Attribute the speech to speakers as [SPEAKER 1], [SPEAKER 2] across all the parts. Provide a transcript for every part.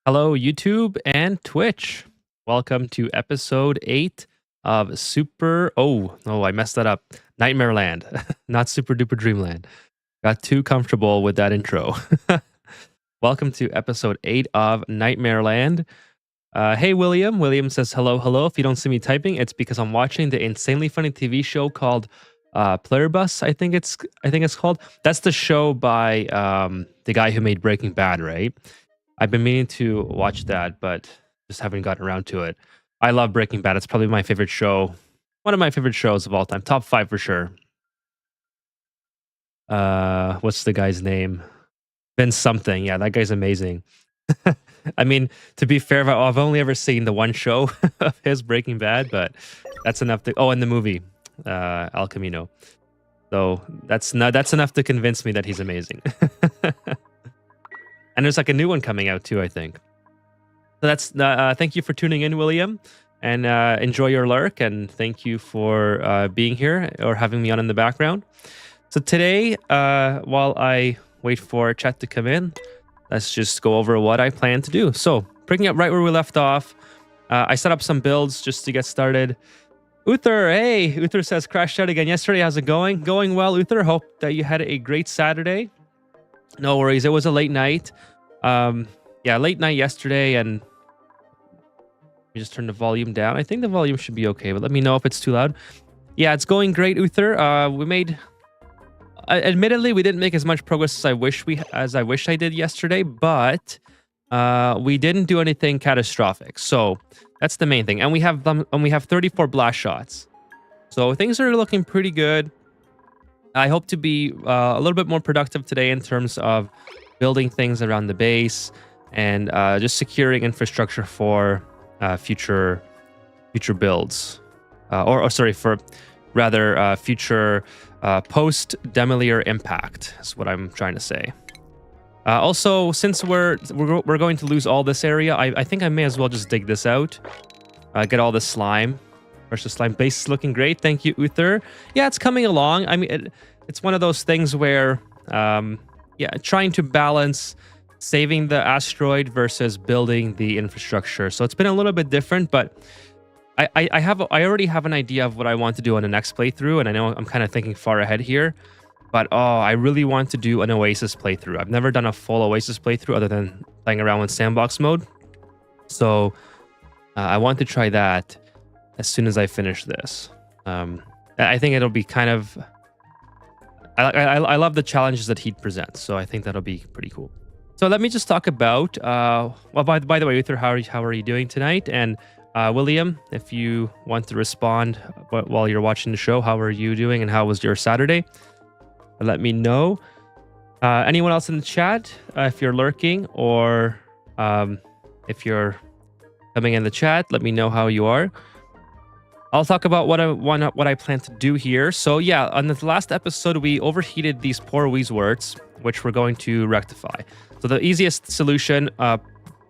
[SPEAKER 1] Hello, YouTube and Twitch. Welcome to episode 8 of Super. Oh, no, I messed that up. Nightmare Land, not Super Duper Dreamland. Got too comfortable with that intro. Welcome to episode 8 of Nightmare Land. Hey, William. William says hello, hello. If you don't see me typing, it's because I'm watching the insanely funny TV show called Pluribus. I think it's called. That's the show by the guy who made Breaking Bad, right? I've been meaning to watch that, but just haven't gotten around to it. I love Breaking Bad. It's probably my favorite show. One of my favorite shows of all time. Top 5 for sure. What's the guy's name? Ben something. Yeah, that guy's amazing. I mean, to be fair, I've only ever seen the one show of his Breaking Bad, but that's enough to. Oh, and the movie, El Camino. So that's enough to convince me that he's amazing. And there's like a new one coming out too, I think. So that's thank you for tuning in, William, and enjoy your lurk, and thank you for being here or having me on in the background. So today, while I wait for chat to come in, let's just go over what I plan to do. So picking up right where we left off, I set up some builds just to get started. Uther, hey, Uther says crashed out again yesterday. How's it going? Going well, Uther. Hope that you had a great Saturday. No worries. It was a late night. Yeah, late night yesterday, and let me just turn the volume down. I think the volume should be okay, but let me know if it's too loud. Yeah, it's going great, Uther. We made. Admittedly, we didn't make as much progress as I wish I did yesterday, but we didn't do anything catastrophic. So that's the main thing. And we have 34 blast shots. So things are looking pretty good. I hope to be a little bit more productive today in terms of building things around the base and just securing infrastructure for future builds, future post demolier impact is what I'm trying to say. Also, since we're going to lose all this area, I think I may as well just dig this out, get all the slime. Versus slime base is looking great. Thank you, Uther. Yeah, it's coming along. I mean, it's one of those things where, trying to balance saving the asteroid versus building the infrastructure. So it's been a little bit different, but I already have an idea of what I want to do on the next playthrough, and I know I'm kind of thinking far ahead here. But I really want to do an Oasis playthrough. I've never done a full Oasis playthrough other than playing around with sandbox mode. So I want to try that as soon as I finish this. I think it'll be kind of... I love the challenges that he presents, so I think that'll be pretty cool. So let me just talk about... well, by the way, Uther, how are you doing tonight? And William, if you want to respond while you're watching the show, how are you doing and how was your Saturday? Let me know. Anyone else in the chat, if you're lurking or if you're coming in the chat, let me know how you are. I'll talk about what I plan to do here. So yeah, on the last episode, we overheated these poor Weezeworts, which we're going to rectify. So the easiest solution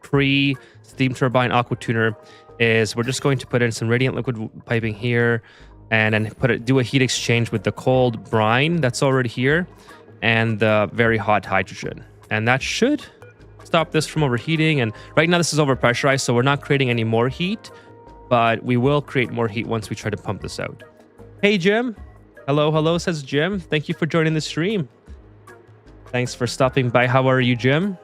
[SPEAKER 1] pre-steam turbine aqua tuner is we're just going to put in some radiant liquid piping here, and then do a heat exchange with the cold brine that's already here and the very hot hydrogen. And that should stop this from overheating. And right now this is overpressurized, so we're not creating any more heat, but we will create more heat once we try to pump this out. Hey, Jim. Hello, says Jim. Thank you for joining the stream. Thanks for stopping by. How are you, Jim?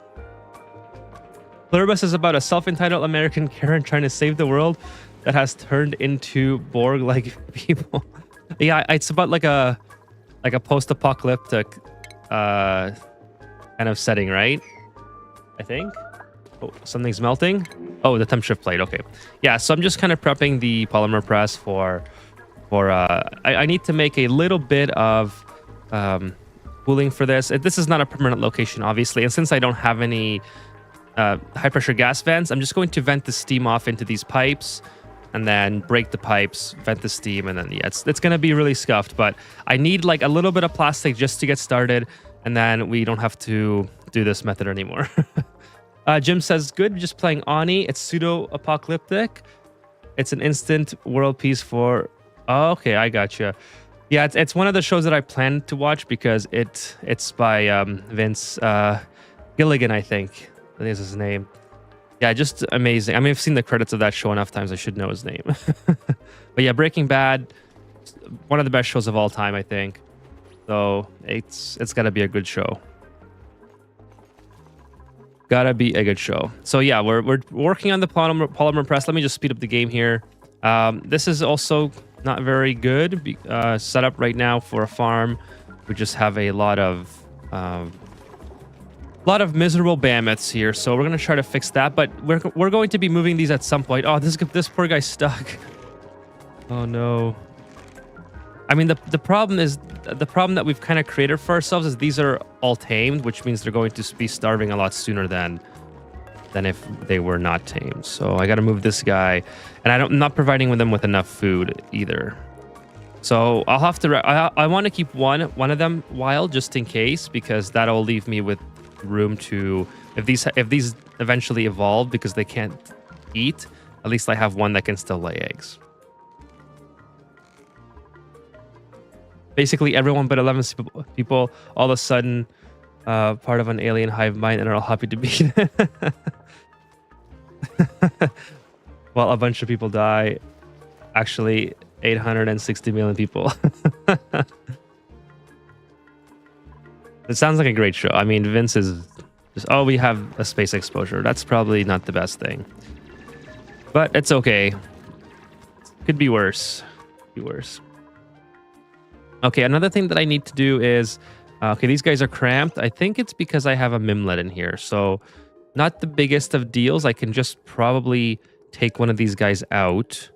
[SPEAKER 1] Pluribus is about a self-entitled American Karen trying to save the world that has turned into Borg-like people. Yeah, it's about like a post-apocalyptic kind of setting, right? I think. Oh, something's melting. Oh, the temp shift plate. Okay. Yeah, so I'm just kind of prepping the polymer press for I need to make a little bit of cooling for this. This is not a permanent location, obviously, and since I don't have any high pressure gas vents, I'm just going to vent the steam off into these pipes and then break the pipes, vent the steam, and then yeah, it's going to be really scuffed, but I need like a little bit of plastic just to get started, and then we don't have to do this method anymore. Jim says, good, just playing Ani. It's pseudo-apocalyptic. It's an instant world peace for... Oh, okay, I gotcha. Yeah, it's one of the shows that I plan to watch because it's by Vince Gilligan, I think. I think is his name. Yeah, just amazing. I mean, I've seen the credits of that show enough times. I should know his name. But yeah, Breaking Bad, one of the best shows of all time, I think. So it's got to be a good show. Gotta be a good show. So yeah, we're working on the polymer press. Let me just speed up the game here. This is also not very good set up right now for a farm. We just have a lot of lot of miserable mammoths here, so we're gonna try to fix that. But we're going to be moving these at some point. Oh, this poor guy's stuck. Oh no. I mean, the problem that we've kind of created for ourselves is these are all tamed, which means they're going to be starving a lot sooner than if they were not tamed. So I got to move this guy, and I'm not providing them with enough food either. So I'll have to. I want to keep one of them wild just in case, because that'll leave me with room to, if these eventually evolve because they can't eat, at least I have one that can still lay eggs. Basically, everyone but 11 people all of a sudden part of an alien hive mind and are all happy to be. Well, a bunch of people die. Actually, 860 million people. It sounds like a great show. I mean, Vince is just, oh, we have a space exposure. That's probably not the best thing. But it's okay. Could be worse. Could be worse. Okay, another thing that I need to do is, okay, these guys are cramped. I think it's because I have a Mimlet in here. So not the biggest of deals. I can just probably take one of these guys out.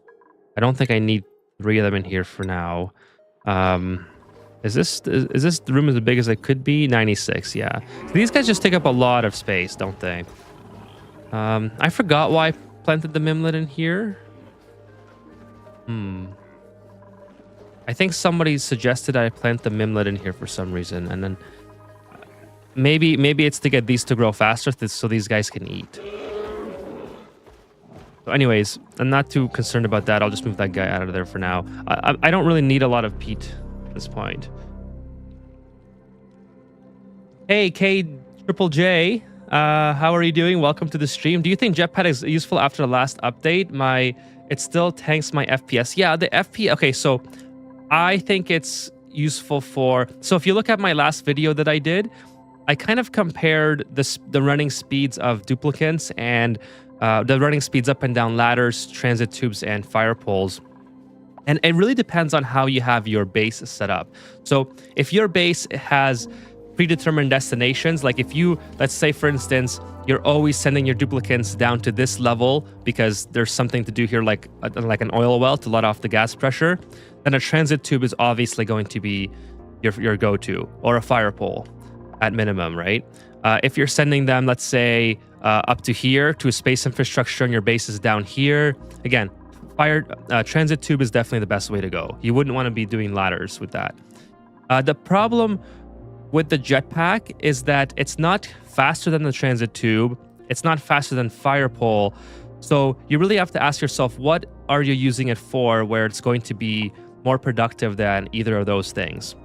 [SPEAKER 1] I don't think I need 3 of them in here for now. Is this room as big as it could be? 96, yeah. So these guys just take up a lot of space, don't they? I forgot why I planted the Mimlet in here. I think somebody suggested I plant the Mimlet in here for some reason, and then maybe it's to get these to grow faster so these guys can eat. So anyways, I'm not too concerned about that. I'll just move that guy out of there for now. I don't really need a lot of peat at this point. Hey, K Triple J, how are you doing? Welcome to the stream. Do you think Jetpack is useful after the last update? It still tanks my FPS. Yeah, the FPS. Okay, so I think it's useful for, so if you look at my last video that I did, I kind of compared the running speeds of duplicants and the running speeds up and down ladders, transit tubes, and fire poles. And it really depends on how you have your base set up. So if your base has predetermined destinations, like if you, let's say for instance, you're always sending your duplicants down to this level because there's something to do here, like an oil well to let off the gas pressure, then a transit tube is obviously going to be your go-to, or a fire pole at minimum, right? If you're sending them, let's say, up to here to a space infrastructure and your base is down here, again, transit tube is definitely the best way to go. You wouldn't want to be doing ladders with that. The problem with the jetpack is that it's not faster than the transit tube. It's not faster than fire pole. So you really have to ask yourself, what are you using it for where it's going to be more productive than either of those things?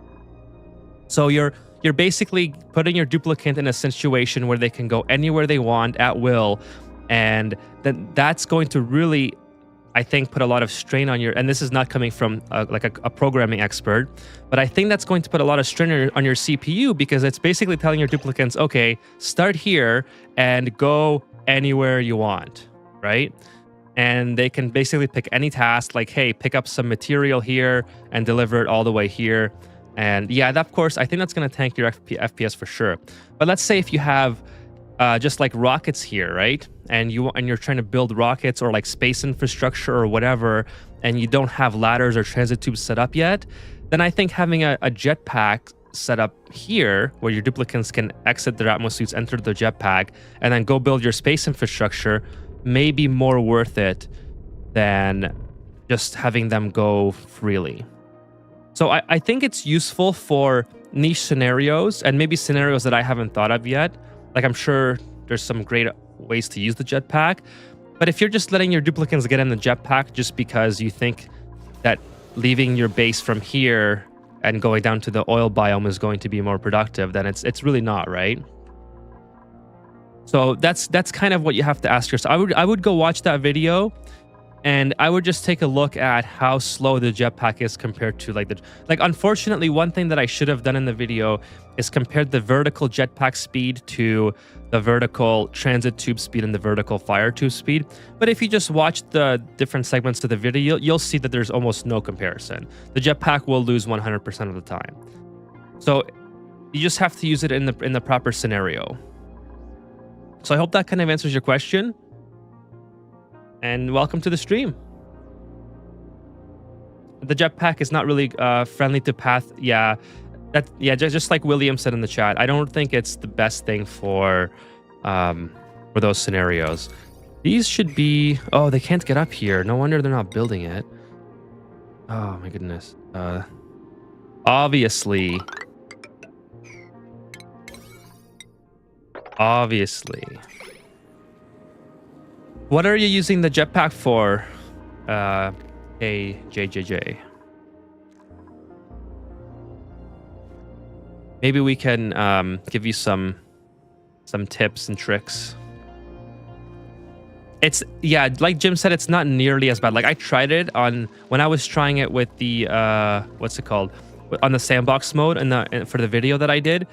[SPEAKER 1] So you're basically putting your duplicant in a situation where they can go anywhere they want at will, and then that's going to really, I think, put a lot of strain on your, and this is not coming from a programming expert, but I think that's going to put a lot of strain on your CPU, because it's basically telling your duplicants, okay, start here and go anywhere you want, right? And they can basically pick any task, like, hey, pick up some material here and deliver it all the way here. And yeah, that, of course, I think that's going to tank your FPS for sure. But let's say if you have just like rockets here, right? And you're trying to build rockets or like space infrastructure or whatever, and you don't have ladders or transit tubes set up yet, then I think having a jetpack set up here where your duplicants can exit their atmosuits, enter the jetpack, and then go build your space infrastructure may be more worth it than just having them go freely. So I think it's useful for niche scenarios and maybe scenarios that I haven't thought of yet. Like, I'm sure there's some great ways to use the jetpack, but if you're just letting your duplicants get in the jetpack just because you think that leaving your base from here and going down to the oil biome is going to be more productive, then it's really not, right? So that's kind of what you have to ask yourself. I would go watch that video, and I would just take a look at how slow the jetpack is compared to like unfortunately, one thing that I should have done in the video is compared the vertical jetpack speed to the vertical transit tube speed and the vertical fire tube speed. But if you just watch the different segments of the video, you'll see that there's almost no comparison. The jetpack will lose 100% of the time. So you just have to use it in the proper scenario. So I hope that kind of answers your question. And welcome to the stream. The jetpack is not really friendly to path. Yeah, just like William said in the chat, I don't think it's the best thing for those scenarios. These should be. Oh, they can't get up here. No wonder they're not building it. Oh my goodness. Obviously. What are you using the jetpack for? Hey, JJJ. Maybe we can give you some tips and tricks. It's, yeah, like Jim said, it's not nearly as bad. Like I tried it on when I was trying it with the what's it called, on the sandbox mode, and for the video that I did,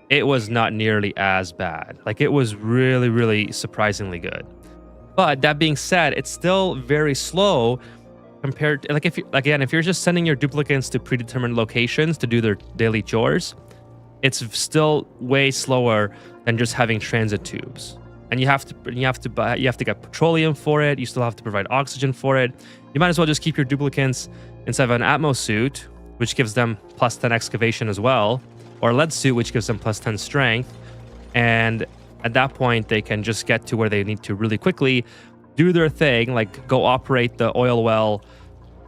[SPEAKER 1] it was not nearly as bad. Like it was really, really surprisingly good. But that being said, it's still very slow compared to, like, if you're just sending your duplicants to predetermined locations to do their daily chores, it's still way slower than just having transit tubes. And you have to get petroleum for it. You still have to provide oxygen for it. You might as well just keep your duplicants inside of an Atmos suit, which gives them plus 10 excavation as well, or a lead suit, which gives them plus 10 strength. And at that point, they can just get to where they need to really quickly, do their thing, like go operate the oil well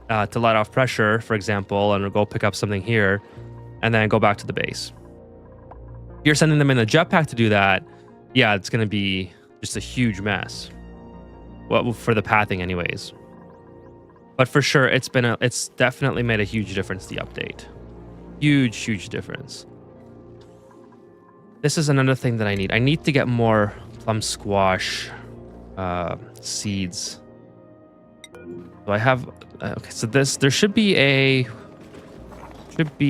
[SPEAKER 1] to let off pressure, for example, and go pick up something here, and then go back to the base. If you're sending them in a jetpack to do that, yeah, it's going to be just a huge mess. Well, for the pathing anyways. But for sure, it's definitely made a huge difference, the update. Huge difference. This is another thing that I need. I need to get more plum squash seeds. So I have, okay, so there should be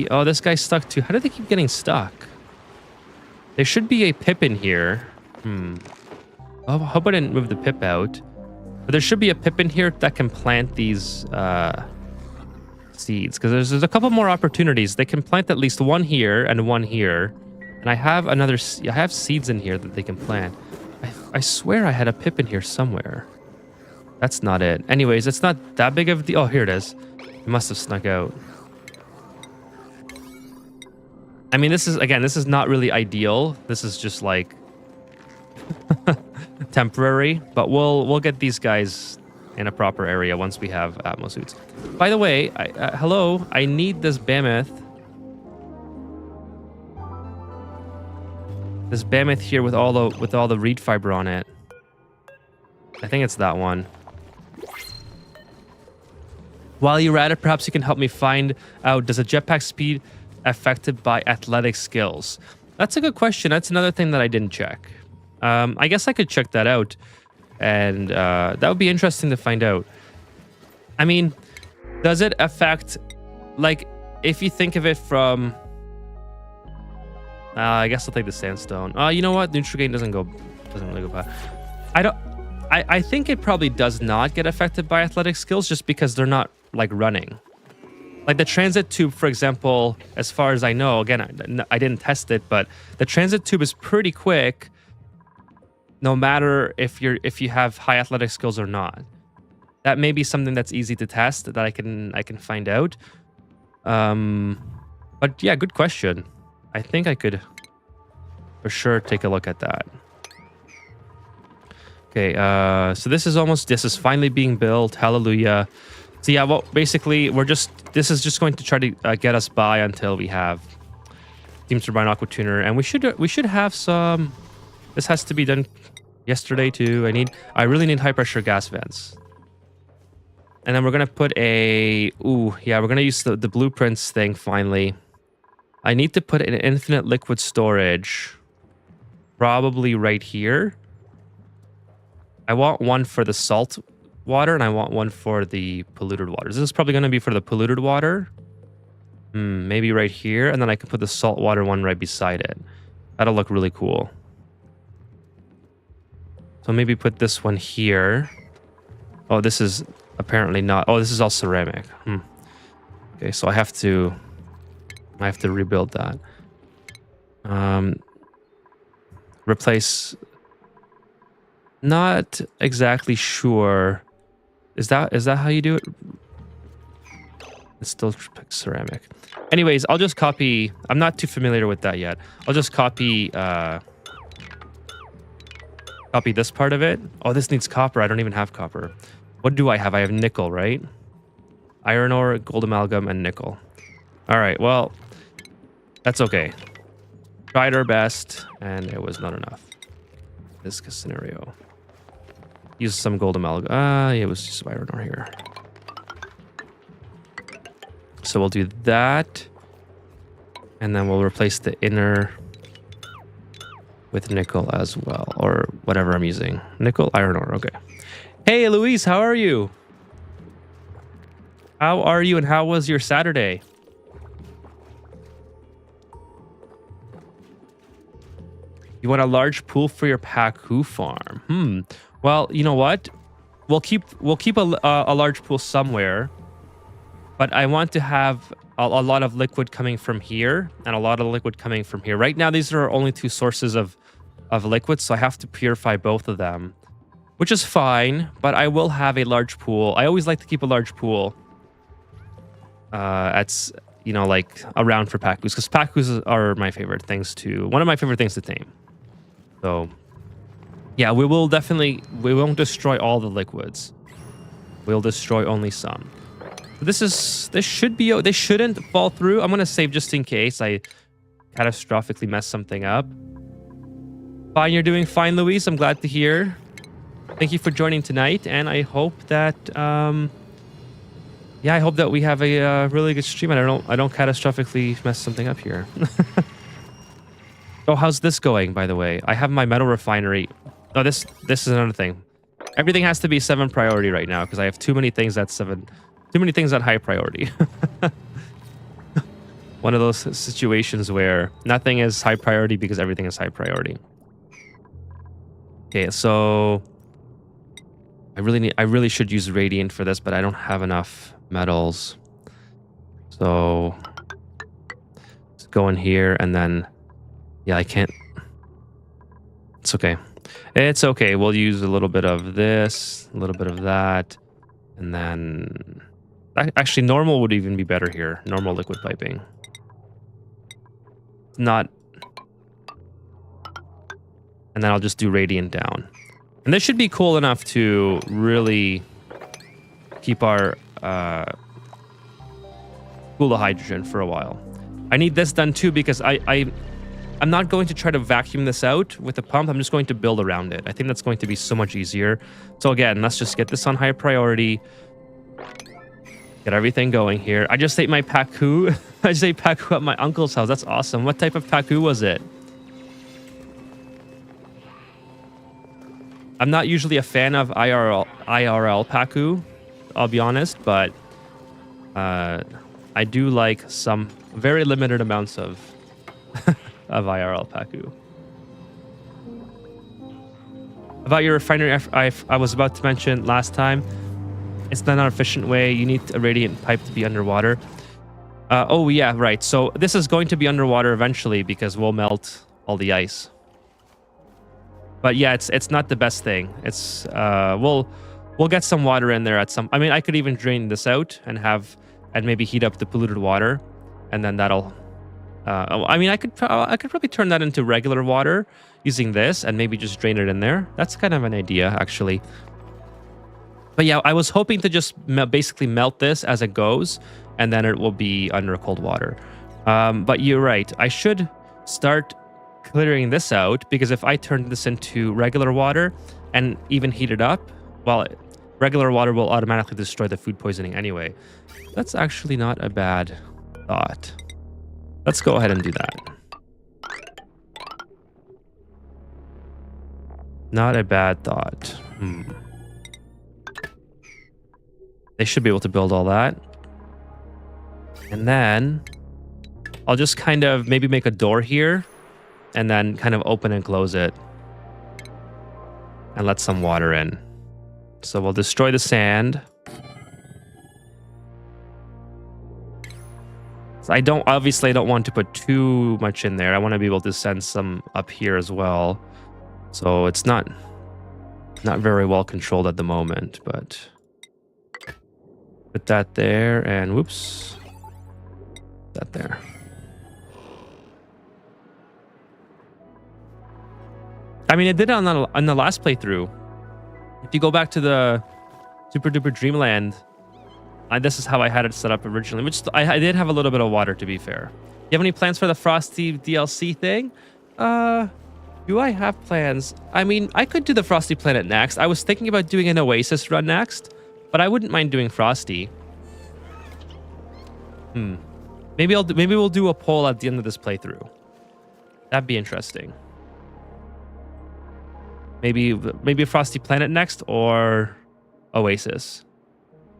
[SPEAKER 1] oh, this guy's stuck too. How do they keep getting stuck? There should be a pip in here. I hope I didn't move the pip out. But there should be a pip in here that can plant these seeds. Because there's a couple more opportunities. They can plant at least one here and one here. And I have seeds in here that they can plant. I swear I had a pip in here somewhere. That's not it. Anyways, it's not that big of the... Oh, here it is. It must have snuck out. I mean, this is not really ideal. This is just like temporary, but we'll get these guys in a proper area once we have Atmos suits. By the way, hello, I need this mammoth. This mammoth here with all the reed fiber on it. I think it's that one. While you're at it, perhaps you can help me find out, does a jetpack speed affected by athletic skills? That's a good question. That's another thing that I didn't check. I guess I could check that out, and that would be interesting to find out. I mean, does it affect, like, if you think of it from... I guess I'll take the sandstone. You know what? Nutrigate doesn't really go bad. I think it probably does not get affected by athletic skills just because they're not, like, running. Like the transit tube, for example, as far as I know, again, I didn't test it, but the transit tube is pretty quick, no matter if you have high athletic skills or not. That may be something that's easy to test that I can find out. But yeah, good question. I think I could for sure take a look at that. Okay, so this is finally being built. Hallelujah. So yeah, well, basically, this is just going to try to get us by until we have steam turbine aqua tuner, and we should have some. This has to be done yesterday too. I really need high pressure gas vents, and then we're gonna put we're gonna use the blueprints thing finally. I need to put an infinite liquid storage, probably right here. I want one for the salt water, and I want one for the polluted water. This is probably going to be for the polluted water. Maybe right here, and then I can put the salt water one right beside it. That'll look really cool. So maybe put this one here. Oh, this is apparently not. Oh, this is all ceramic. Okay, so I have to rebuild that. Replace Not exactly sure. Is that how you do it? It's still ceramic. Anyways, I'll just copy. I'm not too familiar with that yet. I'll just copy copy this part of it. Oh, this needs copper. I don't even have copper. What do I have? I have nickel, right? Iron ore, gold amalgam, and nickel. All right, well, that's okay. Tried our best, and it was not enough. This scenario. Use some gold amalgam. Yeah, it was just iron ore here. So we'll do that. And then we'll replace the inner with nickel as well, or whatever I'm using. Nickel, iron ore, okay. Hey, Luis, how are you? How are you, and how was your Saturday? You want a large pool for your Pacu farm? Well, you know what? We'll keep a large pool somewhere, but I want to have a lot of liquid coming from here and a lot of liquid coming from here. Right now, these are our only two sources of liquid, so I have to purify both of them, which is fine. But I will have a large pool. I always like to keep a large pool. That's like around for Pacus, because Pacus are my favorite things one of my favorite things to tame. So, yeah, we won't destroy all the liquids. We'll destroy only some. This should be, they shouldn't fall through. I'm going to save just in case I catastrophically mess something up. Fine, you're doing fine, Luis. I'm glad to hear. Thank you for joining tonight, and I hope that, I hope that we have a really good stream, and I don't catastrophically mess something up here. Oh, how's this going, by the way? I have my metal refinery. Oh, this is another thing. Everything has to be 7 priority right now because I have too many things at 7. Too many things at high priority. One of those situations where nothing is high priority because everything is high priority. Okay, so I really should use radiant for this, but I don't have enough metals. So let's go in here and then I can't. It's okay. It's okay. We'll use a little bit of this, a little bit of that, and then actually normal would even be better here. Normal liquid piping. Not. And then I'll just do radiant down. And this should be cool enough to really keep our cool the hydrogen for a while. I need this done too because I'm not going to try to vacuum this out with a pump. I'm just going to build around it. I think that's going to be so much easier. So again, let's just get this on high priority. Get everything going here. I just ate my Pacu. I just ate Pacu at my uncle's house. That's awesome. What type of Pacu was it? I'm not usually a fan of IRL Pacu, I'll be honest, but I do like some very limited amounts of IRL Pacu. About your refinery, I was about to mention last time, it's not an efficient way. You need a radiant pipe to be underwater. Oh yeah, right. So this is going to be underwater eventually because we'll melt all the ice. But yeah, it's not the best thing. It's we'll get some water in there at some. I mean, I could even drain this out and maybe heat up the polluted water, and then that'll. I mean, I could probably turn that into regular water using this and maybe just drain it in there. That's kind of an idea, actually. But yeah, I was hoping to just basically melt this as it goes, and then it will be under cold water. But you're right. I should start clearing this out because if I turn this into regular water and even heat it up, well, regular water will automatically destroy the food poisoning anyway. That's actually not a bad thought. Let's go ahead and do that. Not a bad thought. They should be able to build all that. And then I'll just kind of maybe make a door here and then kind of open and close it and let some water in. So we'll destroy the sand. So I don't want to put too much in there. I want to be able to send some up here as well. So it's not Not very well controlled at the moment, but put that there and whoops. That there. I mean, it did it on the last playthrough. If you go back to the Super Duper Dreamland, this is how I had it set up originally, which I did have a little bit of water, to be fair. You have any plans for the Frosty DLC thing? Do I have plans? I mean, I could do the Frosty Planet next. I was thinking about doing an Oasis run next, but I wouldn't mind doing Frosty. Maybe we'll do a poll at the end of this playthrough. That'd be interesting. Maybe Frosty Planet next or Oasis.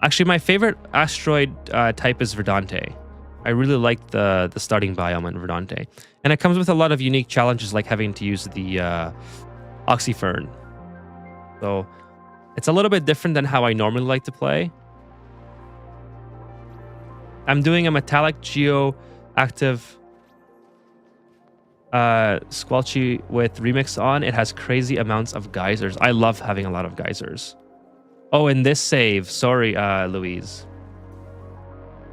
[SPEAKER 1] Actually, my favorite asteroid type is Verdante. I really like the starting biome in Verdante. And it comes with a lot of unique challenges, like having to use the Oxyfern. So it's a little bit different than how I normally like to play. I'm doing a metallic geo active Squelchy with remix on. It has crazy amounts of geysers. I love having a lot of geysers. Oh, and this save. Sorry, Louise.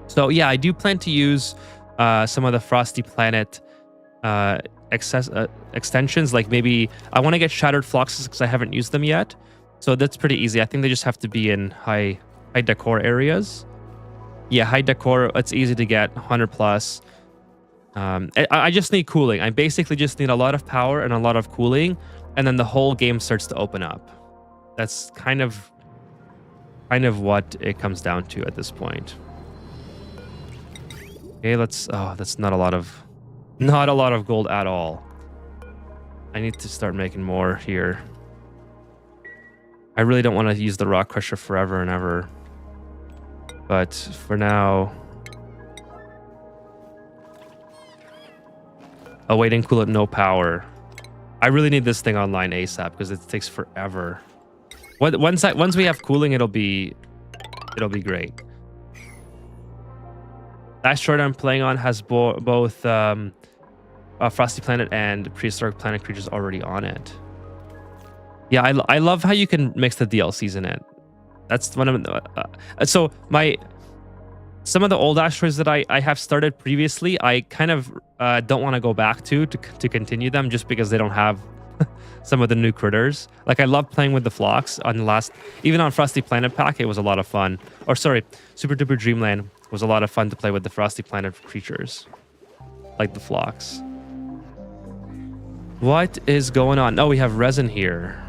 [SPEAKER 1] So yeah, I do plan to use some of the Frosty Planet extensions. Like maybe I want to get Shattered Fluxes because I haven't used them yet. So that's pretty easy. I think they just have to be in high decor areas. Yeah, high decor. It's easy to get 100 plus. I just need cooling. I basically just need a lot of power and a lot of cooling, and then the whole game starts to open up. That's kind of what it comes down to at this point. Okay, let's. Oh, that's not a lot of gold at all. I need to start making more here. I really don't want to use the rock crusher forever and ever, but for now. Oh, wait, and cool it, no power. I really need this thing online ASAP because it takes forever. Once we have cooling, it'll be great. The asteroid I'm playing on has both Frosty Planet and Prehistoric Planet creatures already on it. Yeah, I love how you can mix the DLCs in it. That's one of the, some of the old asteroids that I have started previously, I kind of don't want to go back to continue them just because they don't have some of the new critters. Like I love playing with the flocks on the last, even on Frosty Planet Pack, it was a lot of fun. Or sorry, Super Duper Dreamland was a lot of fun to play with the Frosty Planet creatures, like the flocks. What is going on? Oh, we have resin here.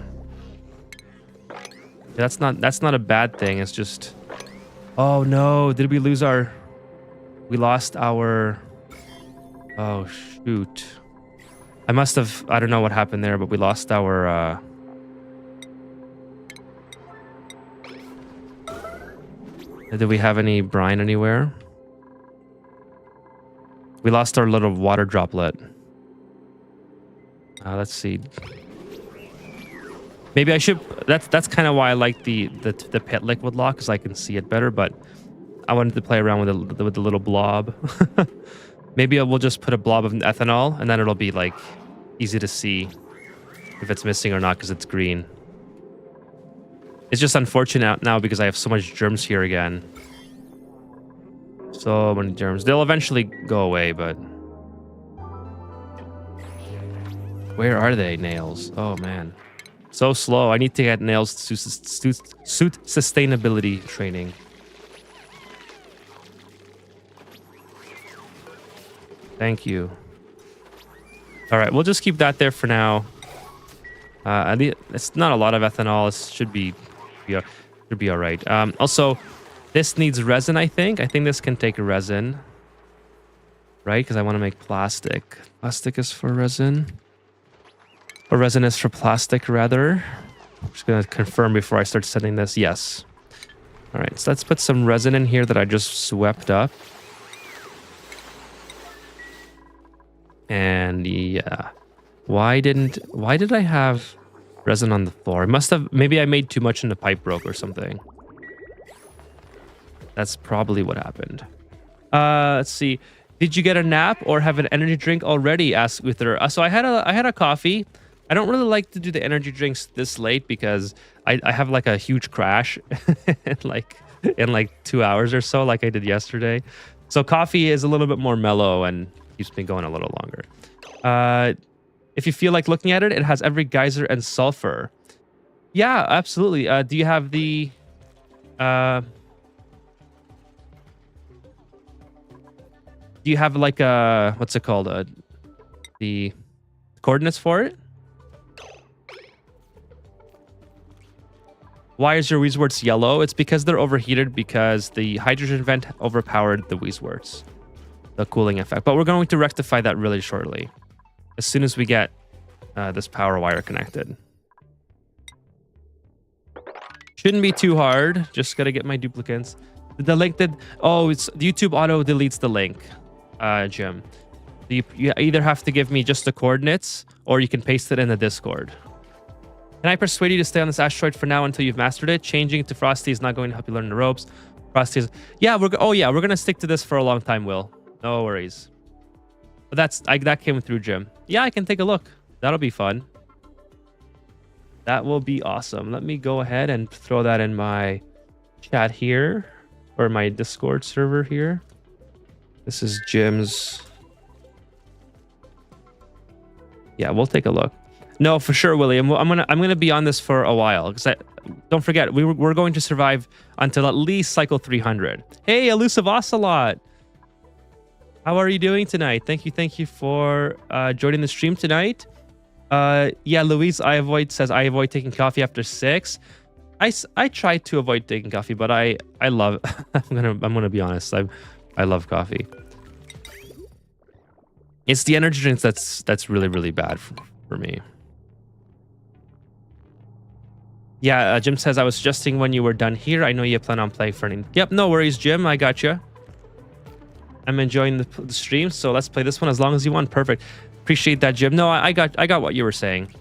[SPEAKER 1] That's not a bad thing. It's just, oh no, did we lose our, we lost our, oh shoot. I must have, I don't know what happened there, but we lost our, did we have any brine anywhere? We lost our little water droplet. Let's see. Maybe I should, that's kind of why I like the pit liquid lock, because I can see it better, but I wanted to play around with the little blob. Maybe we'll just put a blob of ethanol, and then it'll be like easy to see if it's missing or not because it's green. It's just unfortunate now because I have so much germs here again. So many germs. They'll eventually go away, but where are they, nails? Oh man, so slow. I need to get nails to suit sustainability training. Thank you. All right, we'll just keep that there for now. It's not a lot of ethanol. It should be all right. Also, this needs resin, I think. I think this can take a resin, right? Because I want to make plastic. Plastic is for resin. Or resin is for plastic, rather. I'm just going to confirm before I start setting this. Yes. All right, so let's put some resin in here that I just swept up. And yeah, why did I have resin on the floor? It must have, maybe I made too much and the pipe broke or something. That's probably what happened. Let's see. Did you get a nap or have an energy drink already? Asked Uther. So I had a coffee. I don't really like to do the energy drinks this late because I have like a huge crash in like 2 hours or so, like I did yesterday. So coffee is a little bit more mellow and keeps me going a little longer. If you feel like looking at it, it has every geyser and sulfur. Yeah, absolutely. Do you have the do you have like what's it called? The coordinates for it? Why is your Wheezworts yellow? It's because they're overheated because the hydrogen vent overpowered the Wheezworts, the cooling effect. But we're going to rectify that really shortly, as soon as we get this power wire connected. Shouldn't be too hard. Just gotta get my duplicates. The link did. Oh, it's YouTube auto deletes the link, Jim. You either have to give me just the coordinates, or you can paste it in the Discord. Can I persuade you to stay on this asteroid for now until you've mastered it? Changing to Frosty is not going to help you learn the ropes. Frosty is... Yeah, we're gonna stick to this for a long time, Will. No worries. But that came through, Jim. Yeah, I can take a look. That'll be fun. That will be awesome. Let me go ahead and throw that in my chat here, or my Discord server here. This is Jim's. Yeah, we'll take a look. No, for sure, William. I'm gonna be on this for a while because don't forget we're going to survive until at least cycle 300. Hey, elusive ocelot, how are you doing tonight? Thank you for joining the stream tonight. Yeah, Louise, I avoid taking coffee after 6. I try to avoid taking coffee, but I love. I'm gonna be honest. I love coffee. It's the energy drinks that's really bad for me. Yeah, Jim says, I was suggesting when you were done here. I know you plan on playing for an... Yep, no worries, Jim. I got you. I'm enjoying the stream, so let's play this one as long as you want. Perfect. Appreciate that, Jim. No, I got what you were saying.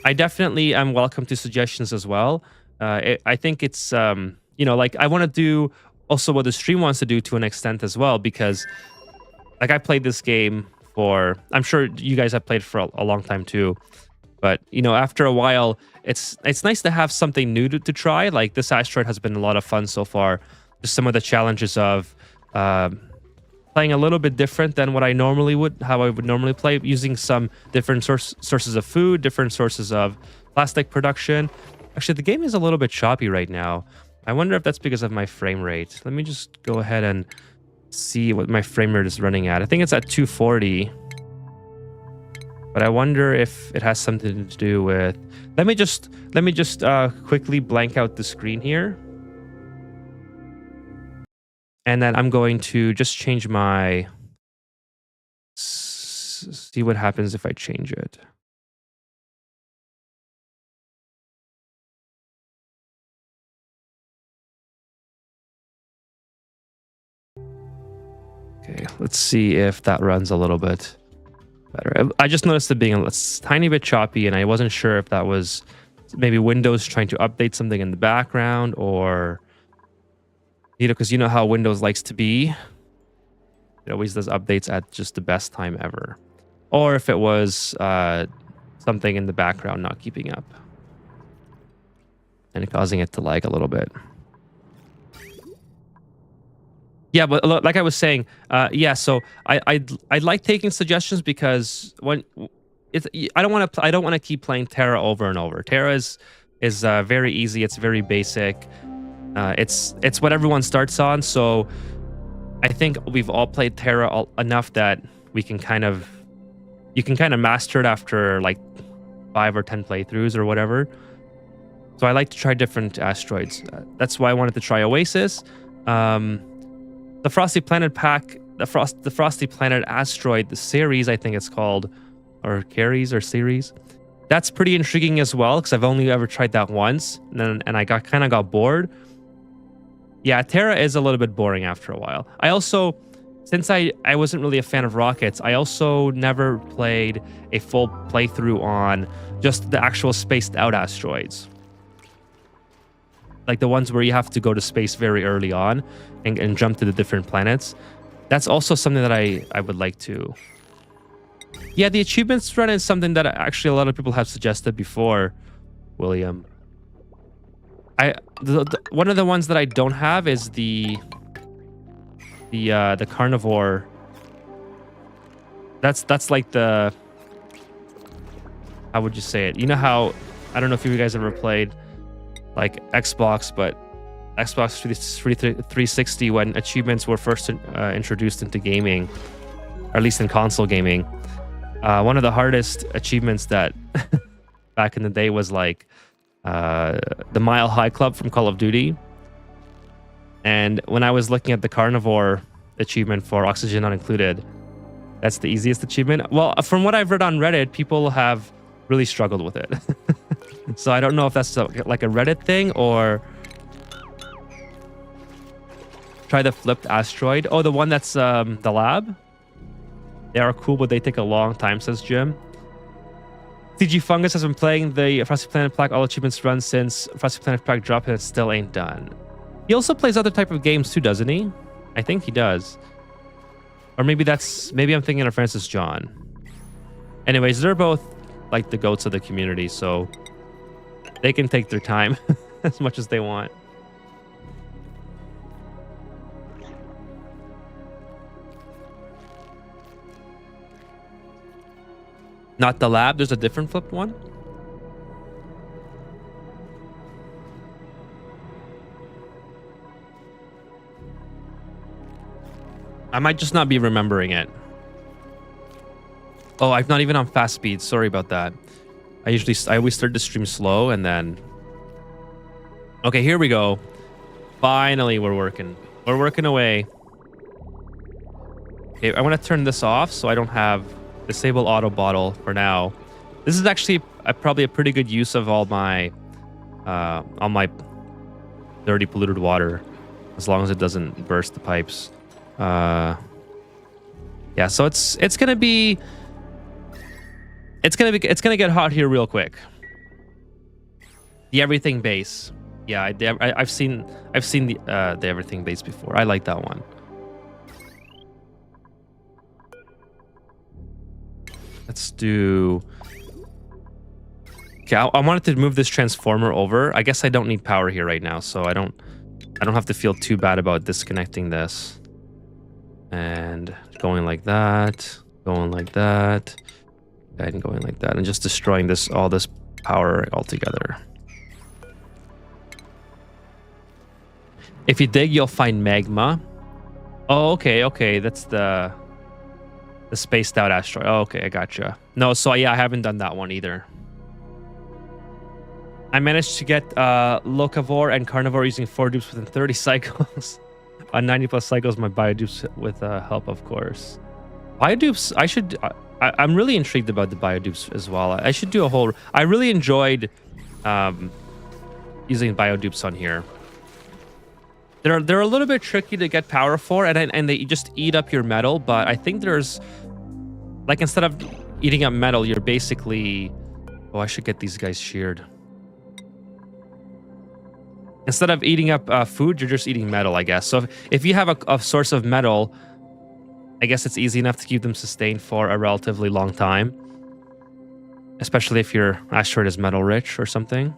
[SPEAKER 1] I definitely am welcome to suggestions as well. I think it's, like I want to do also what the stream wants to do to an extent as well, because like I played this game for... I'm sure you guys have played for a long time too. But, after a while, it's nice to have something new to try. Like this asteroid has been a lot of fun so far. Just some of the challenges of playing a little bit different than what I would normally play, using some different sources of food, different sources of plastic production. Actually, the game is a little bit choppy right now. I wonder if that's because of my frame rate. Let me just go ahead and see what my frame rate is running at. I think it's at 240. But I wonder if it has something to do with... Let me just quickly blank out the screen here. And then I'm going to just change my... See what happens if I change it. Okay, let's see if that runs a little bit better. I just noticed it being a tiny bit choppy, and I wasn't sure if that was maybe Windows trying to update something in the background, or because you know how Windows likes to be. It always does updates at just the best time ever. Or if it was something in the background not keeping up and causing it to lag a little bit. Yeah, but like I was saying, yeah. So I'd like taking suggestions, because when I don't want to keep playing Terra over and over. Terra is very easy. It's very basic. It's what everyone starts on. So I think we've all played Terra enough that you can kind of master it after like 5 or 10 playthroughs or whatever. So I like to try different asteroids. That's why I wanted to try Oasis. The Frosty Planet pack, the Frosty Planet asteroid, the series, I think it's called, or Carries or series. That's pretty intriguing as well, because I've only ever tried that once, and I kind of got bored. Yeah, Terra is a little bit boring after a while. I also, since I wasn't really a fan of rockets, I also never played a full playthrough on just the actual spaced out asteroids. Like the ones where you have to go to space very early on and jump to the different planets. That's also something that I would like to Yeah, the achievements run is something that actually a lot of people have suggested before, William. One of the ones that I don't have is the carnivore. That's like the, how would you say it? You know how, I don't know if you guys ever played like Xbox, but Xbox 360 when achievements were first introduced into gaming, or at least in console gaming. One of the hardest achievements that back in the day was like the Mile High Club from Call of Duty. And when I was looking at the carnivore achievement for Oxygen Not Included, that's the easiest achievement. Well, from what I've read on Reddit, people have really struggled with it. So I don't know if that's like a Reddit thing or... Try the flipped asteroid. Oh, the one that's the lab? They are cool, but they take a long time, says Jim. CG Fungus has been playing the Frosty Planet Plaque all achievements run since Frosty Planet Plaque dropped and it still ain't done. He also plays other type of games too, doesn't he? I think he does. Or maybe I'm thinking of Francis John. Anyways, they're both like the goats of the community, so they can take their time as much as they want. Not the lab, there's a different flipped one? I might just not be remembering it. Oh, I'm not even on fast speed. Sorry about that. I always start the stream slow and then... Okay, here we go. Finally, we're working. We're working away. Okay, I want to turn this off so I don't have disable auto bottle for now. This is actually probably a pretty good use of all my dirty polluted water, as long as it doesn't burst the pipes. Yeah, so it's gonna get hot here real quick. The everything base. Yeah, I've seen the everything base before. I like that one. Let's do... Okay, I wanted to move this transformer over. I guess I don't need power here right now, so I don't have to feel too bad about disconnecting this. And going like that, going like that, and going like that, and just destroying all this power altogether. If you dig, you'll find magma. Oh, okay, that's the spaced out asteroid. Oh, okay, I gotcha. No, so yeah, I haven't done that one either. I managed to get Locavore and Carnivore using 4 dupes within 30 cycles. On 90 plus cycles, my biodupes with help, of course. Biodupes, I'm really intrigued about the biodupes as well. I should do a whole... I really enjoyed using biodupes on here. They're a little bit tricky to get power for, and they just eat up your metal, but I think there's... Like, instead of eating up metal, you're basically... Oh, I should get these guys sheared. Instead of eating up food, you're just eating metal, I guess. So if you have a source of metal, I guess it's easy enough to keep them sustained for a relatively long time. Especially if your asteroid is metal rich or something.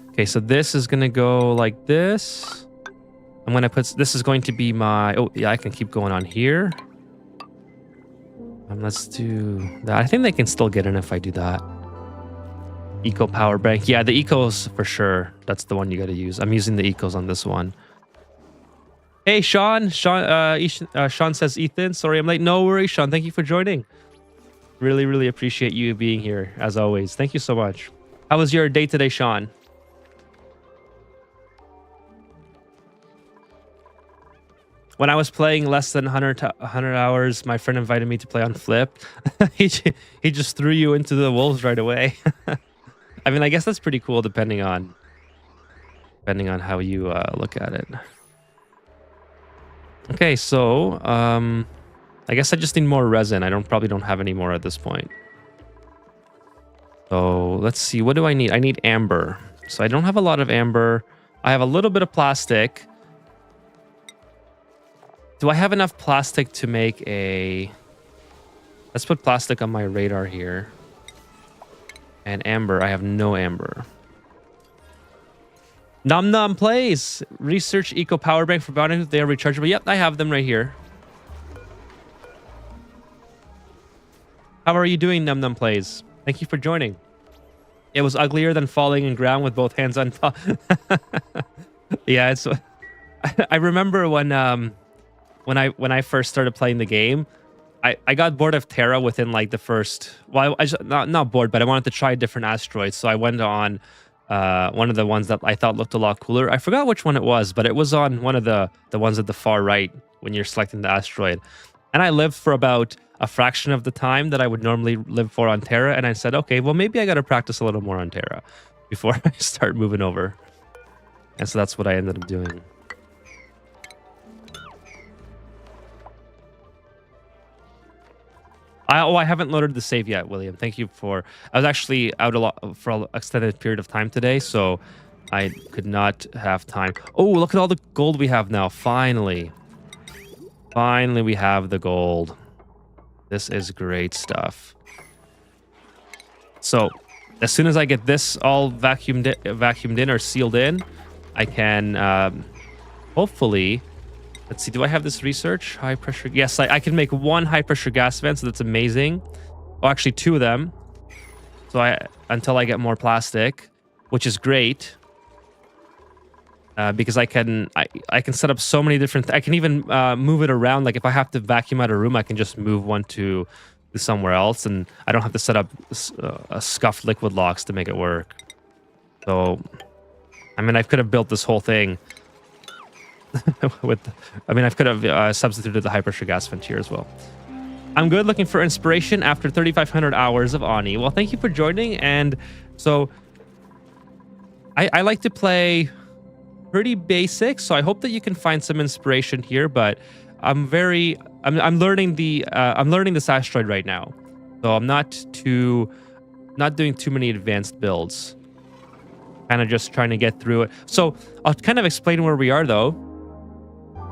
[SPEAKER 1] Okay, so this is going to go like this. I'm going to put... This is going to be my... Oh, yeah, I can keep going on here. Let's do that. I think they can still get in if I do that. Eco power bank. Yeah, the ecos for sure. That's the one you got to use. I'm using the ecos on this one. Hey, Sean. Sean says, Ethan, sorry I'm late. No worries, Sean. Thank you for joining. Really, really appreciate you being here, as always. Thank you so much. How was your day today, Sean? When I was playing less than 100 hours, my friend invited me to play on Flip. he just threw you into the wolves right away. I mean, I guess that's pretty cool depending on how you look at it. Okay, so I guess I just need more resin. I probably don't have any more at this point. So let's see. What do I need? I need amber. So I don't have a lot of amber. I have a little bit of plastic. Do I have enough plastic to make a... Let's put plastic on my radar here. And amber. I have no amber. Num Num Plays. Research eco power bank for bounty. They are rechargeable. Yep, I have them right here. How are you doing, Num Num Plays? Thank you for joining. It was uglier than falling in ground with both hands on top. Yeah, it's. I remember when I first started playing the game, I got bored of Terra within like the first. Well, I just, not bored, but I wanted to try different asteroids, so I went on one of the ones that I thought looked a lot cooler. I forgot which one it was, but it was on one of the ones at the far right when you're selecting the asteroid. And I lived for about a fraction of the time that I would normally live for on Terra, and I said, okay, well maybe I got to practice a little more on Terra before I start moving over. And so that's what I ended up doing. I haven't loaded the save yet, William. Thank you for... I was actually out a lot for an extended period of time today, so I could not have time. Oh, look at all the gold we have now. Finally. Finally, we have the gold. This is great stuff. So, as soon as I get this all vacuumed in or sealed in, I can hopefully... Let's see, do I have this research? High pressure... Yes, I can make one high pressure gas vent, so that's amazing. Oh, actually, two of them. So until I get more plastic, which is great. Because I can set up so many different... I can even move it around. Like if I have to vacuum out a room, I can just move one to somewhere else, and I don't have to set up scuffed liquid locks to make it work. So, I mean, I could have built this whole thing with... I mean, I could have substituted the high pressure gas vent here as well. I'm good, looking for inspiration after 3,500 hours of Ani. Well, thank you for joining. And so, I like to play pretty basic, so I hope that you can find some inspiration here. But I'm learning this asteroid right now, so I'm not doing too many advanced builds. Kind of just trying to get through it. So I'll kind of explain where we are though.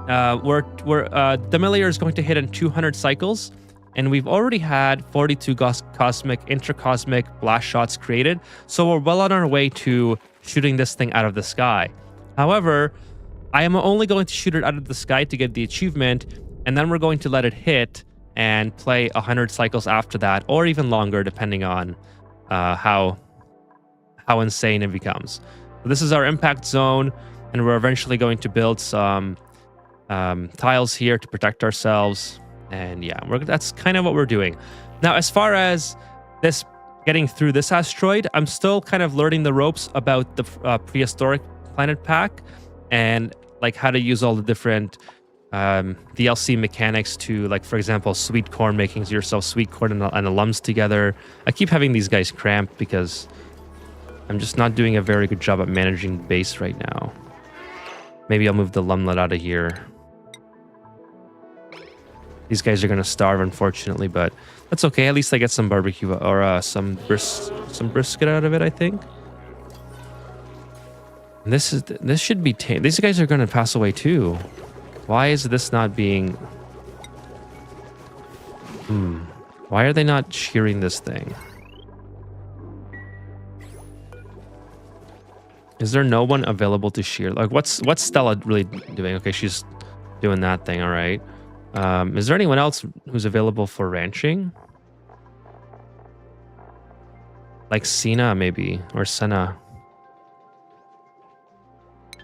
[SPEAKER 1] The Millier is going to hit in 200 cycles, and we've already had 42 cosmic intracosmic blast shots created, so we're well on our way to shooting this thing out of the sky. However, I am only going to shoot it out of the sky to get the achievement, and then we're going to let it hit and play 100 cycles after that, or even longer, depending on how insane it becomes. So this is our impact zone, and we're eventually going to build some tiles here to protect ourselves. And yeah, that's kind of what we're doing. Now, as far as this getting through this asteroid, I'm still kind of learning the ropes about the Prehistoric Planet pack, and like how to use all the different DLC mechanics to, like, for example, sweet corn, making yourself sweet corn and alums together. I keep having these guys cramped because I'm just not doing a very good job at managing the base right now. Maybe I'll move the lumlet out of here. These guys are going to starve, unfortunately, but that's okay. At least I get some barbecue or some brisket out of it, I think. And this should be tame. These guys are going to pass away too. Why is this not being... Why are they not shearing this thing? Is there no one available to shear? Like, what's Stella really doing? Okay, she's doing that thing. All right. Is there anyone else who's available for ranching? Like Sina, maybe, or Senna.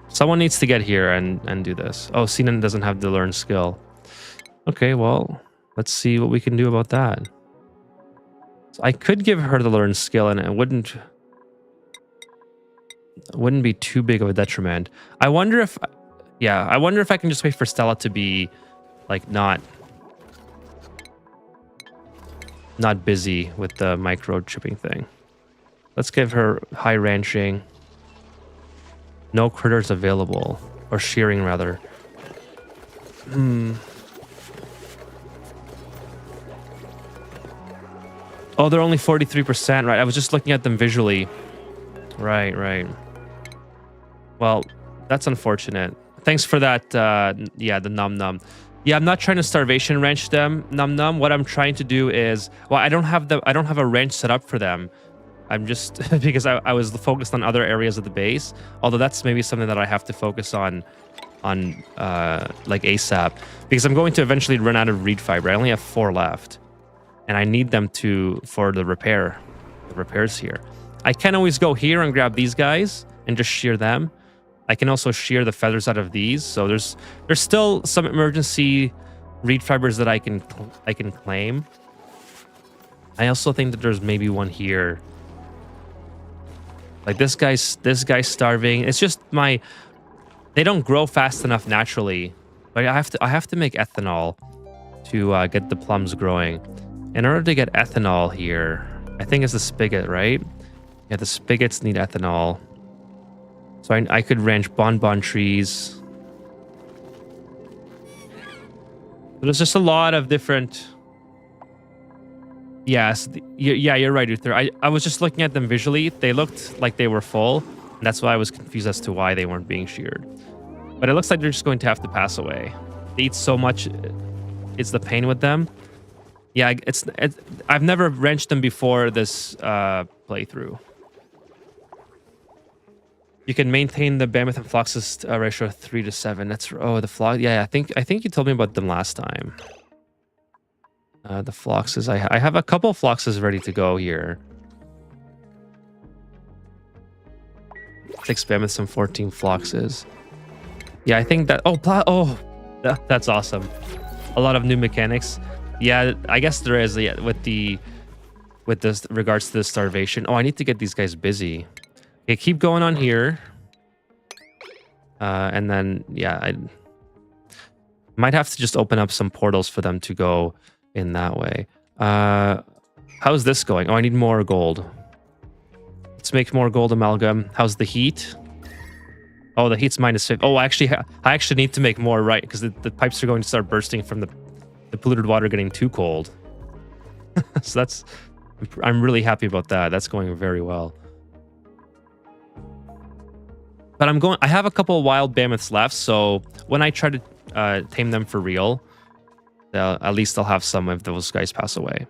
[SPEAKER 1] Someone needs to get here and do this. Oh, Sina doesn't have the learn skill. Okay, well, let's see what we can do about that. So I could give her the learn skill, and it wouldn't be too big of a detriment. I wonder if I can just wait for Stella to be like not busy with the microchipping thing. Let's give her high ranching. No critters available, or shearing rather. Oh, they're only 43%, right? I was just looking at them visually. Right. Well, that's unfortunate. Thanks for that. Yeah, the num. Yeah, I'm not trying to starvation wrench them, Num Num. What I'm trying to do is, well, I don't have a wrench set up for them. I'm just because I was focused on other areas of the base. Although that's maybe something that I have to focus on like ASAP, because I'm going to eventually run out of reed fiber. I only have 4 left, and I need them for the repairs here. I can always go here and grab these guys and just shear them. I can also shear the feathers out of these. So there's still some emergency reed fibers that I can claim. I also think that there's maybe one here. Like this guy's starving. It's just they don't grow fast enough naturally. But I have to make ethanol to get the plums growing. In order to get ethanol here, I think it's the spigot, right? Yeah, the spigots need ethanol. So I could ranch bonbon trees. But there's just a lot of different. Yes, yeah, you're right, Uther. I was just looking at them visually. They looked like they were full, and that's why I was confused as to why they weren't being sheared. But it looks like they're just going to have to pass away. They eat so much, it's the pain with them. Yeah, I've never wrenched them before this playthrough. You can maintain the Mammoth and Floxus ratio 3 to 7. That's the Flox. Yeah, I think you told me about them last time. The Floxes. I have a couple of Floxes ready to go here. 6 Mammoths and 14 Floxes. Yeah, I think that. That's awesome. A lot of new mechanics. Yeah, I guess there is. Yeah, with this regards to the starvation. Oh, I need to get these guys busy. Okay, keep going on here. And then, yeah, I might have to just open up some portals for them to go in that way. How's this going? Oh, I need more gold. Let's make more gold amalgam. How's the heat? Oh, the heat's -50. Oh, I actually need to make more, right? Because the pipes are going to start bursting from the polluted water getting too cold. So I'm really happy about that. That's going very well. But I have a couple of wild mammoths left, so when I try to tame them for real, at least I'll have some if those guys pass away.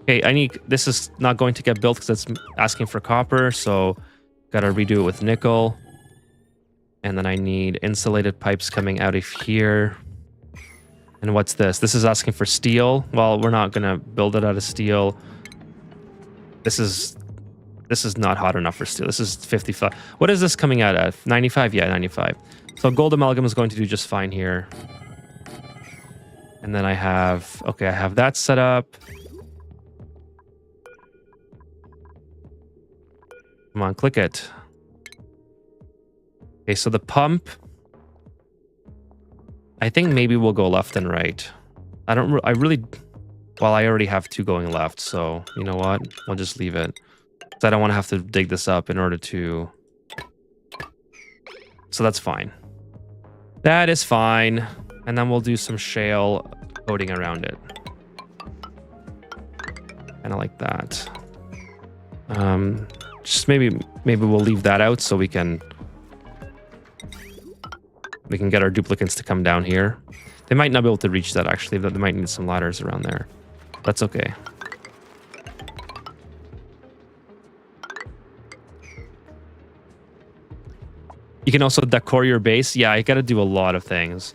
[SPEAKER 1] Okay, this is not going to get built because it's asking for copper, so gotta redo it with nickel. And then I need insulated pipes coming out of here. And what's this? This is asking for steel. Well, we're not gonna build it out of steel. This is not hot enough for steel. This is 55. What is this coming out at? 95? Yeah, 95. So gold amalgam is going to do just fine here. And then I have that set up. Come on, click it. Okay, so the pump. I think maybe we'll go left and right. Well, I already have 2 going left, so you know what? I'll just leave it. So I don't want to have to dig this up in order to... So that's fine. That is fine. And then we'll do some shale coating around it. Kind of like that. Just maybe we'll leave that out so we can get our duplicates to come down here. They might not be able to reach that, actually. They might need some ladders around there. That's okay. You can also decor your base. Yeah, I got to do a lot of things.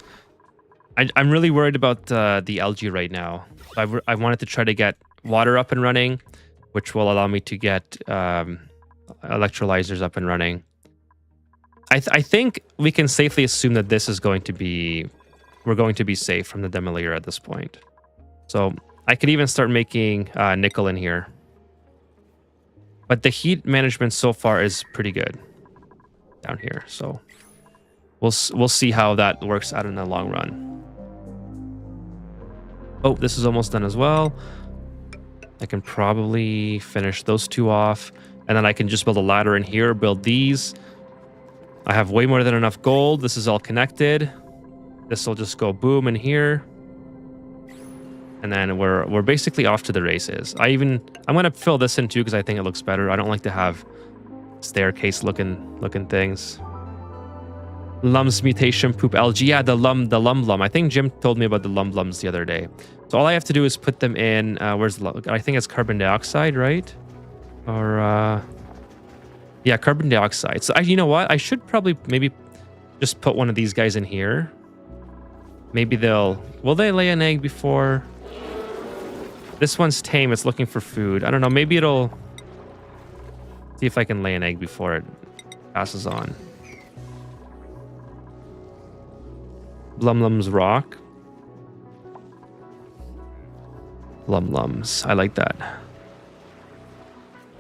[SPEAKER 1] I'm really worried about the algae right now. I wanted to try to get water up and running, which will allow me to get electrolyzers up and running. I think we can safely assume that this is going to be... We're going to be safe from the demolier at this point. So I could even start making nickel in here. But the heat management so far is pretty good down here. So we'll see how that works out in the long run. Oh, this is almost done as well. I can probably finish those 2 off. And then I can just build a ladder in here, build these. I have way more than enough gold. This is all connected. This will just go boom in here. And then we're basically off to the races. I'm going to fill this in too because I think it looks better. I don't like to have staircase looking things. Lum's mutation poop algae. Yeah, the lum. I think Jim told me about the lums the other day. So all I have to do is put them in. Where's the? I think it's carbon dioxide, right? Or yeah, carbon dioxide. So you know what? I should probably maybe just put one of these guys in here. Maybe will they lay an egg before? This one's tame. It's looking for food. I don't know. Maybe it'll see if I can lay an egg before it passes on. Lum's rock. Lums. I like that.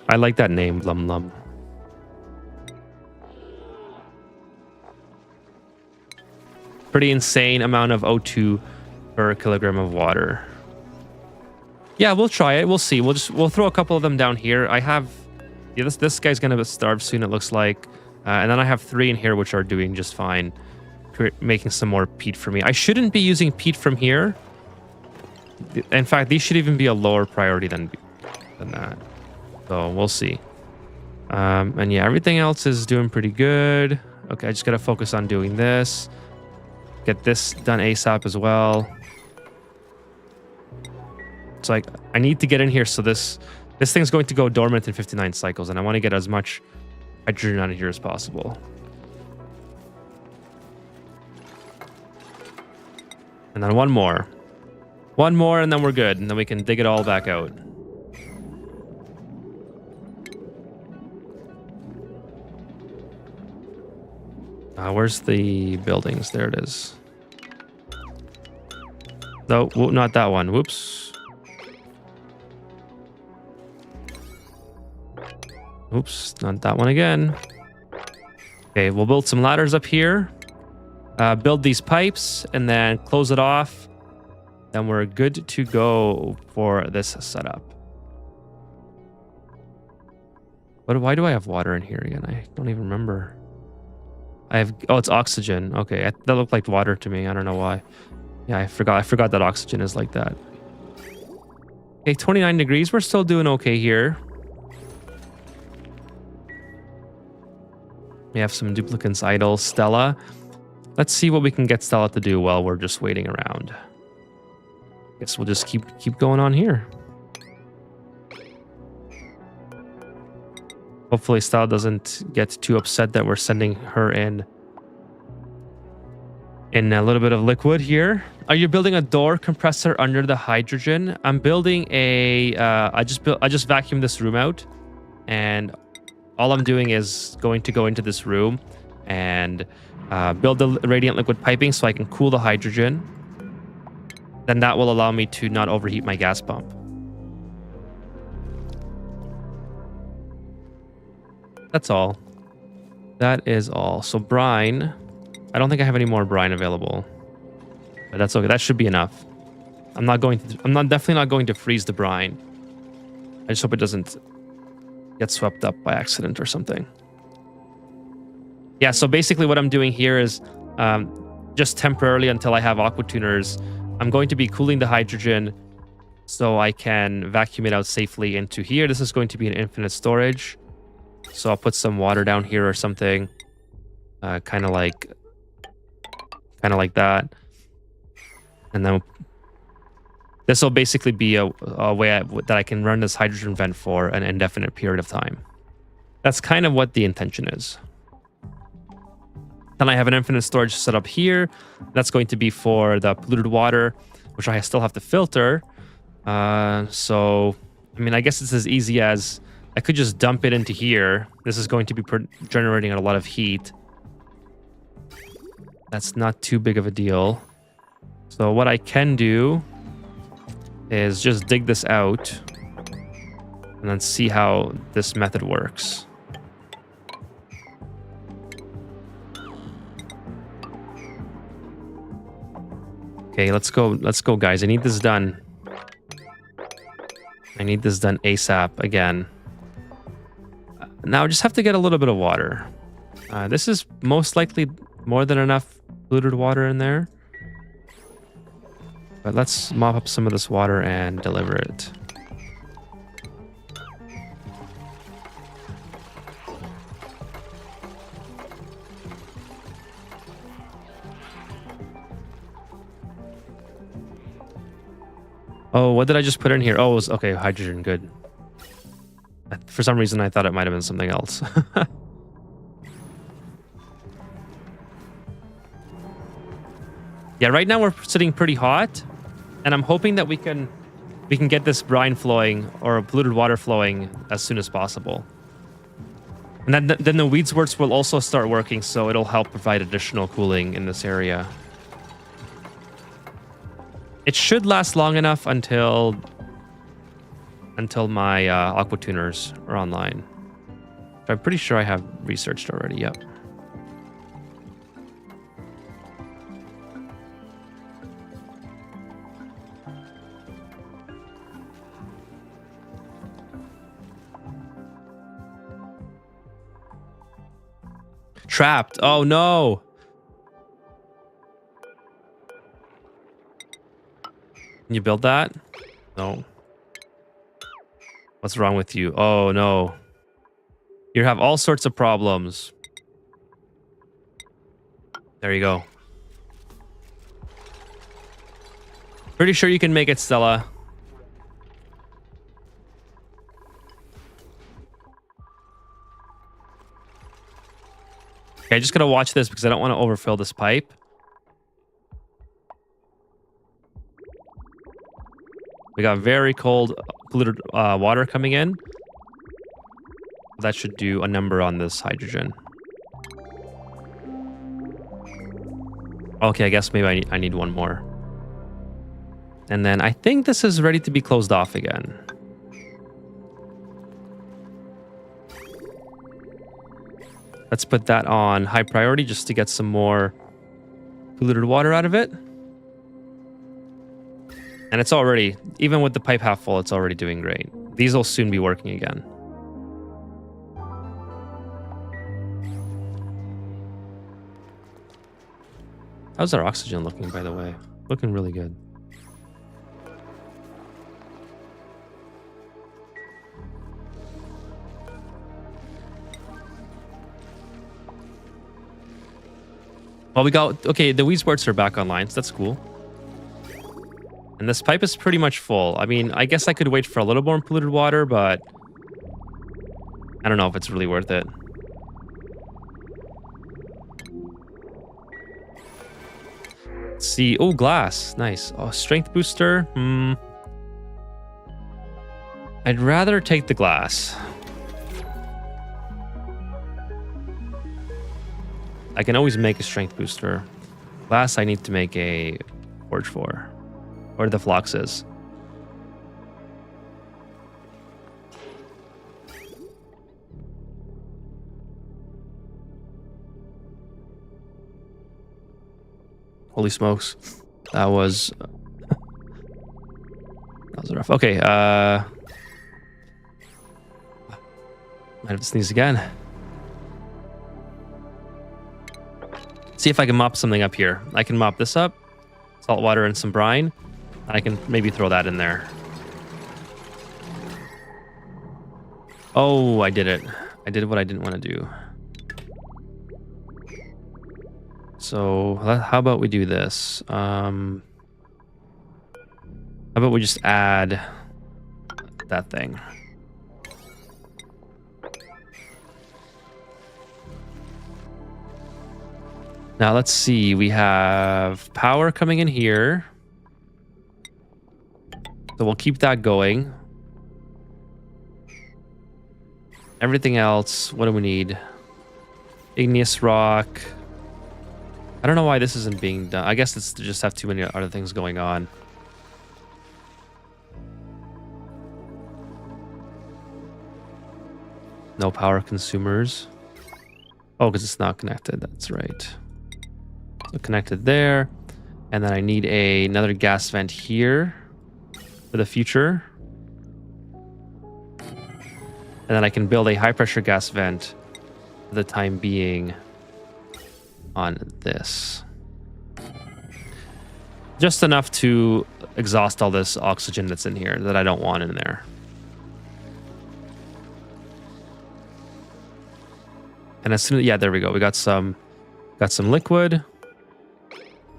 [SPEAKER 1] I like that name, Lum. Pretty insane amount of O2 per kilogram of water. Yeah, we'll try it. We'll see. We'll throw a couple of them down here. I have this guy's gonna starve soon, it looks like. And then I have 3 in here which are doing just fine. Making some more peat for me. I shouldn't be using peat from here. In fact, these should even be a lower priority than that. So we'll see. And yeah, everything else is doing pretty good. Okay, I just gotta focus on doing this. Get this done ASAP as well. It's like I need to get in here so this thing's going to go dormant in 59 cycles, and I want to get as much hydrogen out of here as possible. And then one more. One more, and then we're good. And then we can dig it all back out. Where's the buildings? There it is. No, not that one. Whoops. Oops, not that one again. Okay, we'll build some ladders up here. Build these pipes and then close it off. Then we're good to go for this setup. But why do I have water in here again? I don't even remember. Oh, it's oxygen. Okay, that looked like water to me. I don't know why. Yeah, I forgot that oxygen is like that. Okay, 29 degrees. We're still doing okay here. We have some duplicants idle. Stella. Let's see what we can get Stella to do while we're just waiting around. Guess we'll just keep going on here. Hopefully Stella doesn't get too upset that we're sending her in a little bit of liquid here. Are you building a door compressor under the hydrogen? I'm building a I just vacuumed this room out, and all I'm doing is going to go into this room and build the radiant liquid piping so I can cool the hydrogen. Then that will allow me to not overheat my gas pump. That's all. That is all. So brine. I don't think I have any more brine available. But that's okay. That should be enough. I'm definitely not going to freeze the brine. I just hope it doesn't get swept up by accident or something. Yeah, so basically what I'm doing here is just temporarily until I have aqua tuners, I'm going to be cooling the hydrogen so I can vacuum it out safely into here. This is going to be an infinite storage. So I'll put some water down here or something. Kind of like that. And then this will basically be a way that I can run this hydrogen vent for an indefinite period of time. That's kind of what the intention is. Then I have an infinite storage set up here. That's going to be for the polluted water, which I still have to filter. So, I mean, I guess it's as easy as I could just dump it into here. This is going to be generating a lot of heat. That's not too big of a deal. So what I can do is just dig this out and then see how this method works. Okay, let's go guys. I need this done. I need this done ASAP again. Now I just have to get a little bit of water. This is most likely more than enough polluted water in there. But let's mop up some of this water and deliver it. Oh, what did I just put in here? Oh, it was okay. Hydrogen, good. For some reason, I thought it might have been something else. Yeah, right now we're sitting pretty hot, and I'm hoping that we can get this brine flowing or polluted water flowing as soon as possible. And then the weed squirts will also start working, so it'll help provide additional cooling in this area. It should last long enough until my aqua tuners are online. I'm pretty sure I have researched already. Yep. Trapped. Oh no. Can you build that? No. What's wrong with you? Oh no. You have all sorts of problems. There you go. Pretty sure you can make it, Stella. Okay, I just gotta watch this because I don't want to overfill this pipe. We got very cold, polluted water coming in. That should do a number on this hydrogen. Okay, I guess maybe I need one more. And then I think this is ready to be closed off again. Let's put that on high priority just to get some more polluted water out of it. And it's already, even with the pipe half full, it's already doing great. These will soon be working again. How's our oxygen looking, by the way? Looking really good. Well, we got, okay, the weed sports are back online, so that's cool. And this pipe is pretty much full. I mean, I guess I could wait for a little more polluted water, but I don't know if it's really worth it. Let's see. Oh, glass. Nice. Oh, strength booster. I'd rather take the glass. I can always make a strength booster. Glass, I need to make a forge for. Or the floxes. Holy smokes. That was rough. Okay, might have to sneeze again. See if I can mop something up here. I can mop this up. Salt water and some brine. I can maybe throw that in there. Oh, I did it. I did what I didn't want to do. So how about we do this? How about we just add that thing? Now let's see. We have power coming in here. So we'll keep that going. Everything else, what do we need? Igneous rock. I don't know why this isn't being done. I guess it's to just have too many other things going on. No power consumers. Oh, because it's not connected. That's right. So connected there. And then I need another gas vent here for the future. And then I can build a high pressure gas vent for the time being on this. Just enough to exhaust all this oxygen that's in here that I don't want in there. And as soon as, yeah, there we go. We got some liquid.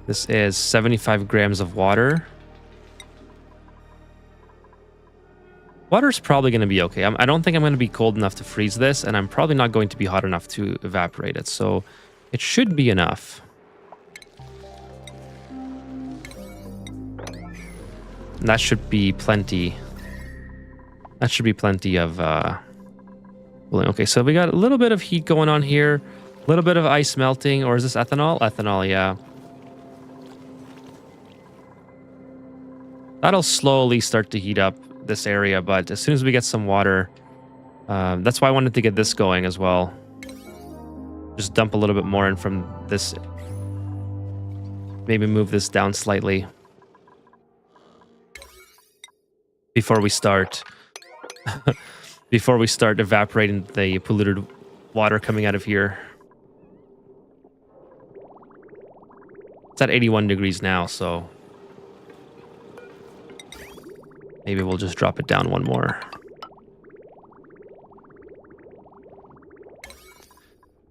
[SPEAKER 1] This is 75 grams of water. Water's probably going to be okay. I don't think I'm going to be cold enough to freeze this, and I'm probably not going to be hot enough to evaporate it. So it should be enough. And that should be plenty. That should be plenty of cooling. Okay, so we got a little bit of heat going on here. A little bit of ice melting. Or is this ethanol? Ethanol, yeah. That'll slowly start to heat up this area, but as soon as we get some water, that's why I wanted to get this going as well. Just dump a little bit more in from this. Maybe move this down slightly before we start evaporating the polluted water coming out of here. It's at 81 degrees now, so maybe we'll just drop it down one more.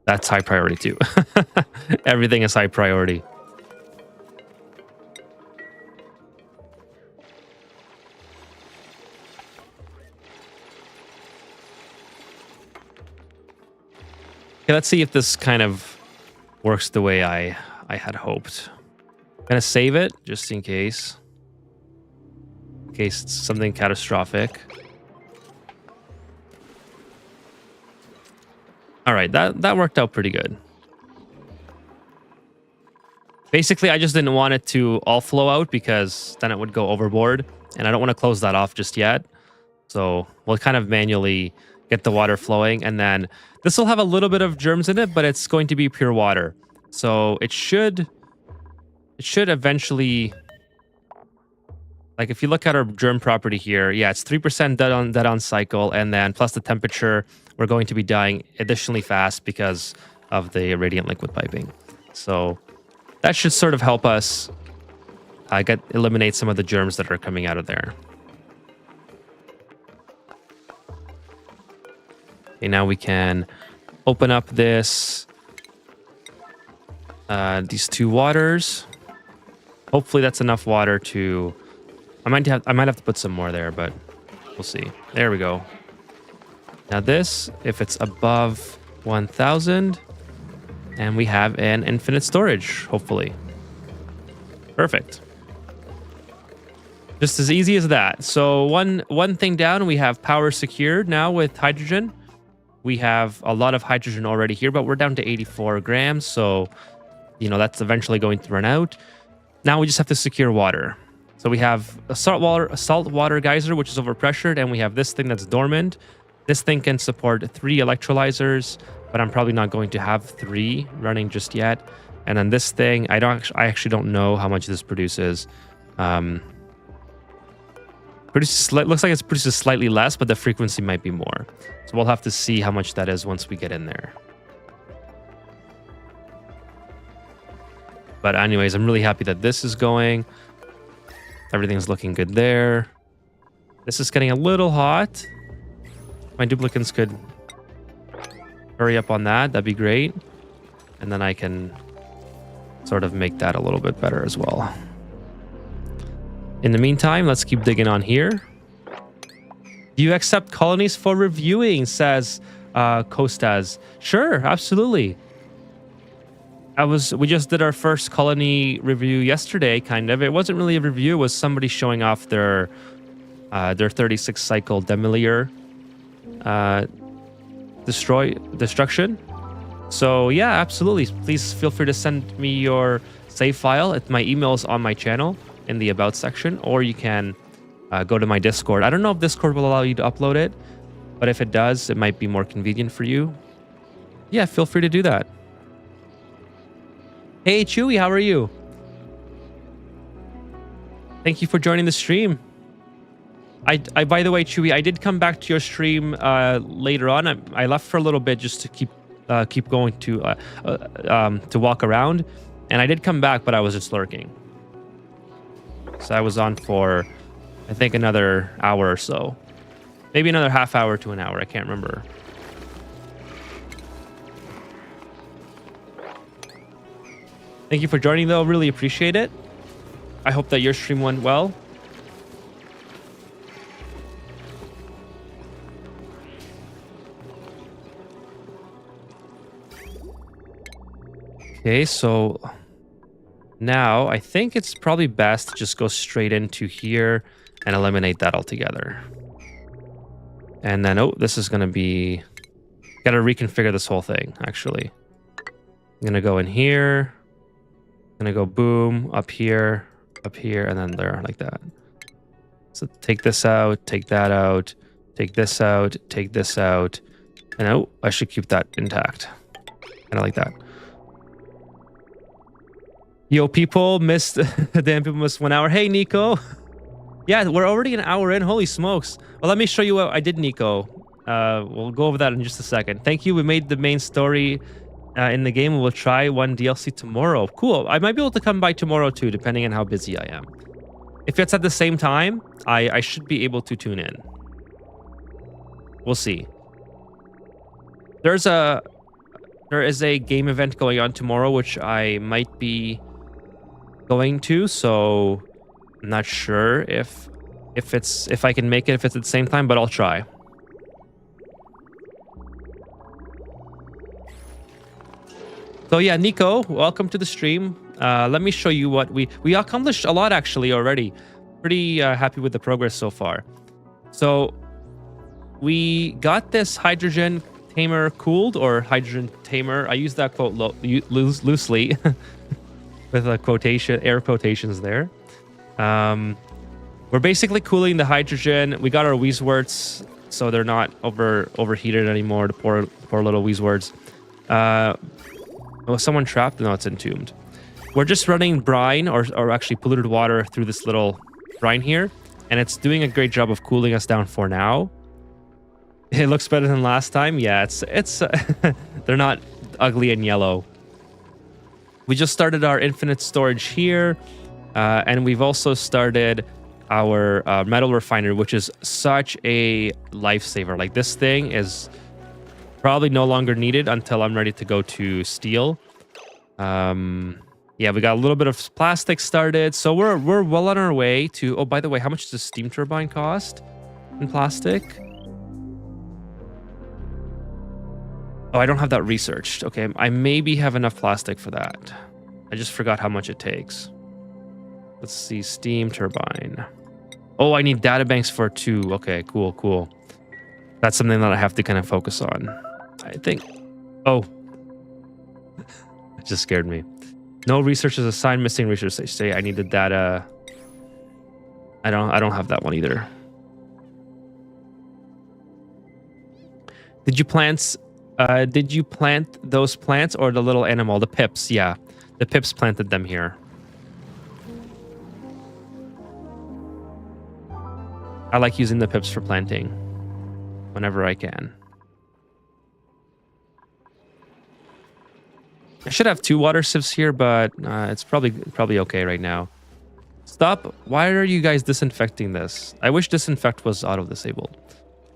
[SPEAKER 1] That's high priority too. Everything is high priority. Okay, let's see if this kind of works the way I had hoped. I'm gonna save it just in case. In case it's something catastrophic. All right, that worked out pretty good. Basically, I just didn't want it to all flow out because then it would go overboard, and I don't want to close that off just yet. So we'll kind of manually get the water flowing, and then this will have a little bit of germs in it, but it's going to be pure water. So it should eventually, like if you look at our germ property here, yeah, it's 3% dead on cycle, and then plus the temperature, we're going to be dying additionally fast because of the radiant liquid piping. So that should sort of help us eliminate some of the germs that are coming out of there. Okay, now we can open up this these two waters. Hopefully that's enough water to. I might have to put some more there, but we'll see. There we go. Now this, if it's above 1,000, and we have an infinite storage, hopefully. Perfect. Just as easy as that. So one thing down, we have power secured now with hydrogen. We have a lot of hydrogen already here, but we're down to 84 grams. So, you know, that's eventually going to run out. Now we just have to secure water. So we have a saltwater geyser, which is overpressured, and we have this thing that's dormant. This thing can support 3 electrolyzers, but I'm probably not going to have 3 running just yet. And then this thing, I actually don't know how much this produces. Looks like it produces slightly less, but the frequency might be more. So we'll have to see how much that is once we get in there. But anyways, I'm really happy that this is going. Everything's looking good there. This is getting a little hot. My duplicants could hurry up on that. That'd be great. And then I can sort of make that a little bit better as well. In the meantime, let's keep digging on here. Do you accept colonies for reviewing, says Kostas. Sure, absolutely. We just did our first colony review yesterday, kind of. It wasn't really a review, it was somebody showing off their 36 cycle Demolier destruction. So yeah, absolutely. Please feel free to send me your save file. My email is on my channel in the about section, or you can go to my Discord. I don't know if Discord will allow you to upload it, but if it does, it might be more convenient for you. Yeah, feel free to do that. Hey Chewy, how are you? Thank you for joining the stream. I by the way, Chewy, I did come back to your stream later on. I left for a little bit just to keep going to walk around, and I did come back, but I was just lurking. So I was on for, I think, another hour or so. Maybe another half hour to an hour. I can't remember. Thank you for joining, though. Really appreciate it. I hope that your stream went well. Okay, so now I think it's probably best to just go straight into here and eliminate that altogether. And then, oh, this is going to be... Got to reconfigure this whole thing, actually. I'm going to go in here. I'm going to go boom, up here, and then there, like that. So take this out, take that out, take this out, take this out. And oh, I should keep that intact. Kind of like that. Yo, people missed... Damn, people missed 1 hour. Hey, Nico. Yeah, we're already an hour in. Holy smokes. Well, let me show you what I did, Nico. We'll go over that in just a second. Thank you. We made the main story in the game. We'll try one DLC tomorrow. Cool. I might be able to come by tomorrow too, depending on how busy I am. If it's at the same time, I should be able to tune in. We'll see. There is a game event going on tomorrow, which I might be going to, so I'm not sure if I can make it if it's at the same time, but I'll try. So yeah, Nico, welcome to the stream. Let me show you what we accomplished a lot actually already. Pretty happy with the progress so far. So we got this hydrogen tamer cooled, or hydrogen tamer. I use that quote loosely with a quotation, air quotations there. We're basically cooling the hydrogen. We got our Weezworts, so they're not overheated anymore. The poor little Weezworts. Was someone trapped? No, it's entombed. We're just running brine or actually polluted water through this little brine here, and it's doing a great job of cooling us down for now. It looks better than last time. Yeah, it's they're not ugly and yellow. We just started our infinite storage here, and we've also started our metal refinery, which is such a lifesaver. Like, this thing is probably no longer needed until I'm ready to go to steel. Yeah, we got a little bit of plastic started, so we're well on our way to... Oh, by the way, how much does a steam turbine cost in plastic? Oh, I don't have that researched. Okay, I maybe have enough plastic for that. I just forgot how much it takes. Let's see, steam turbine. Oh, I need databanks for 2. Okay, cool. That's something that I have to kind of focus on, I think. Oh. It just scared me. No researchers assigned, missing research. They say I need the data. I don't have that one either. Did you plant those plants or the little animal, the pips? Yeah, the pips planted them here. I like using the pips for planting whenever I can. I should have 2 water sieves here, but it's probably okay right now. Stop. Why are you guys disinfecting this? I wish disinfect was auto-disabled.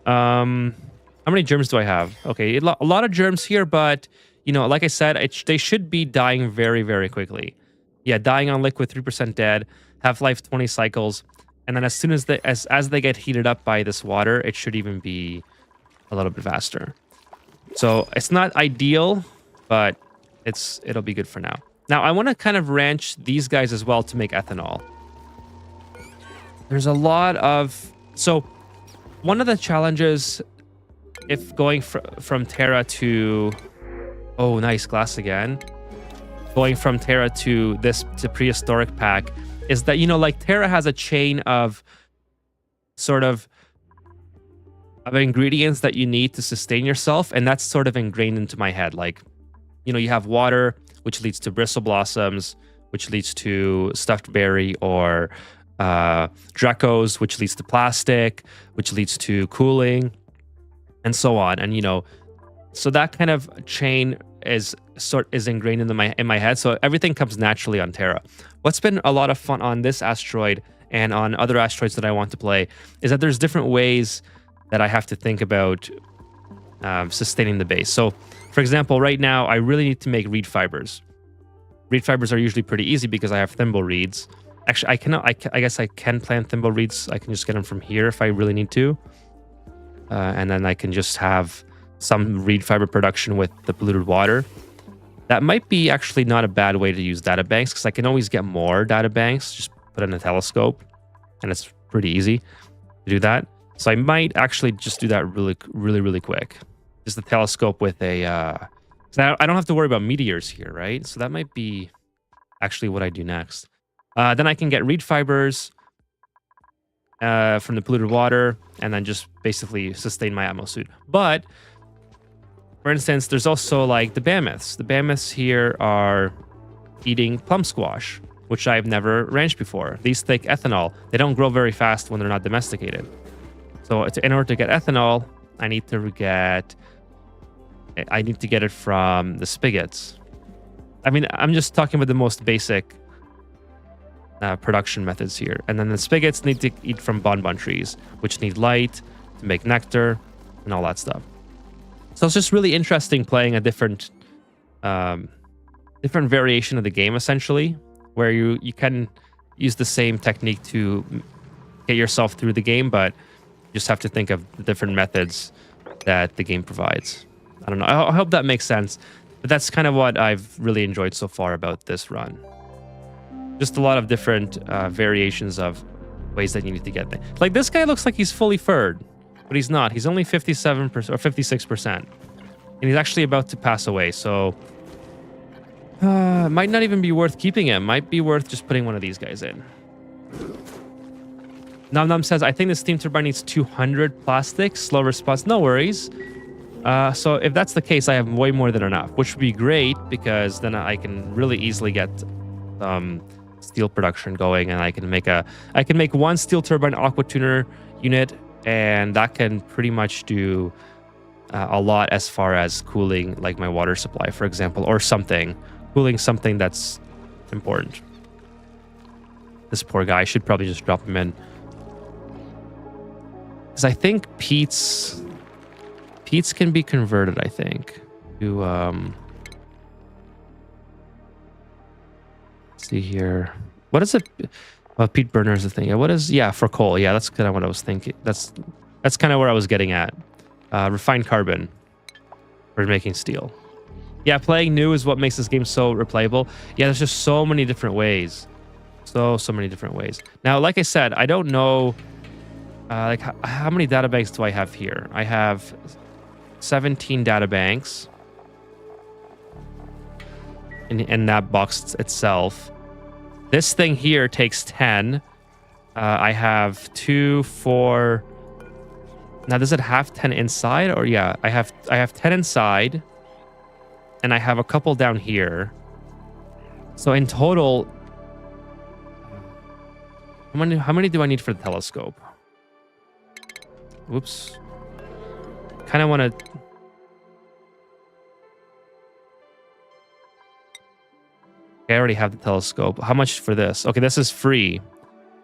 [SPEAKER 1] How many germs do I have? Okay, a lot of germs here, but, you know, like I said, they should be dying very, very quickly. Yeah, dying on liquid, 3% dead, half-life 20 cycles, and then as soon as they get heated up by this water, it should even be a little bit faster. So it's not ideal, but it'll be good for now. Now, I want to kind of ranch these guys as well to make ethanol. There's a lot of... So, one of the challenges, if going from Terra to... Oh, nice, glass again. Going from Terra to Prehistoric Pack is that, you know, like, Terra has a chain of sort of ingredients that you need to sustain yourself, and that's sort of ingrained into my head. Like, you know, you have water, which leads to bristle blossoms, which leads to stuffed berry, or Dracos, which leads to plastic, which leads to cooling, and so on. And, you know, so that kind of chain is ingrained in my head. So everything comes naturally on Terra. What's been a lot of fun on this asteroid and on other asteroids that I want to play is that there's different ways that I have to think about sustaining the base. So, for example, right now, I really need to make reed fibers. Reed fibers are usually pretty easy because I have thimble reeds. Actually, I guess I can plant thimble reeds. I can just get them from here if I really need to. And then I can just have some reed fiber production with the polluted water. That might be actually not a bad way to use data banks, because I can always get more data banks. Just put in a telescope, and it's pretty easy to do that. So I might actually just do that really quick. Just the telescope with a... so I don't have to worry about meteors here, right? So that might be actually what I do next. Then I can get reed fibers from the polluted water, and then just basically sustain my atmo suit. But, for instance, there's also like the mammoths. The mammoths here are eating plum squash, which I've never ranched before. These take ethanol. They don't grow very fast when they're not domesticated. So in order to get ethanol, I need to get it from the spigots. I mean, I'm just talking about the most basic production methods here. And then the spigots need to eat from bonbon trees, which need light to make nectar and all that stuff. So it's just really interesting playing a different variation of the game, essentially, where you can use the same technique to get yourself through the game, but you just have to think of the different methods that the game provides. I don't know. I hope that makes sense. But that's kind of what I've really enjoyed so far about this run. Just a lot of different variations of ways that you need to get there. Like, this guy looks like he's fully furred, but he's not. He's only 57% or 56%. And he's actually about to pass away, so... might not even be worth keeping him. Might be worth just putting one of these guys in. Num says, I think the steam turbine needs 200 plastic. Slow response. No worries. So if that's the case, I have way more than enough, which would be great, because then I can really easily get steel production going, and I can make one steel turbine aqua tuner unit, and that can pretty much do a lot as far as cooling like my water supply, for example, or cooling something that's important. This poor guy, I should probably just drop him in, because I think Pete's can be converted, I think, to let's see here. What is it? Well, peat burner is the thing. What is... Yeah, for coal. Yeah, that's kind of what I was thinking. That's kind of where I was getting at. Refined carbon for making steel. Yeah, playing new is what makes this game so replayable. Yeah, there's just so many different ways. So many different ways. Now, like I said, I don't know... like, how many data banks do I have here? I have 17 data banks in that box itself. This thing here takes 10. I have 2, 4. Now, does it have 10 inside? Or yeah, I have 10 inside, and I have a couple down here. So in total, how many do I need for the telescope? Whoops. Kind of want to... I already have the telescope. How much for this? Okay, this is free.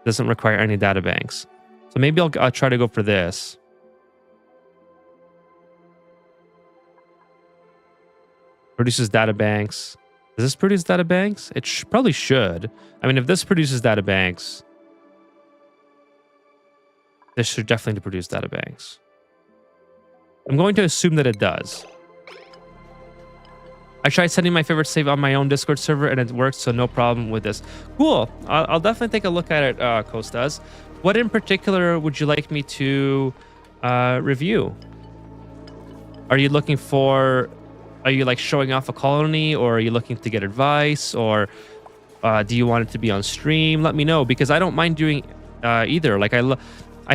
[SPEAKER 1] Doesn't require any data banks. So maybe I'll try to go for this. Produces data banks. Does this produce data banks? It probably should. I mean, if this produces data banks, this should definitely produce data banks. I'm going to assume that it does. I tried sending my favorite save on my own Discord server, and it worked, so no problem with this. Cool. I'll definitely take a look at it, Kostas. What in particular would you like me to review? Are you looking for... Are you like showing off a colony, or are you looking to get advice, or do you want it to be on stream? Let me know, because I don't mind doing either. Like I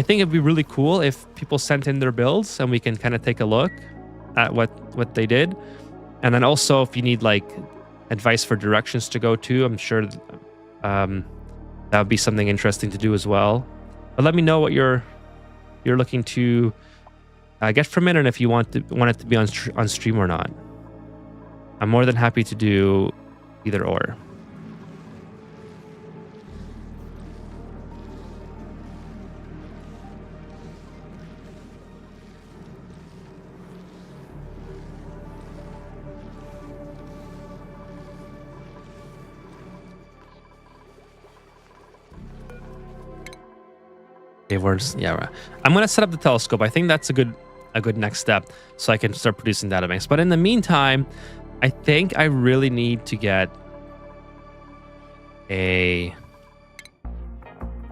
[SPEAKER 1] think it'd be really cool if people sent in their builds and we can kind of take a look at what they did. And then also, if you need like advice for directions to go to, I'm sure that would be something interesting to do as well. But let me know what you're looking to get from it, and if you want it to be on stream or not. I'm more than happy to do either or. Yeah, I'm gonna set up the telescope. I think that's a good next step, so I can start producing databanks. But in the meantime, I think I really need to get a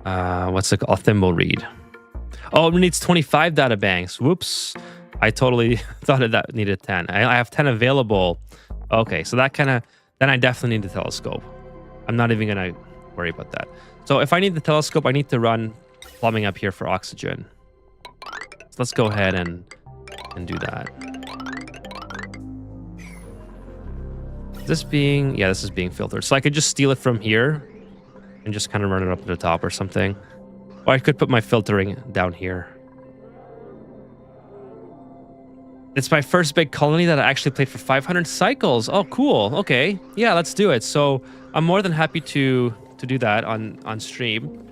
[SPEAKER 1] what's it called? A thimble reed. Oh, it needs 25 data banks. Whoops. I totally thought that needed 10. I have 10 available. Okay, so that kind of, then I definitely need the telescope. I'm not even going to worry about that. So if I need the telescope, I need to run plumbing up here for oxygen. So let's go ahead and do that. This is being filtered. So I could just steal it from here and just kind of run it up to the top or something. Or I could put my filtering down here. It's my first big colony that I actually played for 500 cycles. Oh, cool. Okay. Yeah, let's do it. So I'm more than happy to do that on stream.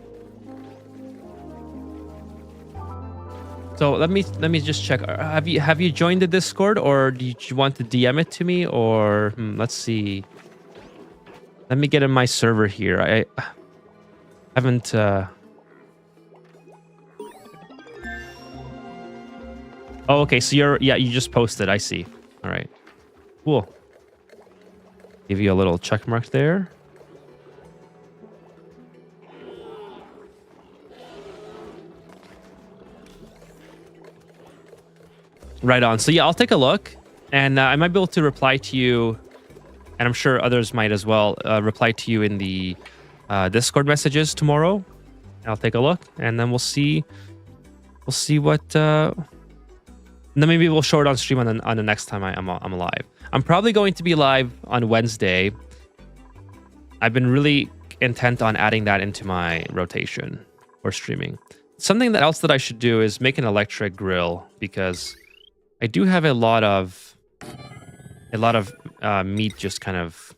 [SPEAKER 1] So let me just check. Have you joined the Discord, or do you want to DM it to me, or let's see. Let me get in my server here. I haven't. Oh, okay. So you just posted. I see. All right. Cool. Give you a little check mark there. Right on. So yeah, I'll take a look, and I might be able to reply to you, and I'm sure others might as well, reply to you in the Discord messages tomorrow. I'll take a look, and then we'll see what. Then maybe we'll show it on stream on the next time I'm live. I'm probably going to be live on Wednesday. I've been really intent on adding that into my rotation for streaming. Something else that I should do is make an electric grill, because I do have a lot of meat just kind of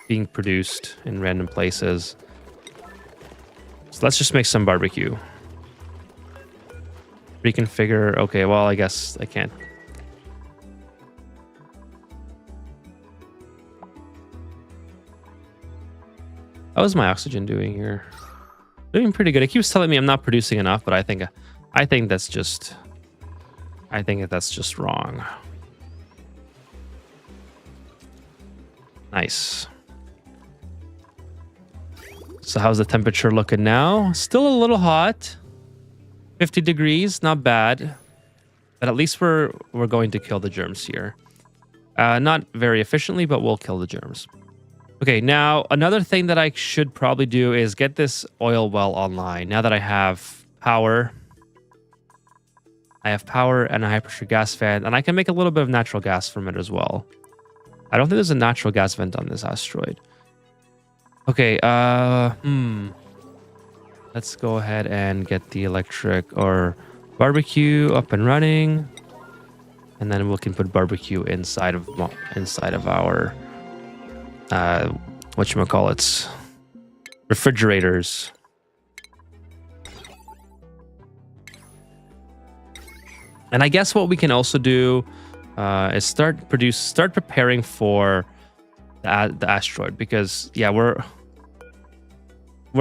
[SPEAKER 1] being produced in random places. So let's just make some barbecue. Reconfigure. Okay, well, I guess I can't. How's my oxygen doing here? Doing pretty good. It keeps telling me I'm not producing enough, but I think that's just wrong. Nice. So how's the temperature looking now? Still a little hot. 50 degrees, not bad. But at least we're going to kill the germs here. Not very efficiently, but we'll kill the germs. Okay, now another thing that I should probably do is get this oil well online. Now that I have power. I have power and a high pressure gas fan, and I can make a little bit of natural gas from it as well. I don't think there's a natural gas vent on this asteroid. Okay, let's go ahead and get the electric or barbecue up and running, and then we can put barbecue inside of our whatchamacallits, refrigerators. And I guess what we can also do is start preparing for the asteroid, because yeah, we're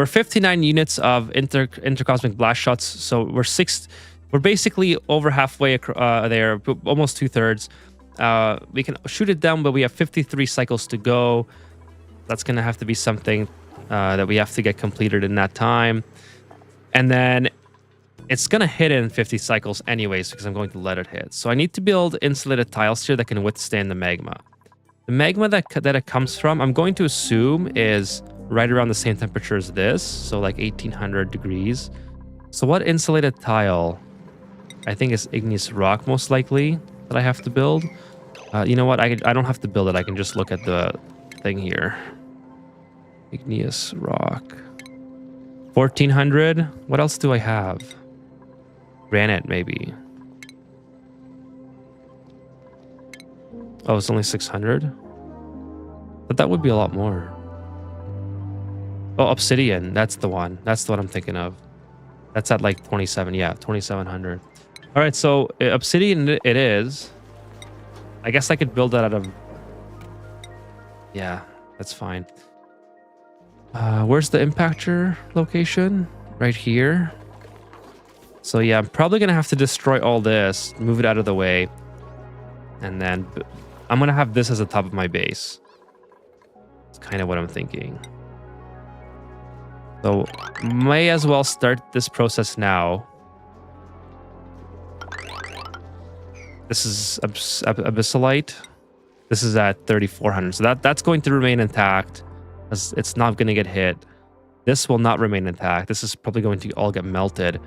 [SPEAKER 1] 59 units of intercosmic blast shots, so we're basically over halfway there, almost 2/3. We can shoot it down, but we have 53 cycles to go. That's gonna have to be something that we have to get completed in that time, and then it's going to hit in 50 cycles anyways, because I'm going to let it hit. So I need to build insulated tiles here that can withstand the magma. The magma that it comes from, I'm going to assume, is right around the same temperature as this. So like 1800 degrees. So what insulated tile? I think it's igneous rock, most likely, that I have to build. You know what? I don't have to build it. I can just look at the thing here. Igneous rock. 1400. What else do I have? Granite, maybe. Oh, it's only 600? But that would be a lot more. Oh, obsidian. That's the one. That's the one I'm thinking of. That's at like 27. Yeah, 2700. All right, so obsidian it is. I guess I could build that out of... Yeah, that's fine. Where's the impactor location? Right here. So yeah, I'm probably going to have to destroy all this, move it out of the way, and then I'm going to have this as the top of my base. It's kind of what I'm thinking. So may as well start this process now. This is abyssalite. This is at 3,400. So that's going to remain intact. It's not going to get hit. This will not remain intact. This is probably going to all get melted.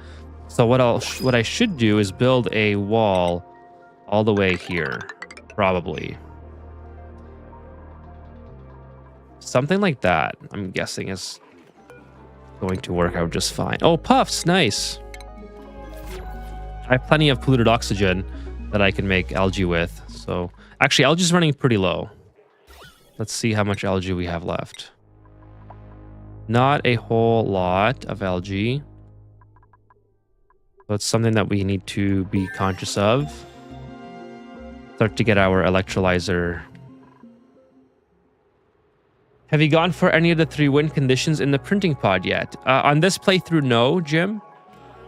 [SPEAKER 1] So what I should do is build a wall all the way here, probably. Something like that, I'm guessing, is going to work out just fine. Oh, puffs, nice. I have plenty of polluted oxygen that I can make algae with. So actually, algae's running pretty low. Let's see how much algae we have left. Not a whole lot of algae. So it's something that we need to be conscious of. Start to get our electrolyzer. Have you gone for any of the 3 wind conditions in the printing pod yet? On this playthrough, no, Jim.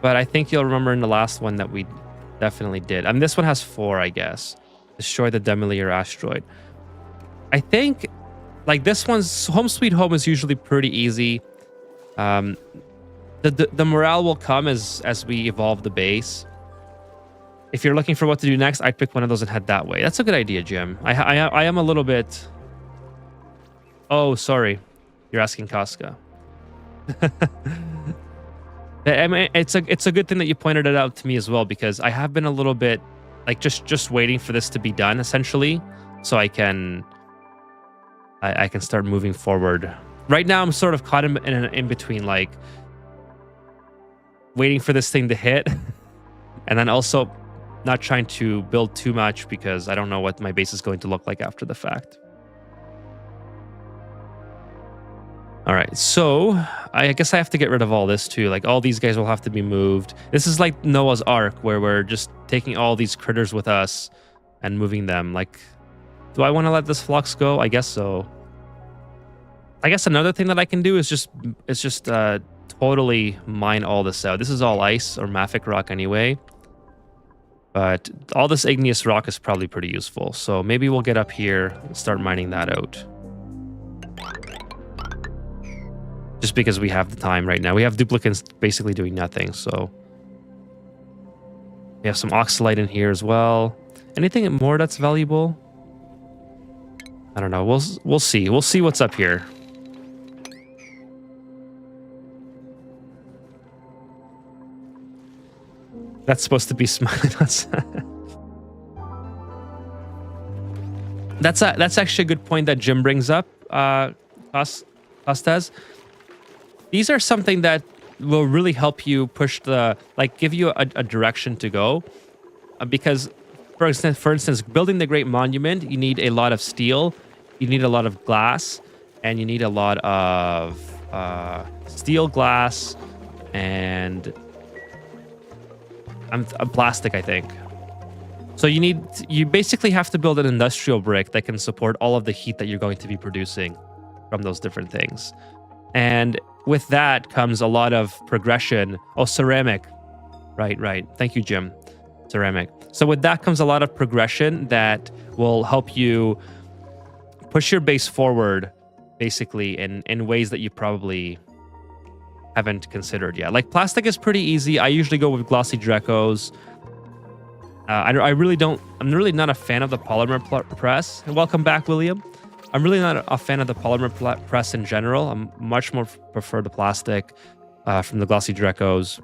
[SPEAKER 1] But I think you'll remember in the last one that we definitely did. I mean, this one has 4, I guess. Destroy the Demolier asteroid. I think, like, this one's Home Sweet Home is usually pretty easy. The morale will come as we evolve the base. If you're looking for what to do next, I'd pick one of those and head that way. That's a good idea, Jim. I am a little bit... Oh, sorry. You're asking Casca. I mean, it's a good thing that you pointed it out to me as well, because I have been a little bit like just waiting for this to be done, essentially, so I can start moving forward. Right now, I'm sort of caught in between, like waiting for this thing to hit, and then also not trying to build too much because I don't know what my base is going to look like after the fact. All right, so I guess I have to get rid of all this too. Like, all these guys will have to be moved. This is like Noah's Ark, where we're just taking all these critters with us and moving them. Like, do I want to let this flux go? I guess so. I guess another thing that I can do is just totally mine all this out. This is all ice or mafic rock anyway. But all this igneous rock is probably pretty useful. So maybe we'll get up here and start mining that out. Just because we have the time right now. We have duplicants basically doing nothing, so... We have some oxalite in here as well. Anything more that's valuable? I don't know. We'll see. We'll see what's up here. That's supposed to be smiling. That's actually a good point that Jim brings up, Costas. These are something that will really help you push the, like, give you a direction to go. Because, for instance, building the Great Monument, you need a lot of steel, you need a lot of glass, and you need a lot of steel, glass, and plastic, I think. So you basically have to build an industrial brick that can support all of the heat that you're going to be producing from those different things. And with that comes a lot of progression. Oh, ceramic. Right. Thank you, Jim. Ceramic. So with that comes a lot of progression that will help you push your base forward, basically, in ways that you probably haven't considered yet. Like, plastic is pretty easy. I usually go with glossy Drecos. I'm really not a fan of the polymer press. And welcome back, William. I'm really not a fan of the polymer press in general. I'm much more prefer the plastic from the glossy Drecos.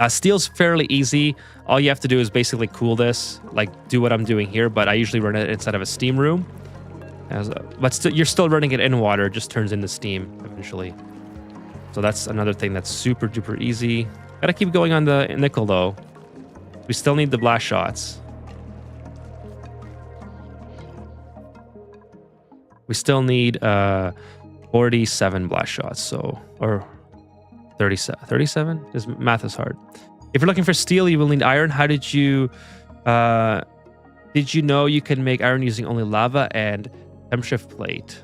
[SPEAKER 1] Steel's fairly easy. All you have to do is basically cool this, like do what I'm doing here, but I usually run it inside of a steam room. But you're still running it in water, it just turns into steam eventually. So that's another thing that's super duper easy. Gotta keep going on the nickel though. We still need the blast shots. We still need 47 blast shots, so, or 37. 37? This math is hard. If you're looking for steel, you will need iron. How did you know you can make iron using only lava and temp shift plate?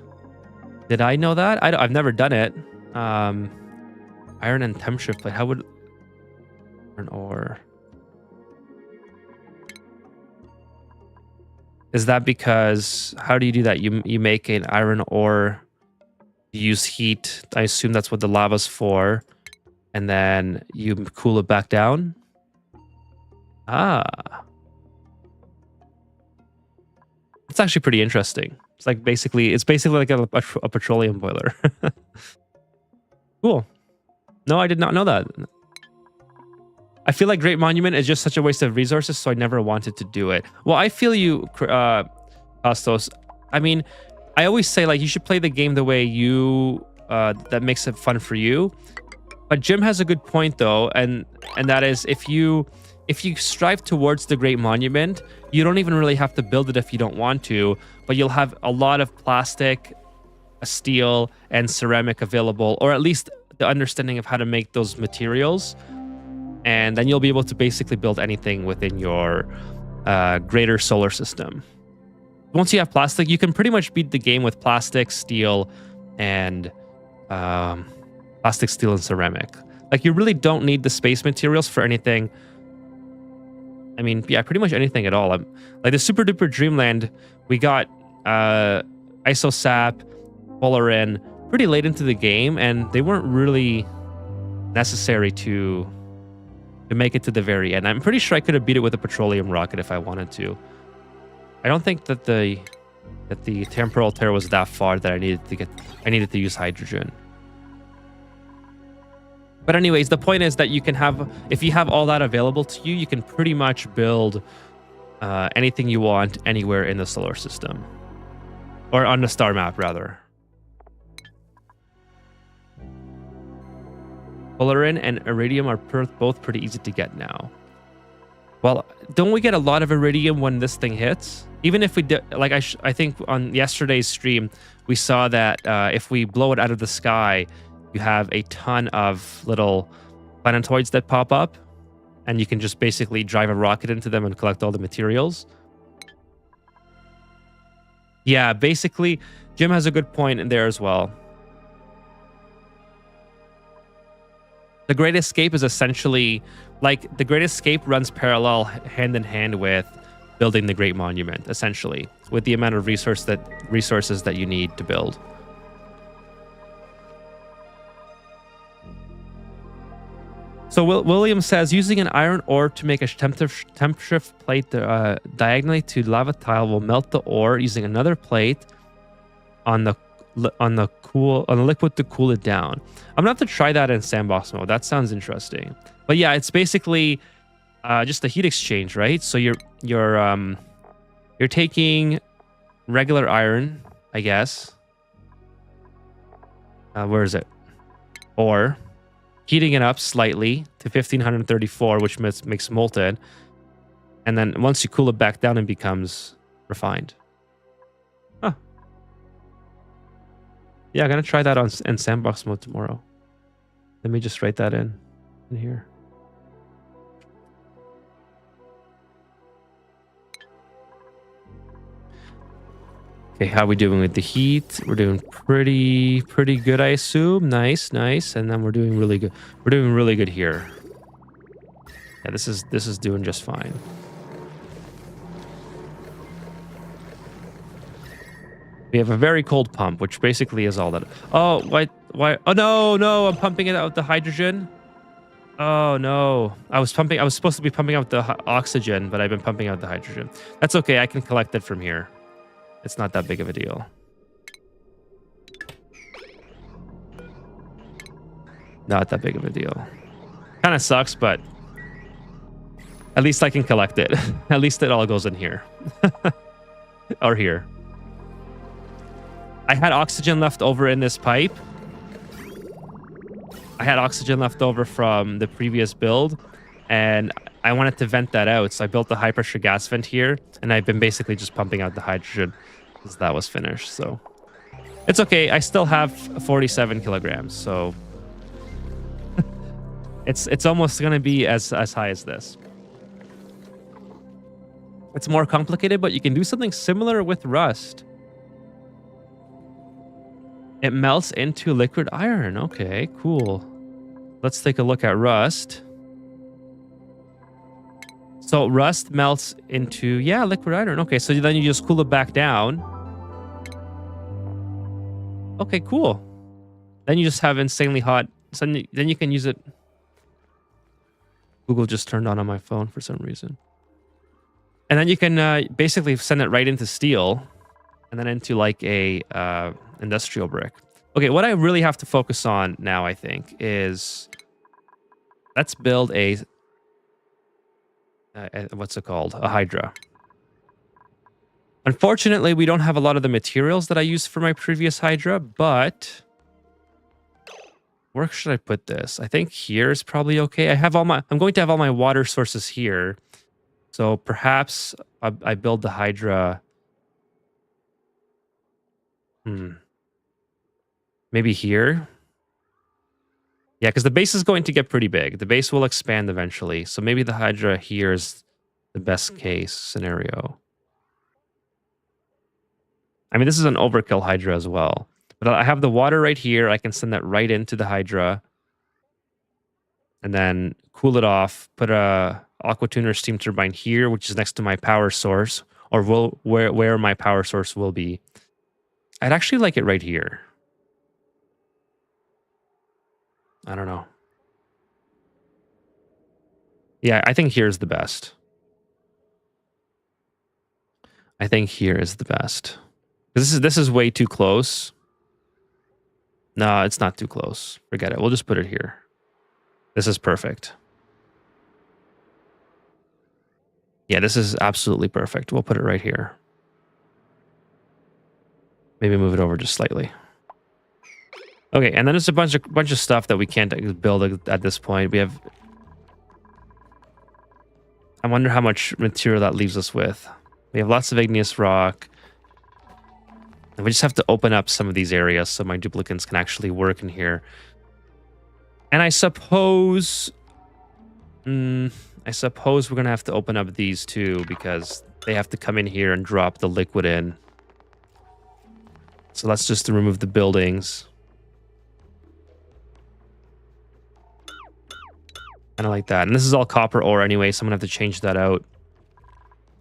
[SPEAKER 1] Did I know that? I've never done it. Iron and temp shift plate. How would iron ore? Is that because, how do you do that? You make an iron ore, you use heat. I assume that's what the lava's for. And then you cool it back down. Ah. It's actually pretty interesting. It's basically like a petroleum boiler. Cool. No, I did not know that. I feel like Great Monument is just such a waste of resources, so I never wanted to do it. Well, I feel you, Costos. I mean, I always say, like, you should play the game the way you that makes it fun for you. But Jim has a good point, though, and that is, if you strive towards the Great Monument, you don't even really have to build it if you don't want to, but you'll have a lot of plastic, steel, and ceramic available, or at least the understanding of how to make those materials. And then you'll be able to basically build anything within your greater solar system. Once you have plastic, you can pretty much beat the game with plastic, steel, and ceramic. Like, you really don't need the space materials for anything. I mean, yeah, pretty much anything at all. Like the Super Duper Dreamland, we got ISOSAP, Polarin pretty late into the game, and they weren't really necessary to make it to the very end. I'm pretty sure I could have beat it with a petroleum rocket if I wanted to. I don't think that the temporal tear was that far that I needed to use hydrogen. But anyways, the point is that you can have, if you have all that available to you, you can pretty much build anything you want anywhere in the solar system, or on the star map rather. Polarin and iridium are both pretty easy to get now. Well, don't we get a lot of iridium when this thing hits? Even if we did, like I think on yesterday's stream, we saw that if we blow it out of the sky, you have a ton of little planetoids that pop up, and you can just basically drive a rocket into them and collect all the materials. Yeah, basically, Jim has a good point in there as well. The Great Escape is essentially, like, the Great Escape runs parallel hand in hand with building the Great Monument, essentially, with the amount of resources that you need to build. So William says, using an iron ore to make a temp shift plate diagonally to lava tile will melt the ore using another plate on the liquid to cool it down. I'm gonna have to try that in sandbox mode. That sounds interesting. But yeah, it's basically just a heat exchange, right? So you're taking regular iron, I guess. Where is it? Ore. Heating it up slightly to 1534, which makes molten. And then once you cool it back down, it becomes refined. Huh. Yeah, I'm going to try that in sandbox mode tomorrow. Let me just write that in here. Okay, how are we doing with the heat? We're doing pretty good, I assume. Nice. And then we're doing really good. We're doing really good here. Yeah, this is doing just fine. We have a very cold pump, which basically is all that. Oh, why? Oh no! I'm pumping it out with the hydrogen. Oh no! I was supposed to be pumping out the oxygen, but I've been pumping out the hydrogen. That's okay. I can collect it from here. It's not that big of a deal. Not that big of a deal. Kind of sucks, but at least I can collect it. At least it all goes in here. Or here. I had oxygen left over in this pipe. I had oxygen left over from the previous build, and I wanted to vent that out. So I built the high pressure gas vent here, and I've been basically just pumping out the hydrogen because that was finished. So it's okay. I still have 47 kilograms, so it's almost gonna be as high as this. It's more complicated, but you can do something similar with rust. It melts into liquid iron. Okay, cool. Let's take a look at rust. So rust melts into, yeah, liquid iron. Okay, so then you just cool it back down. Okay, cool. Then you just have insanely hot. So then you can use it. Google just turned on my phone for some reason. And then you can basically send it right into steel and then into like a industrial brick. Okay, what I really have to focus on now, I think, is let's build a what's it called? A Hydra. Unfortunately, we don't have a lot of the materials that I used for my previous Hydra, but where should I put this? I think here is probably okay. I'm going to have all my water sources here. So perhaps I build the Hydra. Maybe here. Yeah, because the base is going to get pretty big. The base will expand eventually. So maybe the Hydra here is the best case scenario. I mean, this is an overkill Hydra as well. But I have the water right here. I can send that right into the Hydra. And then cool it off. Put a aqua tuner steam turbine here, which is next to my power source. Or where my power source will be. I'd actually like it right here. I don't know. Yeah, I think here's the best. I think here is the best. This is way too close. No, it's not too close. Forget it. We'll just put it here. This is perfect. Yeah, this is absolutely perfect. We'll put it right here. Maybe move it over just slightly. Okay, and then there's a bunch of stuff that we can't build at this point. We have... I wonder how much material that leaves us with. We have lots of igneous rock. And we just have to open up some of these areas so my duplicants can actually work in here. And I suppose... we're going to have to open up these too because they have to come in here and drop the liquid in. So let's just remove the buildings. Kind of like that. And this is all copper ore anyway, so I'm going to have to change that out.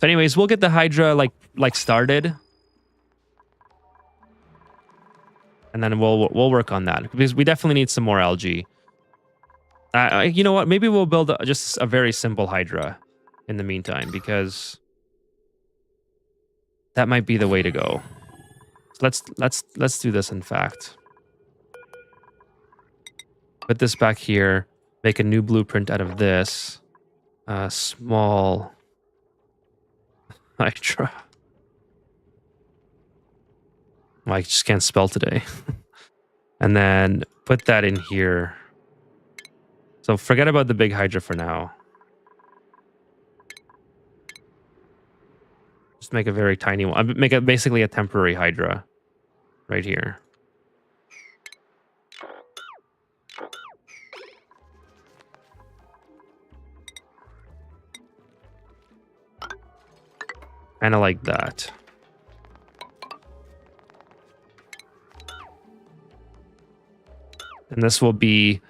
[SPEAKER 1] So anyways, we'll get the Hydra like started. And then we'll work on that because we definitely need some more algae. You know what? Maybe we'll build just a very simple Hydra in the meantime because that might be the way to go. So let's do this. In fact, put this back here. Make a new blueprint out of this. Small Hydra. I just can't spell today. And then put that in here. So forget about the big Hydra for now. Just make a very tiny one. Make it basically a temporary Hydra right here. Kind of like that. And this will be...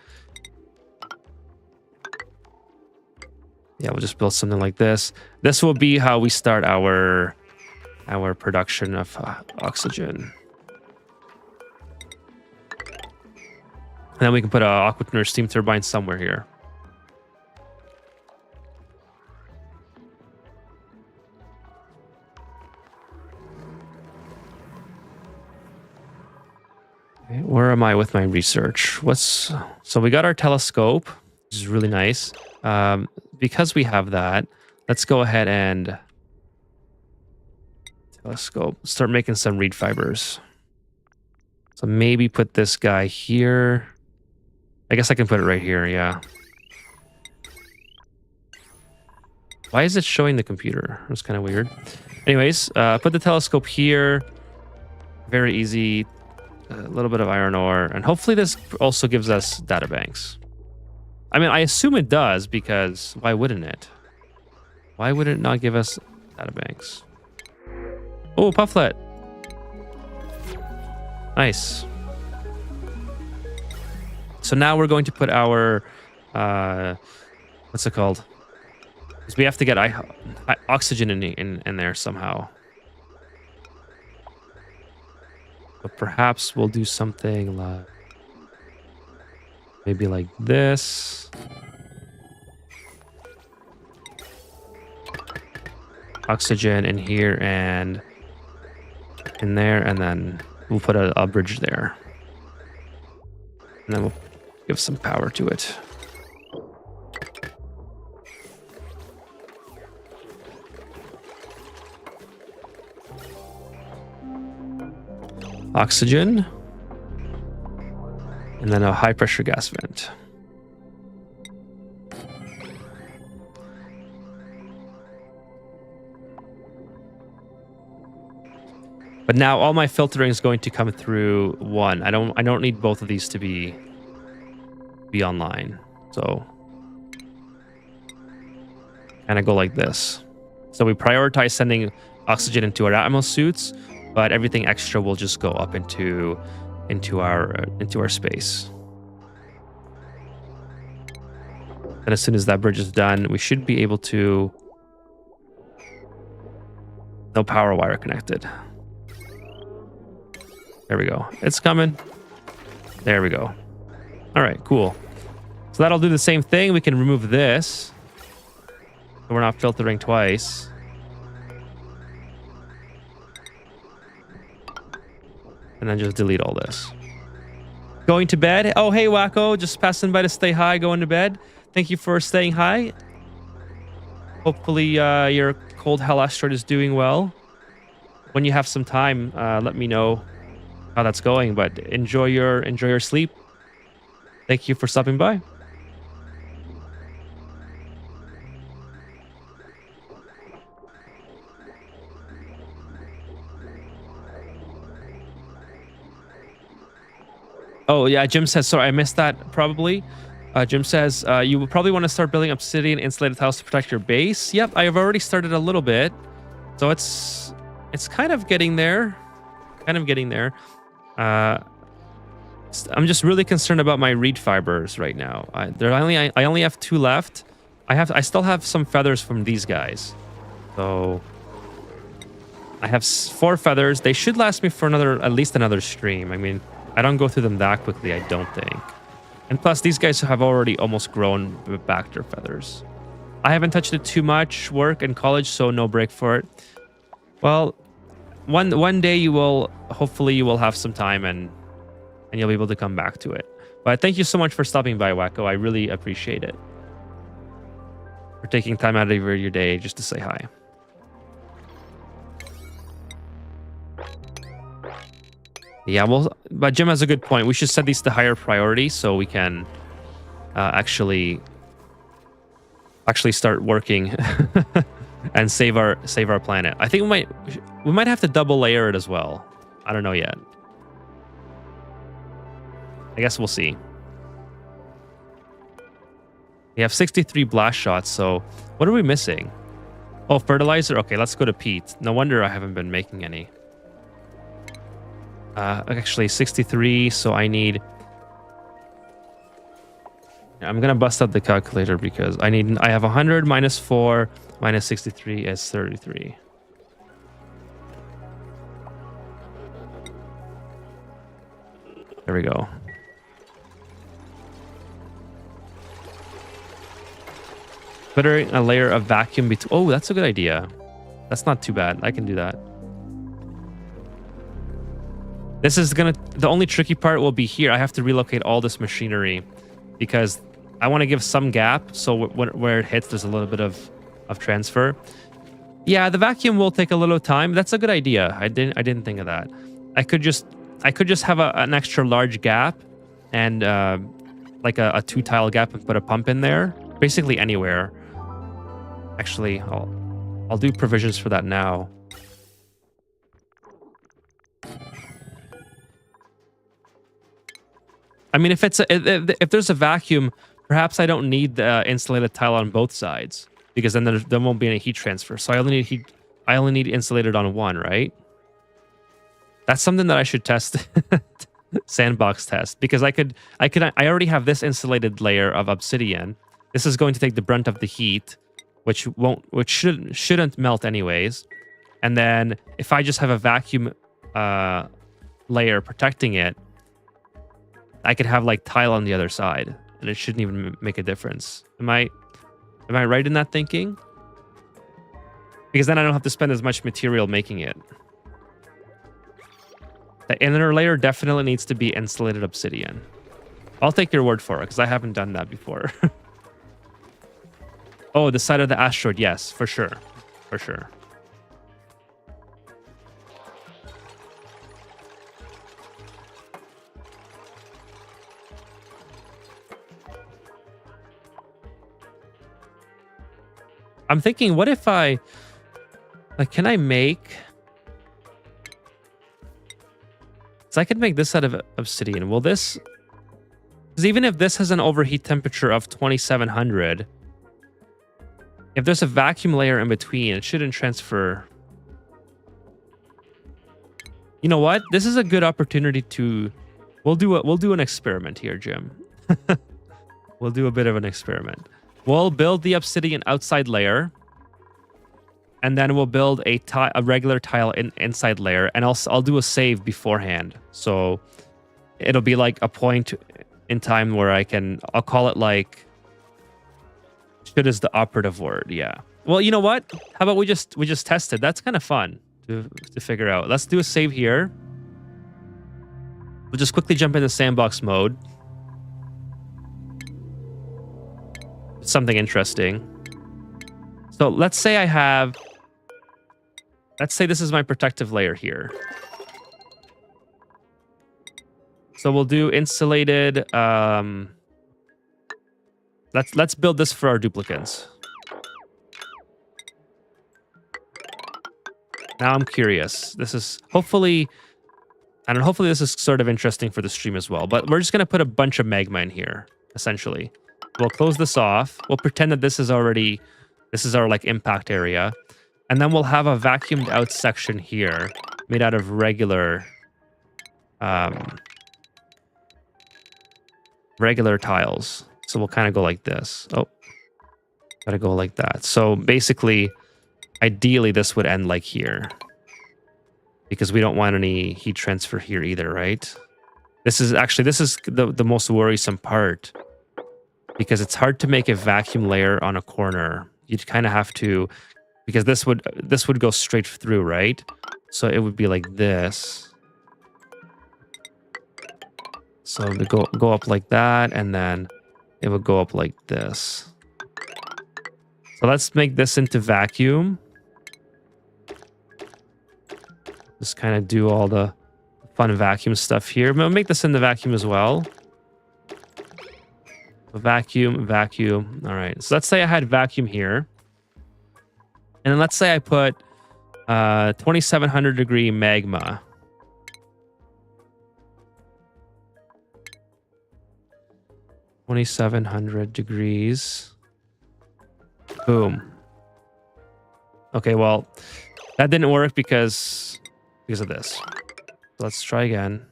[SPEAKER 1] Yeah, we'll just build something like this. This will be how we start our production of oxygen. And then we can put a aqua tuner steam turbine somewhere here. Okay, where am I with my research? So we got our telescope, which is really nice. Because we have that, let's go ahead and telescope. Start making some reed fibers. So maybe put this guy here. I guess I can put it right here, yeah. Why is it showing the computer? That's kind of weird. Anyways, put the telescope here. Very easy. A little bit of iron ore. And hopefully this also gives us data banks. I mean, I assume it does because why wouldn't it? Why would it not give us data banks? Oh, Pufflet. Nice. So now we're going to put our, what's it called? Because we have to get oxygen in there somehow. But perhaps we'll do something like maybe like this. Oxygen in here and in there, and then we'll put a bridge there. And then we'll give some power to it. Oxygen. And then a high pressure gas vent. But now all my filtering is going to come through one. I don't need both of these to be online. So kind of go like this. So we prioritize sending oxygen into our Atmos suits, but everything extra will just go up into our space. And as soon as that bridge is done, we should be able to. No power wire connected. There we go. It's coming. There we go. All right, cool. So that'll do the same thing. We can remove this. So we're not filtering twice. And then just delete all this. Going to bed. Oh, hey, Wacko. Just passing by to stay high, going to bed. Thank you for staying high. Hopefully your cold hell asteroid is doing well. When you have some time, let me know how that's going, but enjoy your sleep. Thank you for stopping by. Oh yeah, Jim says, sorry, I missed that probably. Jim says, you will probably want to start building obsidian insulated tiles to protect your base. Yep, I have already started a little bit. So it's kind of getting there. I'm just really concerned about my reed fibers right now. I only have 2 left. I still have some feathers from these guys. So I have 4 feathers. They should last me for at least another stream. I mean, I don't go through them that quickly, I don't think. And plus, these guys have already almost grown back their feathers. I haven't touched it too much. Work and college, so no break for it. Well, one day hopefully you will have some time and you'll be able to come back to it. But thank you so much for stopping by, Wacko. I really appreciate it. For taking time out of your day just to say hi. Yeah, well, but Jim has a good point. We should set these to higher priority so we can actually start working and save our planet. I think we might have to double layer it as well. I don't know yet. I guess we'll see. We have 63 blast shots, so what are we missing? Oh, fertilizer? Okay, let's go to peat. No wonder I haven't been making any. Actually 63, so I need... I'm gonna bust out the calculator because I have 100 minus 4 minus 63 is 33. There we go. Putting a layer of vacuum between... Oh, that's a good idea. That's not too bad. I can do that. This is gonna... The only tricky part will be here. I have to relocate all this machinery because I want to give some gap so where it hits, there's a little bit of transfer. Yeah, the vacuum will take a little time. That's a good idea. I didn't think of that. I could just have an extra large gap and like a 2-tile gap and put a pump in there. Basically anywhere. Actually, I'll do provisions for that now. I mean, if there's a vacuum, perhaps I don't need the insulated tile on both sides because then there won't be any heat transfer. So I only need insulated on one, right? That's something that I should test, sandbox test, because I already have this insulated layer of obsidian. This is going to take the brunt of the heat, which shouldn't melt anyways. And then if I just have a vacuum layer protecting it, I could have like tile on the other side, and it shouldn't even make a difference. Am I right in that thinking? Because then I don't have to spend as much material making it. The inner layer definitely needs to be insulated obsidian. I'll take your word for it, because I haven't done that before. Oh, the side of the asteroid. Yes, for sure. For sure. I'm thinking, what if I... Like, can I make... So I could make this out of obsidian. Will this... Because even if this has an overheat temperature of 2700, if there's a vacuum layer in between, it shouldn't transfer. You know what? This is a good opportunity to... We'll do an experiment here, Jim. We'll do a bit of an experiment. We'll build the obsidian outside layer, and then we'll build a regular tile inside layer, and I'll do a save beforehand. So it'll be like a point in time where I'll call it like, should is the operative word. Yeah. Well, you know what? How about we just test it? That's kind of fun to figure out. Let's do a save here. We'll just quickly jump into sandbox mode. Something interesting. So let's say let's say this is my protective layer here. So we'll do insulated. Let's build this for our duplicates. Now I'm curious. This is hopefully this is sort of interesting for the stream as well. But we're just gonna put a bunch of magma in here, essentially. We'll close this off. We'll pretend that this is our like impact area. And then we'll have a vacuumed out section here made out of regular tiles. So we'll kind of go like this. Oh, gotta go like that. So basically, ideally this would end like here, because we don't want any heat transfer here either, right? This is the most worrisome part, because it's hard to make a vacuum layer on a corner. You'd kind of have to, because this would go straight through, right? So it would be like this. So we go up like that, and then it would go up like this. So let's make this into vacuum. Just kind of do all the fun vacuum stuff here. We'll make this in the vacuum as well. Vacuum. All right. So let's say I had vacuum here. And then let's say I put 2700 degree magma. $2,700 degrees. Boom. Okay, well, that didn't work because of this. Let's try again.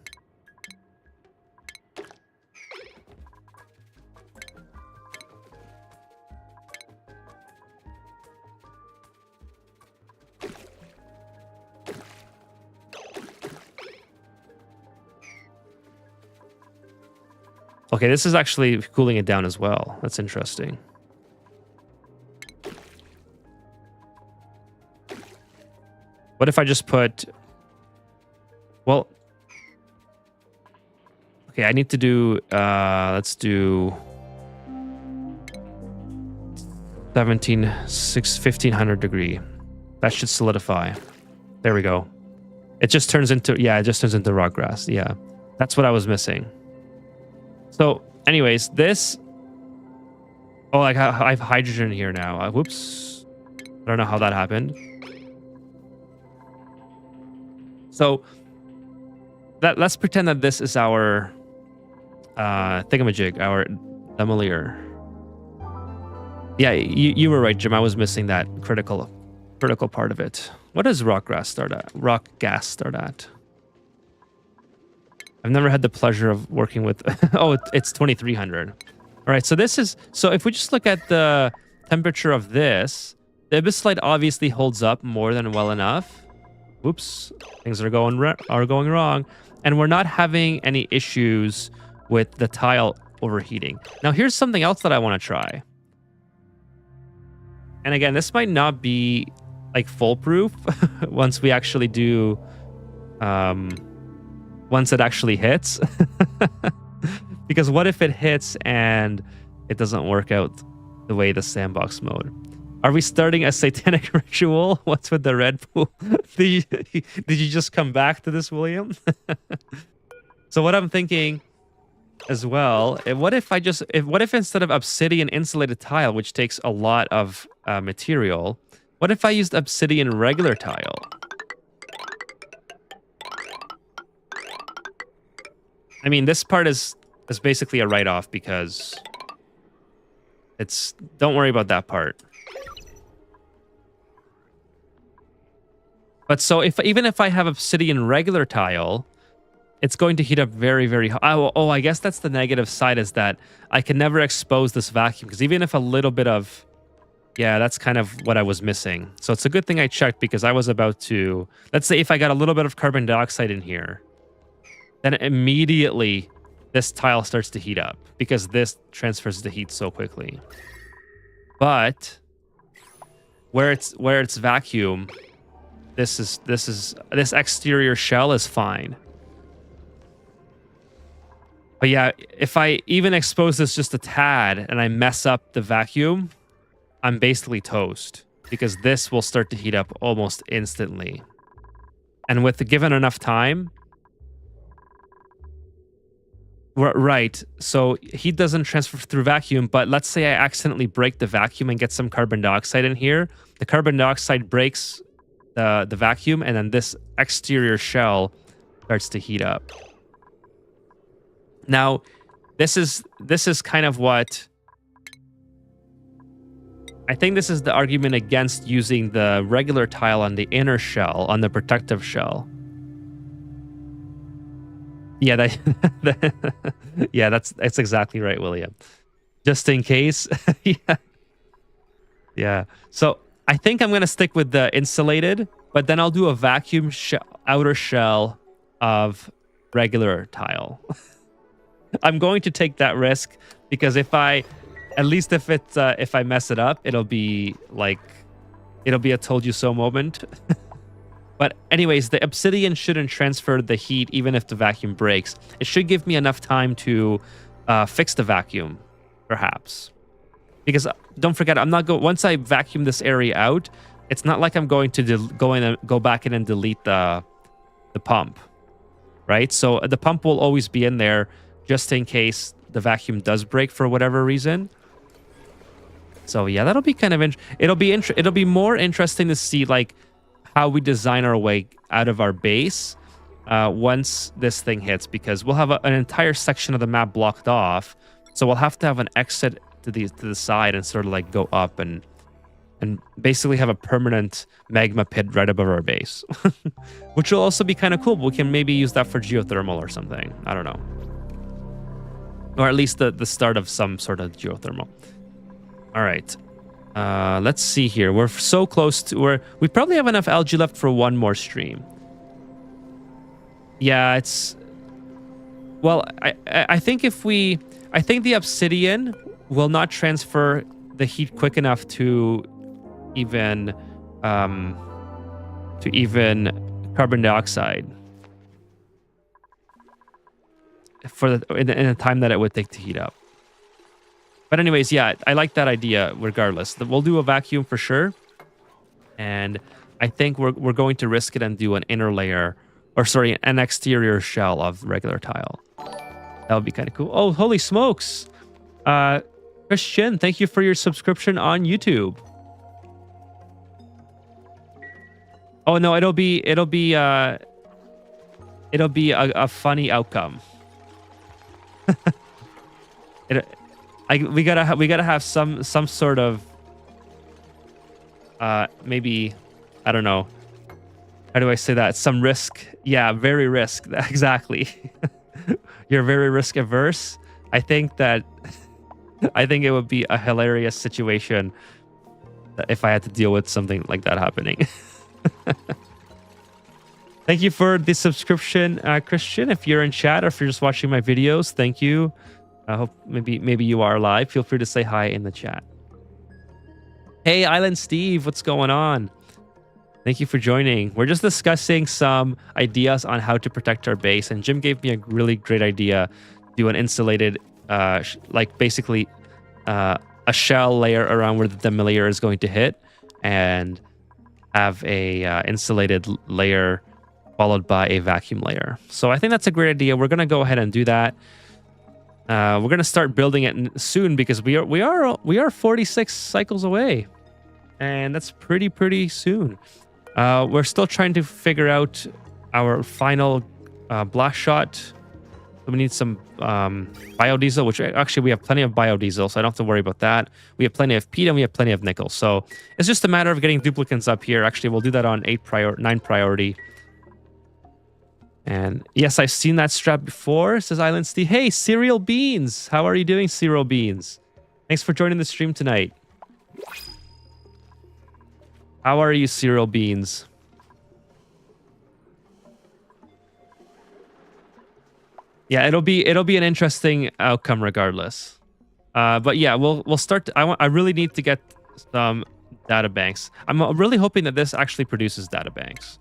[SPEAKER 1] Okay, this is actually cooling it down as well. That's interesting. What if I just put... Well... Okay, I need to do... let's do... 1500 degree. That should solidify. There we go. It just turns into... Yeah, it just turns into rock grass. Yeah. That's what I was missing. So, anyways, this... Oh, like I have hydrogen here now. Whoops. I don't know how that happened. So, let's pretend that this is our thingamajig, our demolier. Yeah, you were right, Jim. I was missing that critical part of it. What does rock gas start at? I've never had the pleasure of working with... Oh, it's 2300. All right, so this is... So if we just look at the temperature of this, the Abyssite obviously holds up more than well enough. Oops, things are going wrong. And we're not having any issues with the tile overheating. Now, here's something else that I want to try. And again, this might not be like foolproof once we actually do, once it actually hits. Because what if it hits and it doesn't work out the way the sandbox mode? Are we starting a satanic ritual? What's with the red pool? Did you just come back to this, William? So what I'm thinking as well, what if instead of obsidian insulated tile, which takes a lot of material, what if I used obsidian regular tile? I mean, this part is basically a write-off because don't worry about that part. But so even if I have obsidian regular tile, it's going to heat up very, very hot. Oh, I guess that's the negative side, is that I can never expose this vacuum, because even if a little bit of... Yeah, that's kind of what I was missing. So it's a good thing I checked, because I was about to... Let's say if I got a little bit of carbon dioxide in here, then immediately this tile starts to heat up, because this transfers the heat so quickly. But where it's vacuum, this exterior shell is fine. But yeah, if I even expose this just a tad and I mess up the vacuum, I'm basically toast, because this will start to heat up almost instantly. And with given enough time... Right, so heat doesn't transfer through vacuum, but let's say I accidentally break the vacuum and get some carbon dioxide in here. The carbon dioxide breaks the vacuum, and then this exterior shell starts to heat up. Now, this is kind of what... I think this is the argument against using the regular tile on the inner shell, on the protective shell. Yeah, yeah, that's exactly right, William. Just in case. Yeah. Yeah. So I think I'm going to stick with the insulated, but then I'll do a vacuum outer shell of regular tile. I'm going to take that risk, because if I mess it up, it'll be a told you so moment. But anyways, the obsidian shouldn't transfer the heat even if the vacuum breaks. It should give me enough time to fix the vacuum, perhaps. Because don't forget, once I vacuum this area out, it's not like I'm going to go back in and delete the pump, right? So the pump will always be in there just in case the vacuum does break for whatever reason. So yeah, that'll be kind of it'll be more interesting to see like how we design our way out of our base once this thing hits, because we'll have an entire section of the map blocked off. So we'll have to have an exit to the side and sort of like go up and basically have a permanent magma pit right above our base, which will also be kind of cool. We can maybe use that for geothermal or something. I don't know. Or at least the start of some sort of geothermal. All right. Let's see here. We're so close to... We probably have enough algae left for one more stream. Yeah, it's... Well, I think I think the obsidian will not transfer the heat quick enough to even carbon dioxide in the time that it would take to heat up. But anyways, yeah, I like that idea regardless. We'll do a vacuum for sure. And I think we're going to risk it and do an inner layer, or sorry, an exterior shell of regular tile. That would be kind of cool. Oh, holy smokes. Christian, thank you for your subscription on YouTube. Oh no, it'll be a funny outcome. We gotta have some sort of maybe, I don't know, how do I say that? Some risk. Yeah, very risk. Exactly. You're very risk averse. I think that I think it would be a hilarious situation if I had to deal with something like that happening. Thank you for the subscription, Christian. If you're in chat or if you're just watching my videos, thank you. I hope maybe you are live. Feel free to say hi in the chat. Hey, Island Steve, what's going on? Thank you for joining. We're just discussing some ideas on how to protect our base, and Jim gave me a really great idea. Do an insulated, like basically a shell layer around where the demi layer is going to hit, and have a insulated layer followed by a vacuum layer. So I think that's a great idea. We're gonna go ahead and do that. We're gonna start building it soon because we are 46 cycles away, and that's pretty soon. We're still trying to figure out our final blast shot. We need some biodiesel, which actually we have plenty of biodiesel, so I don't have to worry about that. We have plenty of peat and we have plenty of nickel. So it's just a matter of getting duplicants up here. Actually, we'll do that on 9 priority. And yes, I've seen that strap before, says Island Steve. Hey, Cereal Beans. How are you doing, Cereal Beans? Thanks for joining the stream tonight. How are you, Cereal Beans? Yeah, it'll be an interesting outcome regardless. But yeah, we'll start. I really need to get some data banks. I'm really hoping that this actually produces data banks,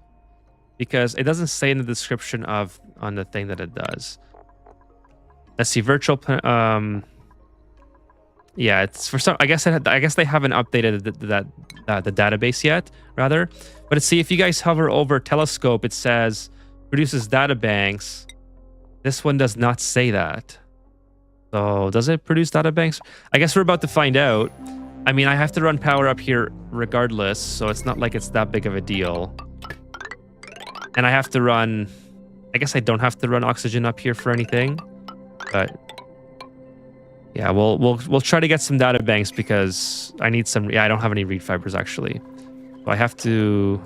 [SPEAKER 1] because it doesn't say in the description on the thing that it does. Let's see, virtual. Yeah, it's for some. I guess they haven't updated the database yet, rather. But let's see, if you guys hover over telescope, it says produces data banks. This one does not say that. So does it produce data banks? I guess we're about to find out. I mean, I have to run power up here regardless, so it's not like it's that big of a deal. And I have to run. I guess I don't have to run oxygen up here for anything, but yeah, we'll try to get some data banks because I need some. Yeah, I don't have any reed fibers actually, so I have to.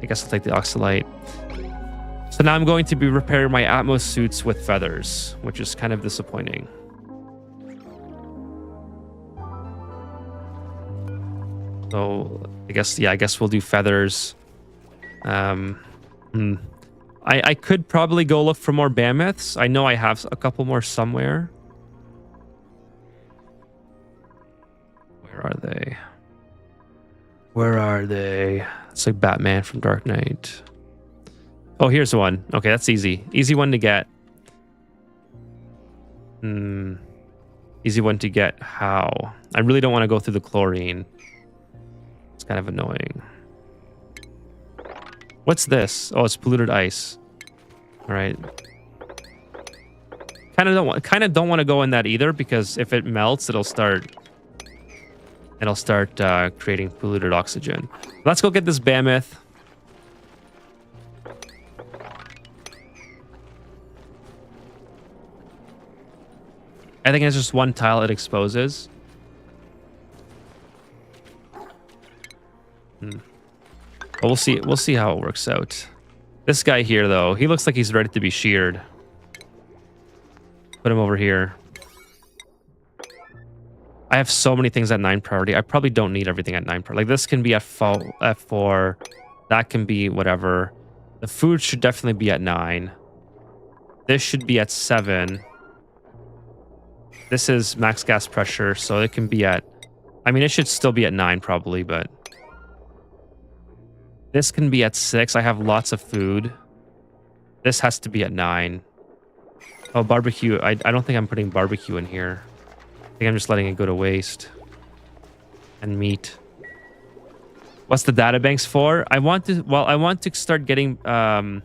[SPEAKER 1] I guess I'll take the oxalite. So now I'm going to be repairing my Atmos suits with feathers, which is kind of disappointing. So I guess we'll do feathers. I could probably go look for more mammoths. I know I have a couple more somewhere. Where are they? Where are they? It's like Batman from Dark Knight. Oh, here's one. Okay, that's easy. Easy one to get. Easy one to get. How? I really don't want to go through the chlorine. It's kind of annoying. What's this? Oh, it's polluted ice. All right. Kind of don't want to go in that either, because if it melts, it'll start creating polluted oxygen. Let's go get this mammoth. I think it's just one tile it exposes. But we'll see. We'll see how it works out. This guy here, though, he looks like he's ready to be sheared. Put him over here. I have so many things at 9 priority. I probably don't need everything at 9 priority. Like, this can be at F4. That can be whatever. The food should definitely be at 9. This should be at 7. This is max gas pressure, so it can be at... I mean, it should still be at 9 probably, but... This can be at 6. I have lots of food. This has to be at 9. Oh, barbecue. I don't think I'm putting barbecue in here. I think I'm just letting it go to waste. And meat. What's the data banks for? I want to start getting some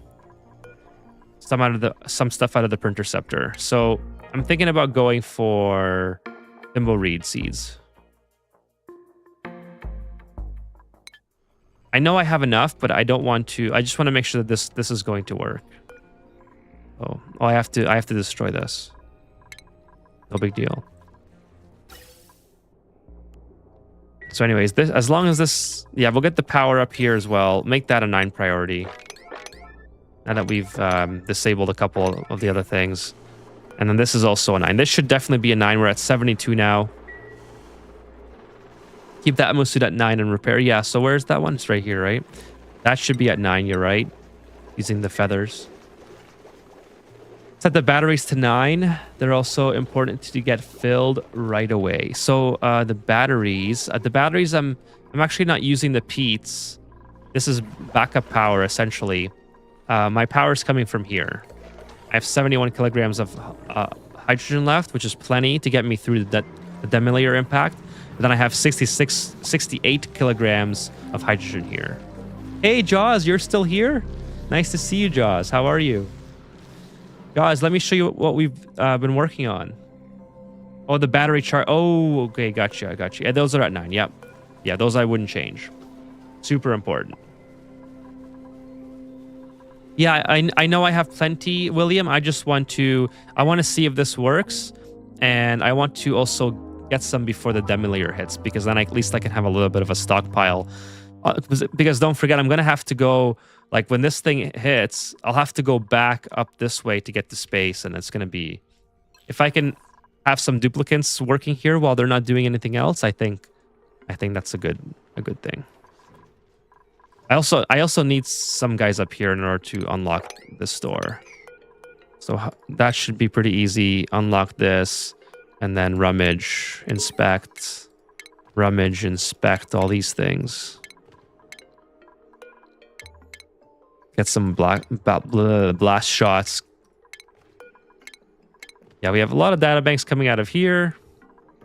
[SPEAKER 1] stuff out of the Printerceptor. So I'm thinking about going for Thimbleweed seeds. I know I have enough, but I don't want to. I just want to make sure that this is going to work. Oh, I have to destroy this. No big deal. So anyways, this, as long as this, yeah, we'll get the power up here as well. Make that a 9 priority. Now that we've disabled a couple of the other things. And then this is also a 9. This should definitely be a 9. We're at 72 now. Keep the Atmos suit at 9 and repair. Yeah, so where's that one? It's right here, right? That should be at 9, you're right. Using the feathers. Set the batteries to 9. They're also important to get filled right away. So the batteries, I'm actually not using the peats. This is backup power, essentially. My power is coming from here. I have 71 kilograms of hydrogen left, which is plenty to get me through the demi-layer impact. But then I have 68 kilograms of hydrogen here. Hey, Jaws, you're still here? Nice to see you, Jaws. How are you? Jaws, let me show you what we've been working on. Oh, the battery charge. Oh, okay, gotcha, gotcha. Yeah, those are at 9, yep. Yeah, those I wouldn't change. Super important. Yeah, I know I have plenty, William. I want to see if this works. And I want to also get some before the demi-layer hits, because then at least I can have a little bit of a stockpile. Because don't forget, I'm going to have to go, like when this thing hits, I'll have to go back up this way to get to space. And it's going to be, if I can have some duplicates working here while they're not doing anything else, I think that's a good thing. I also need some guys up here in order to unlock this door. So that should be pretty easy. Unlock this, and then rummage, inspect, all these things. Get some blast shots. Yeah, we have a lot of data banks coming out of here.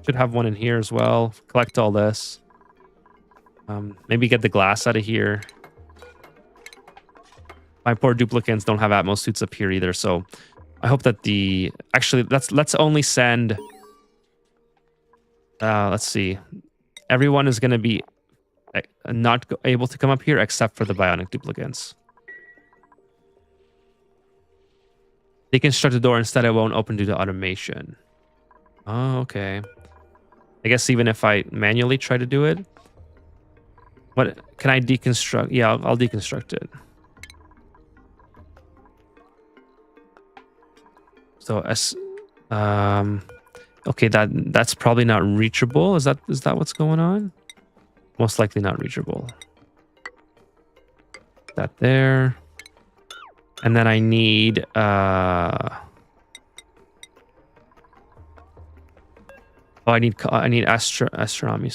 [SPEAKER 1] Should have one in here as well. Collect all this. Maybe get the glass out of here. My poor duplicates don't have Atmos suits up here either, so I hope that actually let's only send. Let's see. Everyone is going to be not able to come up here except for the bionic duplicates. Deconstruct the door instead. It won't open due to automation. Oh, okay. I guess even if I manually try to do it. What can I deconstruct? Yeah, I'll deconstruct it. So okay, that's probably not reachable. Is that what's going on? Most likely not reachable. That there. And then I need I need astronomy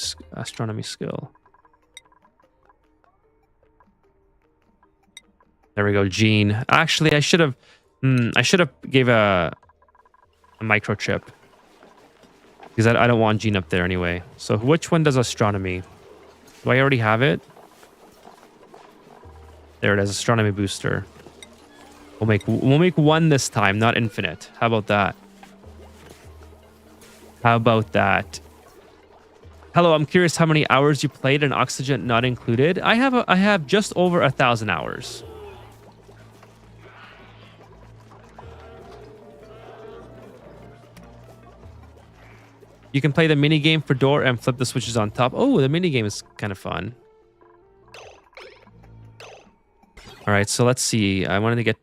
[SPEAKER 1] skill. There we go, Gene. Actually, I should have gave a microchip, because I don't want Gene up there anyway. So which one does astronomy? Do I already have it? There it is, astronomy booster. We'll make one this time, not infinite. How about that? How about that? Hello, I'm curious how many hours you played and oxygen not included. I have just over 1,000 hours. You can play the mini game for door and flip the switches on top. Oh, the mini game is kind of fun. All right, so let's see. I wanted to get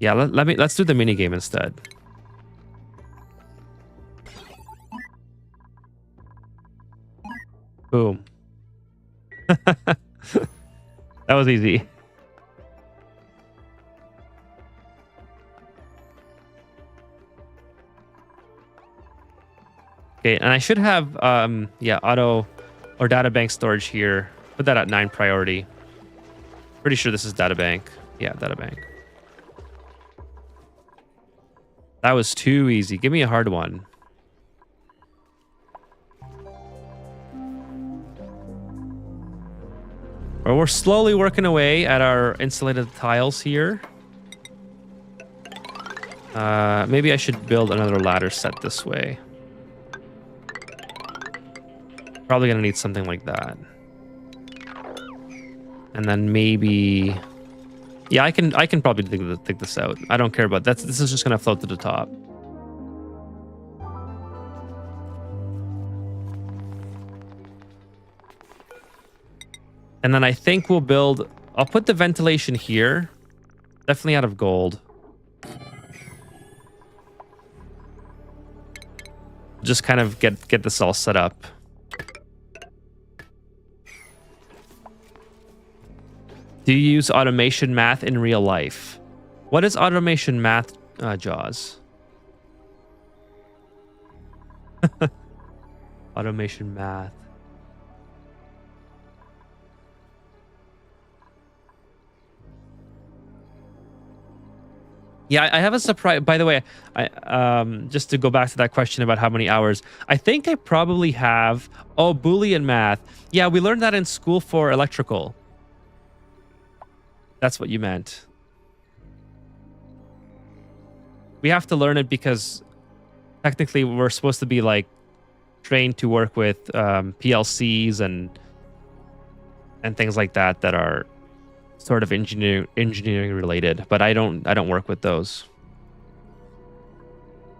[SPEAKER 1] yeah, let's do the mini game instead. Boom. That was easy. Okay, and I should have yeah, auto or data bank storage here. Put that at 9 priority. Pretty sure this is data bank. Yeah, data bank. That was too easy. Give me a hard one. Well, we're slowly working away at our insulated tiles here. Maybe I should build another ladder set this way. Probably gonna need something like that. And then maybe, yeah, I can probably dig this out. I don't care about that. This is just gonna float to the top. And then I think we'll build. I'll put the ventilation here, definitely out of gold. Just kind of get this all set up. Do you use automation math in real life? What is automation math, Jaws? Automation math. Yeah, I have a surprise. By the way, just to go back to that question about how many hours, I think I probably have. Oh, Boolean math. Yeah, we learned that in school for electrical. That's what you meant. We have to learn it because technically we're supposed to be like trained to work with PLCs and things like that that are sort of engineering related, but I don't work with those.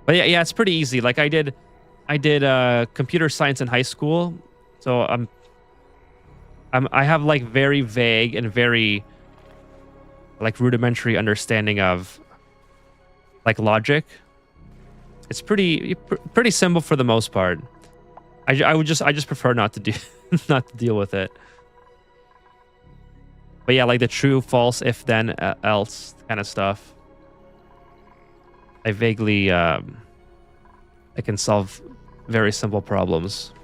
[SPEAKER 1] But yeah, it's pretty easy. Like I did computer science in high school, so I have like very vague and very like rudimentary understanding of like logic. It's pretty simple for the most part. I just prefer not to deal with it. But yeah, like the true, false, if, then, else kind of stuff. I vaguely I can solve very simple problems.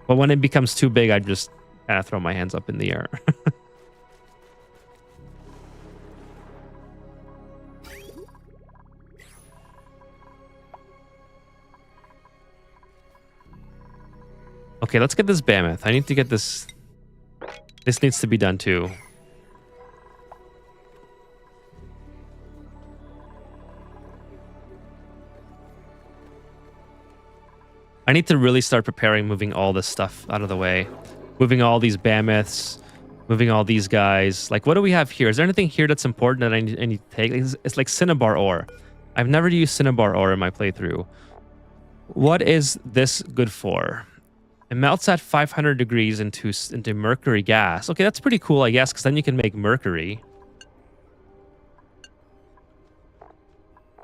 [SPEAKER 1] But when it becomes too big, I just kind of throw my hands up in the air. Okay, let's get this behemoth. I need to get this. This needs to be done too. I need to really start preparing, moving all this stuff out of the way. Moving all these behemoths, moving all these guys. Like, what do we have here? Is there anything here that's important that I need to take? It's like cinnabar ore. I've never used cinnabar ore in my playthrough. What is this good for? It melts at 500 degrees into mercury gas. Okay, that's pretty cool, I guess, because then you can make mercury.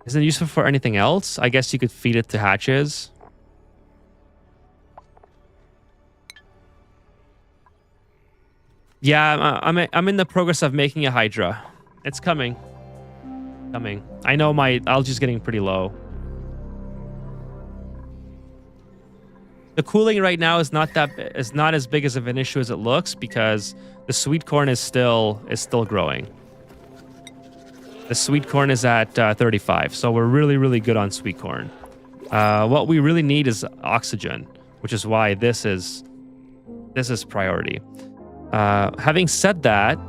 [SPEAKER 1] Is it useful for anything else? I guess you could feed it to hatches. Yeah, I'm in the progress of making a Hydra. It's coming. I know my algae's getting pretty low. The cooling right now is not as big as of an issue as it looks because the sweet corn is still growing. The sweet corn is at 35, so we're really good on sweet corn. What we really need is oxygen, which is why this is priority. Having said that,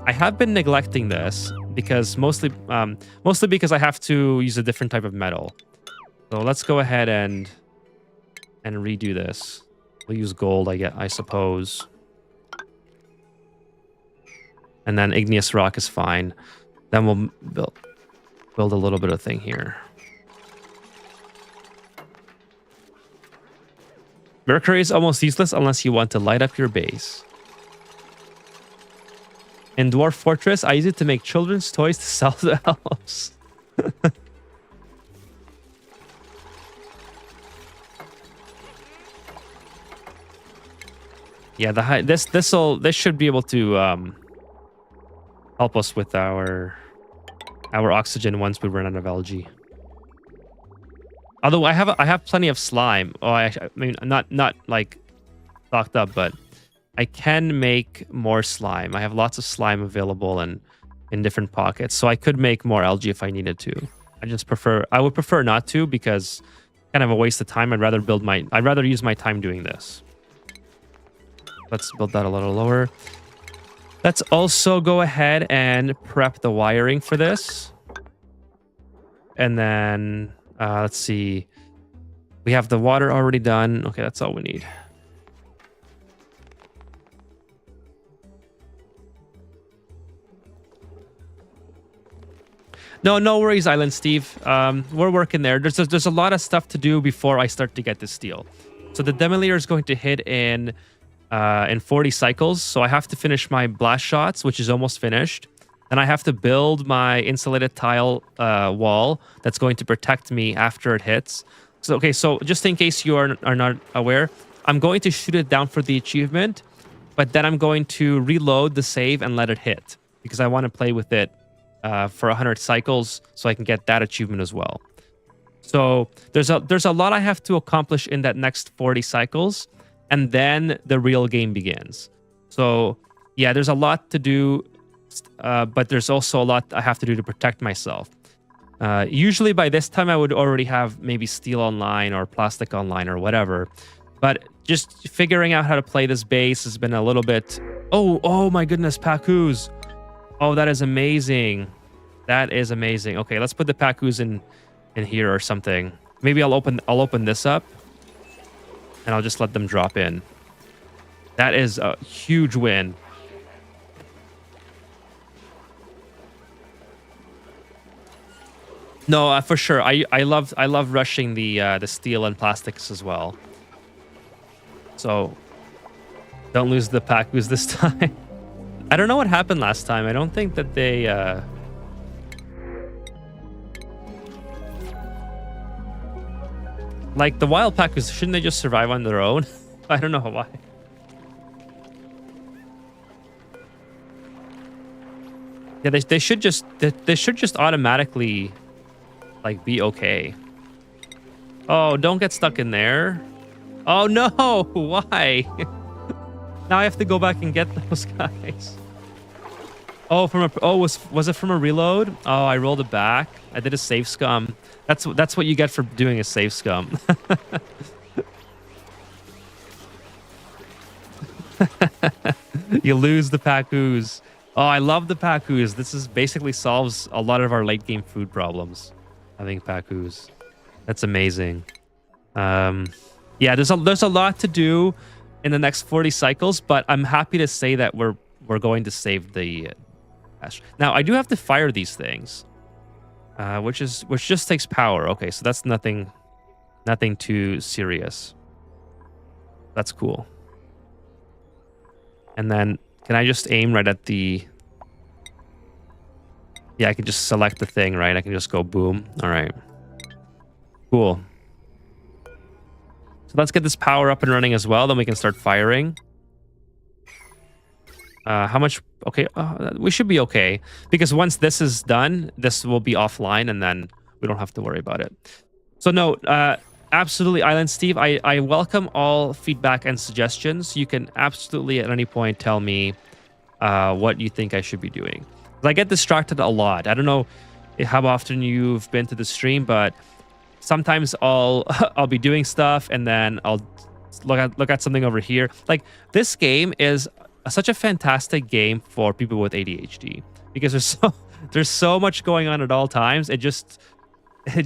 [SPEAKER 1] I have been neglecting this because mostly because I have to use a different type of metal. So let's go ahead and redo this. We'll use gold, I suppose. And then igneous rock is fine. Then we'll build a little bit of thing here. Mercury is almost useless unless you want to light up your base. In Dwarf Fortress, I use it to make children's toys to sell to elves. Yeah, this should be able to help us with our oxygen once we run out of algae. Although I have plenty of slime. Oh, I mean not like stocked up, but I can make more slime. I have lots of slime available and in different pockets, so I could make more algae if I needed to. I would prefer not to because kind of a waste of time. I'd rather use my time doing this. Let's build that a little lower. Let's also go ahead and prep the wiring for this. And then, let's see. We have the water already done. Okay, that's all we need. No worries, Island Steve. We're working there. There's a lot of stuff to do before I start to get this steel. So the Demolier is going to hit in 40 cycles. So I have to finish my blast shots, which is almost finished. Then I have to build my insulated tile wall that's going to protect me after it hits. So, okay, so just in case you are not aware, I'm going to shoot it down for the achievement, but then I'm going to reload the save and let it hit because I want to play with it for 100 cycles so I can get that achievement as well. So there's a lot I have to accomplish in that next 40 cycles, and then the real game begins. So yeah, there's a lot to do, but there's also a lot I have to do to protect myself. Usually by this time I would already have maybe steel online or plastic online or whatever. But just figuring out how to play this base has been a little bit... Oh my goodness, Pacus. Oh, that is amazing. That is amazing. Okay, let's put the Pacus in here or something. Maybe I'll open this up and I'll just let them drop in. That is a huge win. No, for sure. I love rushing the steel and plastics as well. So don't lose the Pacus this time. I don't know what happened last time. I don't think that they like the wild Pacus, shouldn't they just survive on their own? I don't know why. Yeah, they should just automatically like be okay. Oh, don't get stuck in there. Oh no, why? Now I have to go back and get those guys. Oh, was it from a reload? Oh, I rolled it back. I did a save scum. That's what you get for doing a save scum. You lose the Pacus. Oh, I love the Pacus. This is basically solves a lot of our late game food problems. Having Pacus. That's amazing. Yeah, there's a lot to do in the next 40 cycles, but I'm happy to say that we're going to save the ash. Now, I do have to fire these things, which just takes power. Okay, so that's nothing too serious. That's cool. And then can I just aim right at the... Yeah, I can just select the thing, right? I can just go boom. All right. Cool. So let's get this power up and running as well. Then we can start firing. How much? Okay, we should be okay. Because once this is done, this will be offline and then we don't have to worry about it. So no, absolutely, Island Steve. I welcome all feedback and suggestions. You can absolutely at any point tell me what you think I should be doing. I get distracted a lot. I don't know how often you've been to the stream, but sometimes I'll be doing stuff and then I'll look at something over here. Like this game is such a fantastic game for people with ADHD because there's so much going on at all times. It just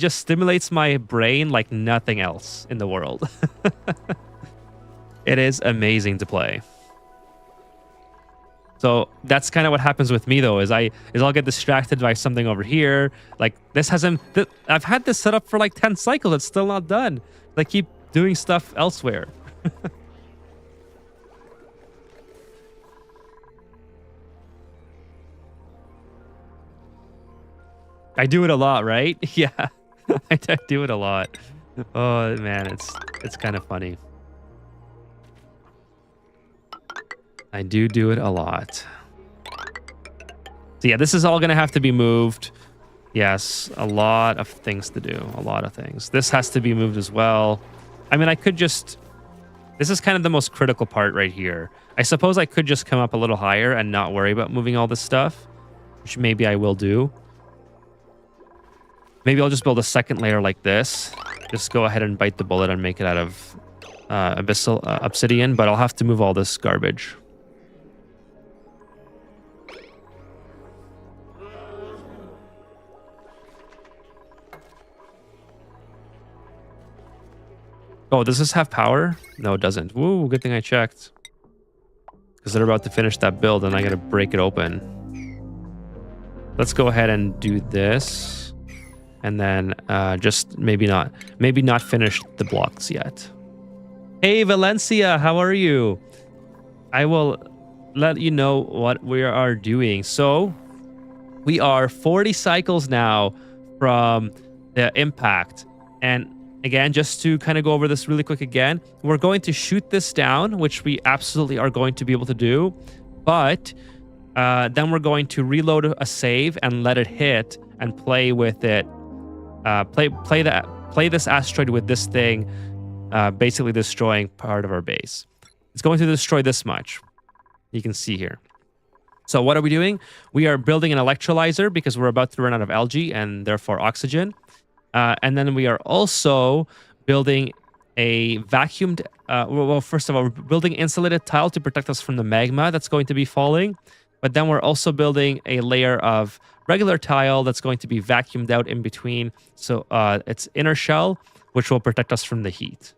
[SPEAKER 1] stimulates my brain like nothing else in the world. It is amazing to play. So that's kind of what happens with me though, is I'll get distracted by something over here. Like this hasn't, I've had this set up for like 10 cycles. It's still not done. I keep doing stuff elsewhere. I do it a lot, right? Yeah, I do it a lot. Oh man, it's kind of funny. I do it a lot. So yeah, this is all going to have to be moved. Yes, a lot of things to do. A lot of things. This has to be moved as well. I mean, I could just... This is kind of the most critical part right here. I suppose I could just come up a little higher and not worry about moving all this stuff, which maybe I will do. Maybe I'll just build a second layer like this. Just go ahead and bite the bullet and make it out of abyssal obsidian, but I'll have to move all this garbage. Oh, does this have power? No, it doesn't. Woo, good thing I checked. Because they're about to finish that build and I gotta break it open. Let's go ahead and do this. And then just maybe not finish the blocks yet. Hey, Valencia, how are you? I will let you know what we are doing. So we are 40 cycles now from the impact. And again, just to kind of go over this really quick again, we're going to shoot this down, which we absolutely are going to be able to do. But then we're going to reload a save and let it hit and play with it. Play this asteroid with this thing, basically destroying part of our base. It's going to destroy this much. You can see here. So what are we doing? We are building an electrolyzer because we're about to run out of algae and therefore oxygen. And then we are also building a vacuumed, well, first of all, we're building insulated tile to protect us from the magma that's going to be falling. But then we're also building a layer of regular tile that's going to be vacuumed out in between. So it's inner shell, which will protect us from the heat.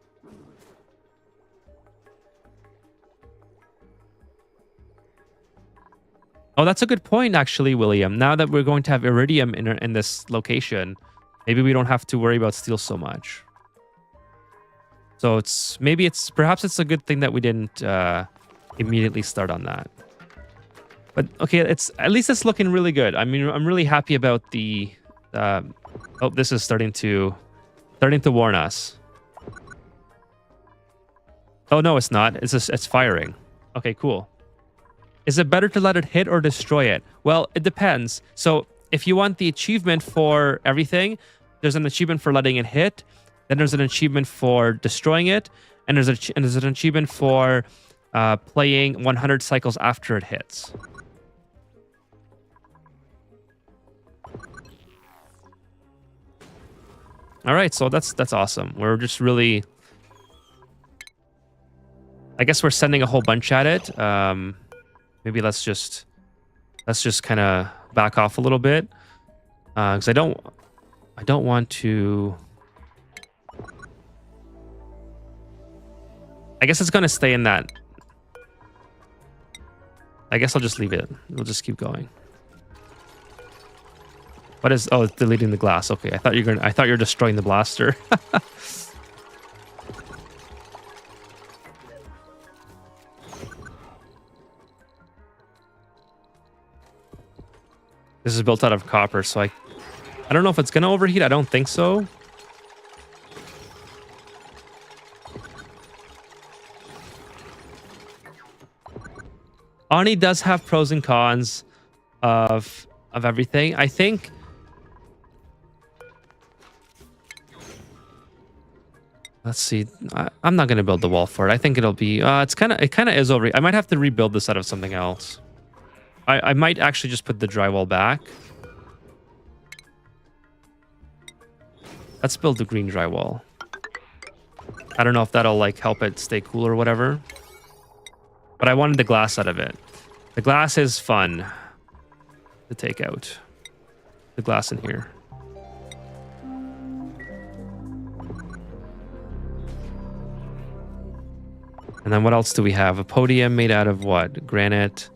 [SPEAKER 1] Oh, that's a good point, actually, William. Now that we're going to have iridium in this location, maybe we don't have to worry about steel so much. So perhaps it's a good thing that we didn't immediately start on that. But okay, at least it's looking really good. I mean, I'm really happy about the. Oh, this is starting to warn us. Oh no, it's not. It's firing. Okay, cool. Is it better to let it hit or destroy it? Well, it depends. So if you want the achievement for everything, there's an achievement for letting it hit. Then there's an achievement for destroying it, and there's an achievement for playing 100 cycles after it hits. All right, so that's awesome. We're just really, I guess we're sending a whole bunch at it. Maybe let's just kind of back off a little bit, because I don't want to. I guess it's gonna stay in that. I guess I'll just leave it. We'll just keep going. What is? Oh, it's deleting the glass. Okay, I thought you were destroying the blaster. This is built out of copper, so I don't know if it's gonna overheat. I don't think so. Ani does have pros and cons of everything. I think. Let's see. I'm not gonna build the wall for it. I think it'll be. It kind of is over. I might have to rebuild this out of something else. I might actually just put the drywall back. Let's build the green drywall. I don't know if that'll like help it stay cool or whatever. But I wanted the glass out of it. The glass is fun to take out. The glass in here. And then what else do we have? A podium made out of what? Granite.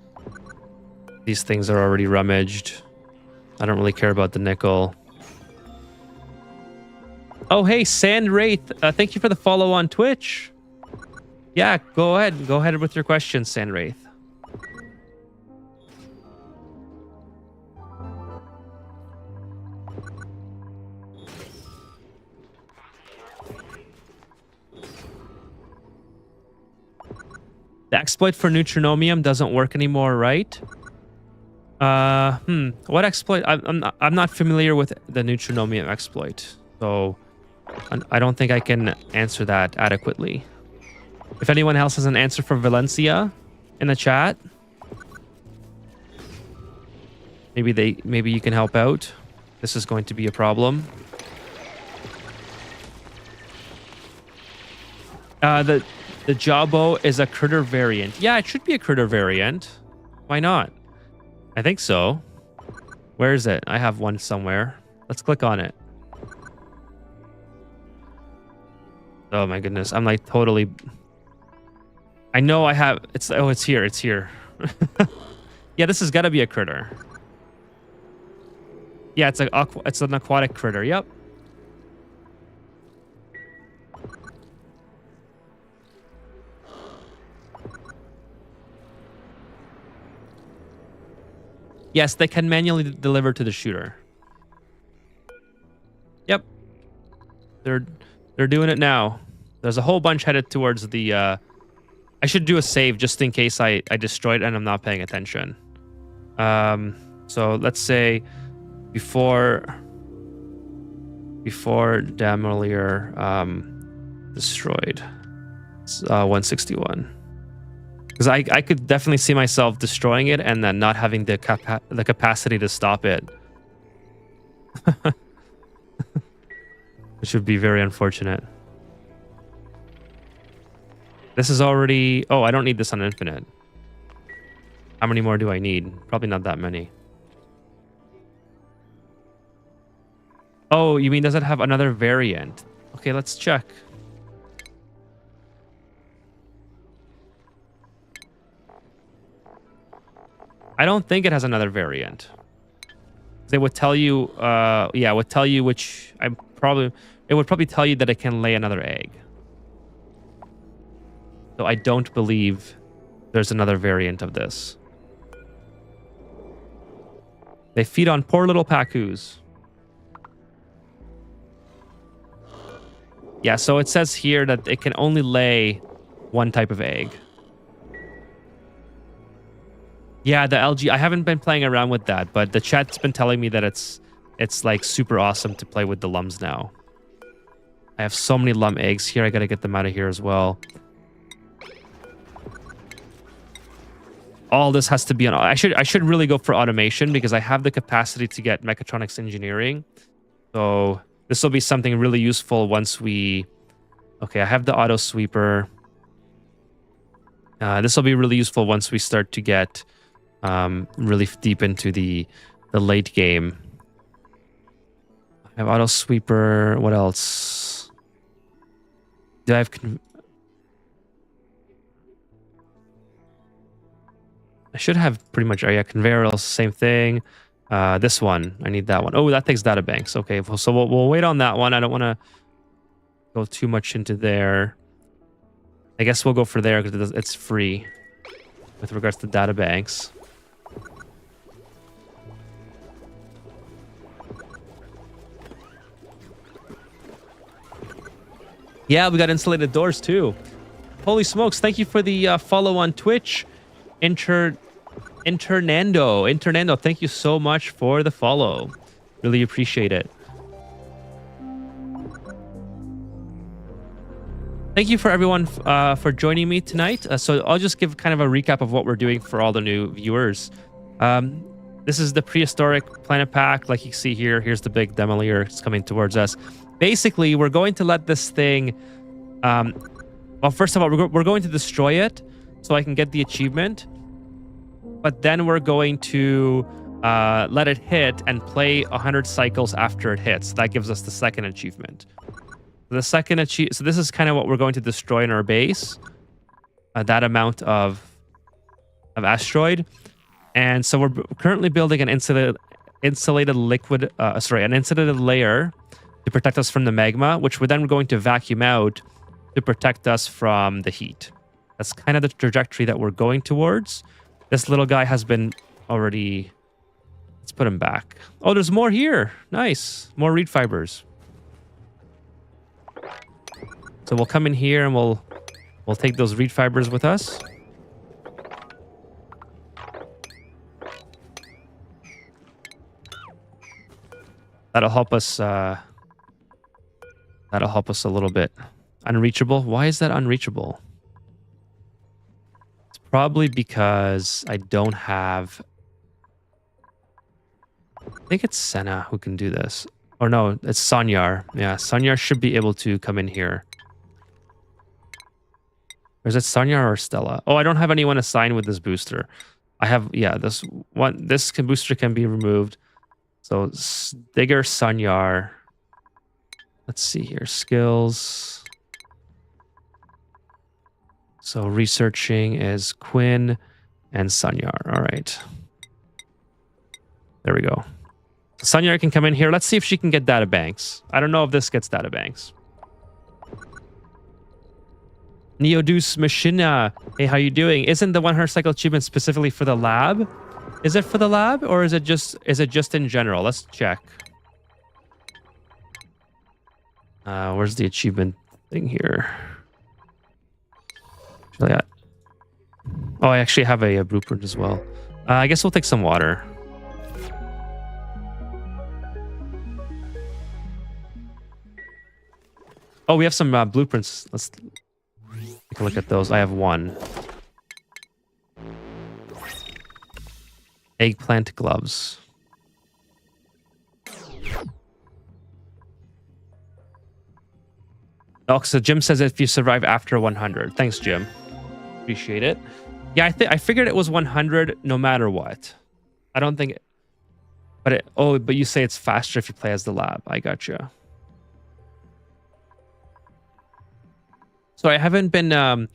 [SPEAKER 1] These things are already rummaged. I don't really care about the nickel. Oh, hey, Sand Wraith. Thank you for the follow on Twitch. Yeah, go ahead. Go ahead with your questions, Sand Wraith. The exploit for neutronomium doesn't work anymore, right? What exploit? I'm not familiar with the neutronomium exploit, so I don't think I can answer that adequately. If anyone else has an answer for Valencia in the chat, maybe you can help out. This is going to be a problem. The Jawbo is a critter variant. Yeah, it should be a critter variant. Why not? I think so. Where is it? I have one somewhere. Let's click on it. Oh my goodness. I'm like totally... I know I have... it's here. It's here. Yeah, this has got to be a critter. Yeah, it's an aquatic critter. Yep. Yes, they can manually deliver to the shooter. Yep. They're They're doing it now. There's a whole bunch headed towards the... I should do a save just in case I destroy it and I'm not paying attention. So let's say before Demolier destroyed. It's 161. Because I could definitely see myself destroying it and then not having the capacity to stop it. Which would be very unfortunate. This is already... Oh, I don't need this on infinite. How many more do I need? Probably not that many. Oh, you mean does it have another variant? Okay, let's check. I don't think it has another variant. They would tell you, yeah, it would tell you which... it would probably tell you that it can lay another egg. So I don't believe there's another variant of this. They feed on poor little Pacus. Yeah, so it says here that it can only lay one type of egg. Yeah, the LG, I haven't been playing around with that, but the chat's been telling me that it's like super awesome to play with the lums now. I have so many lum eggs here, I gotta get them out of here as well. All this has to be on... I should really go for automation because I have the capacity to get mechatronics engineering. So this will be something really useful once we... Okay, I have the auto sweeper. This will be really useful once we start to get really deep into the late game. I have auto sweeper. What else? Do I have... I should have pretty much... Oh, yeah, Conveyer, same thing. This one, I need that one. Oh, that takes data banks. Okay, so we'll wait on that one. I don't want to go too much into there. I guess we'll go for there because it's free with regards to data banks. Yeah, we got insulated doors too. Holy smokes, thank you for the follow on Twitch. Internando, thank you so much for the follow. Really appreciate it. Thank you for everyone for joining me tonight. So I'll just give kind of a recap of what we're doing for all the new viewers. This is the Prehistoric Planet pack. Like you see here, here's the big Demolier. It's coming towards us. Basically, we're going to let this thing... well, first of all, we're going to destroy it so I can get the achievement. But then we're going to let it hit and play 100 cycles after it hits. That gives us the second achievement. The second so this is kind of what we're going to destroy in our base. That amount of asteroid. And so we're currently building an insulated liquid, an insulated layer to protect us from the magma, which we're then going to vacuum out to protect us from the heat. That's kind of the trajectory that we're going towards. This little guy has been already... Let's put him back. Oh, there's more here. Nice. More reed fibers. So we'll come in here and we'll take those reed fibers with us. That'll help us. That'll help us a little bit. Unreachable. Why is that unreachable? It's probably because I don't have... I think it's Senna who can do this. Or no, it's Sanyar. Yeah, Sanyar should be able to come in here. Or is it Sanyar or Stella? Oh, I don't have anyone assigned with this booster. I have, yeah, this one. This booster can be removed. So Digger, Sanyar. Let's see here. Skills. So researching is Quinn and Sanyar. All right. There we go. Sanyar can come in here. Let's see if she can get data banks. I don't know if this gets data banks. Neodeuce Machina. Hey, how you doing? Isn't the 100 cycle achievement specifically for the lab? Is it for the lab or is it just in general? Let's check. Where's the achievement thing here? Oh, I actually have a blueprint as well. I guess we'll take some water. Oh, we have some blueprints. Let's take a look at those. I have one. Eggplant gloves. Oh, so Jim says if you survive after 100. Thanks, Jim. Appreciate it. Yeah, I figured it was 100 no matter what. I don't think... But you say it's faster if you play as the lab. I gotcha. So I haven't been... I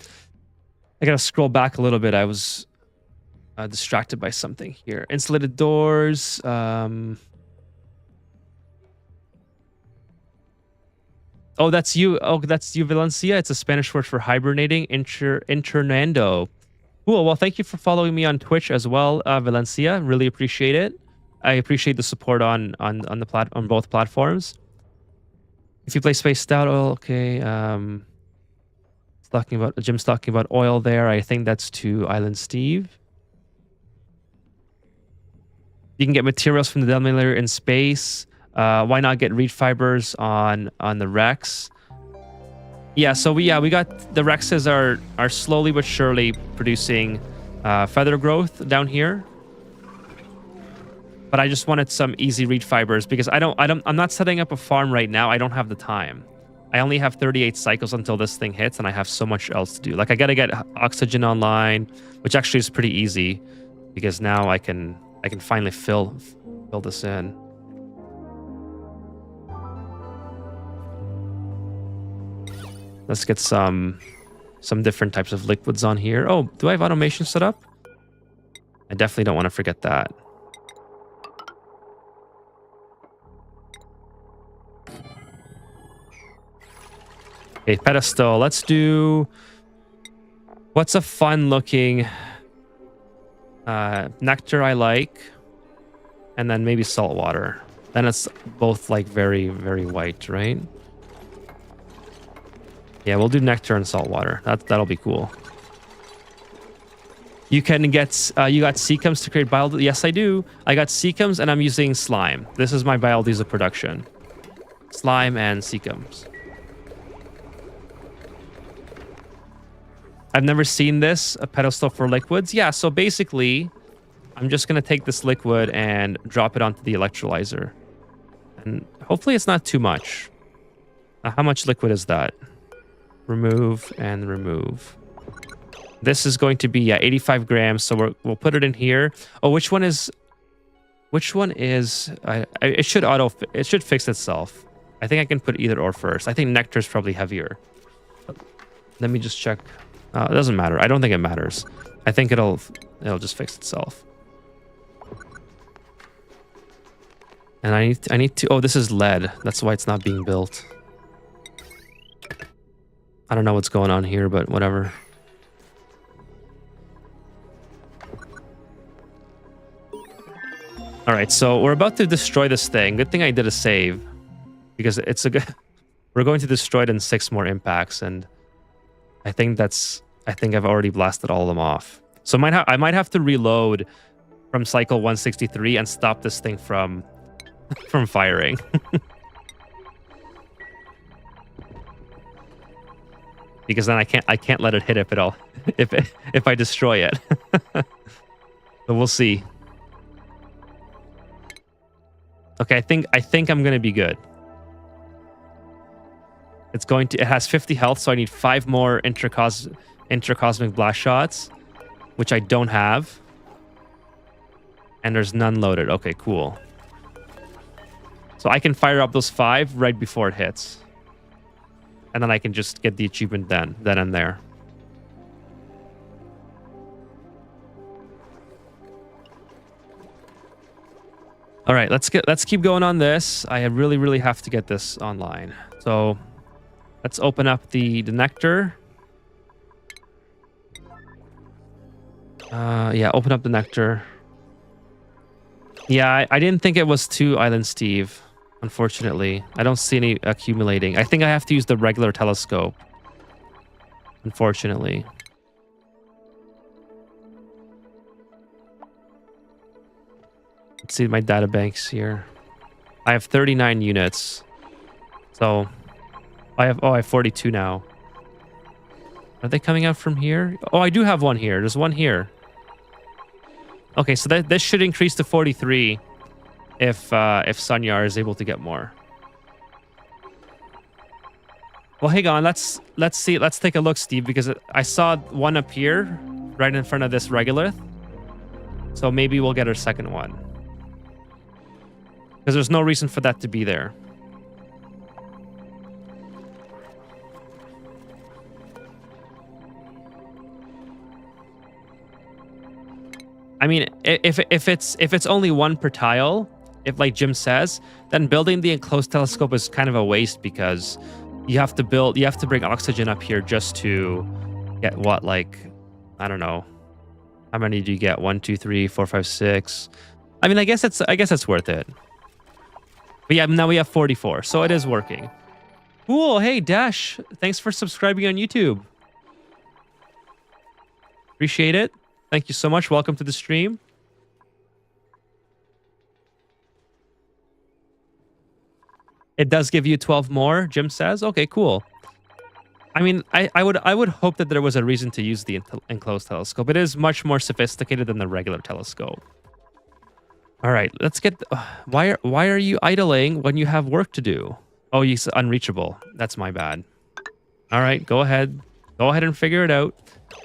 [SPEAKER 1] gotta scroll back a little bit. I was distracted by something here. Insulated doors. Oh, that's you. Oh, that's you, Valencia. It's a Spanish word for hibernating. Internando. Cool. Well, thank you for following me on Twitch as well, Valencia. Really appreciate it. I appreciate the support on both platforms. If you play Spaced Out, okay. Jim's talking about oil there. I think that's to Island Steve. You can get materials from the Delmiller in space. Why not get reed fibers on the Rex? Yeah, so we got the Rexes are slowly but surely producing feather growth down here. But I just wanted some easy reed fibers because I'm not setting up a farm right now. I don't have the time. I only have 38 cycles until this thing hits, and I have so much else to do. Like I gotta get oxygen online, which actually is pretty easy because now I can finally fill this in. Let's get some different types of liquids on here. Oh, do I have automation set up? I definitely don't want to forget that. Okay, pedestal. Let's do... What's a fun looking... nectar I like. And then maybe salt water. Then it's both like very, very white, right? Yeah, we'll do nectar and salt water. That'll be cool. You can get... you got Seacums to create biodiesel? Yes, I do. I got Seacums and I'm using slime. This is my biodiesel production. Slime and Seacums. I've never seen this, a pedestal for liquids. Yeah, so basically, I'm just going to take this liquid and drop it onto the electrolyzer. And hopefully it's not too much. How much liquid is that? Remove and remove. This is going to be 85 grams, so we'll put it in here. Oh, which one is... it should fix itself. I think I can put either or first. I think nectar is probably heavier. Let me just check... it doesn't matter. I don't think it matters. I think it'll just fix itself. And I need to... Oh, this is lead. That's why it's not being built. I don't know what's going on here, but whatever. All right, so we're about to destroy this thing. Good thing I did a save, because it's a good... We're going to destroy it in 6 more impacts, and I think I've already blasted all of them off. So I might have to reload from cycle 163 and stop this thing from firing. Because then I can't let it hit if if I destroy it. So we'll see. Okay, I think I'm gonna be good. It has 50 health, so I need 5 more intracosmic blast shots, which I don't have. And there's none loaded. Okay, cool. So I can fire up those 5 right before it hits. And then I can just get the achievement then and there. All right, let's keep going on this. I really have to get this online. So let's open up the nectar. Yeah, open up the nectar. Yeah, I didn't think it was to Island Steve. Unfortunately, I don't see any accumulating. I think I have to use the regular telescope. Unfortunately. Let's see my data banks here. I have 39 units. So I have 42 now. Are they coming out from here? Oh, I do have one here. There's one here. Okay, so this should increase to 43 if Sanyar is able to get more. Well, hang on. Let's see. Let's take a look, Steve, because I saw one appear right in front of this regolith. So maybe we'll get our second one. Because there's no reason for that to be there. I mean, if it's only one per tile, if like Jim says, then building the enclosed telescope is kind of a waste because you have to bring oxygen up here just to get what, like, I don't know. How many do you get? 1, 2, 3, 4, 5, 6. I mean, I guess it's worth it. But yeah, now we have 44, so it is working. Cool. Hey, Dash, thanks for subscribing on YouTube. Appreciate it. Thank you so much. Welcome to the stream. It does give you 12 more, Jim says. Okay, cool. I mean, I would hope that there was a reason to use the enclosed telescope. It is much more sophisticated than the regular telescope. All right, let's get... why are you idling when you have work to do? Oh, you said unreachable. That's my bad. All right, go ahead. Go ahead and figure it out.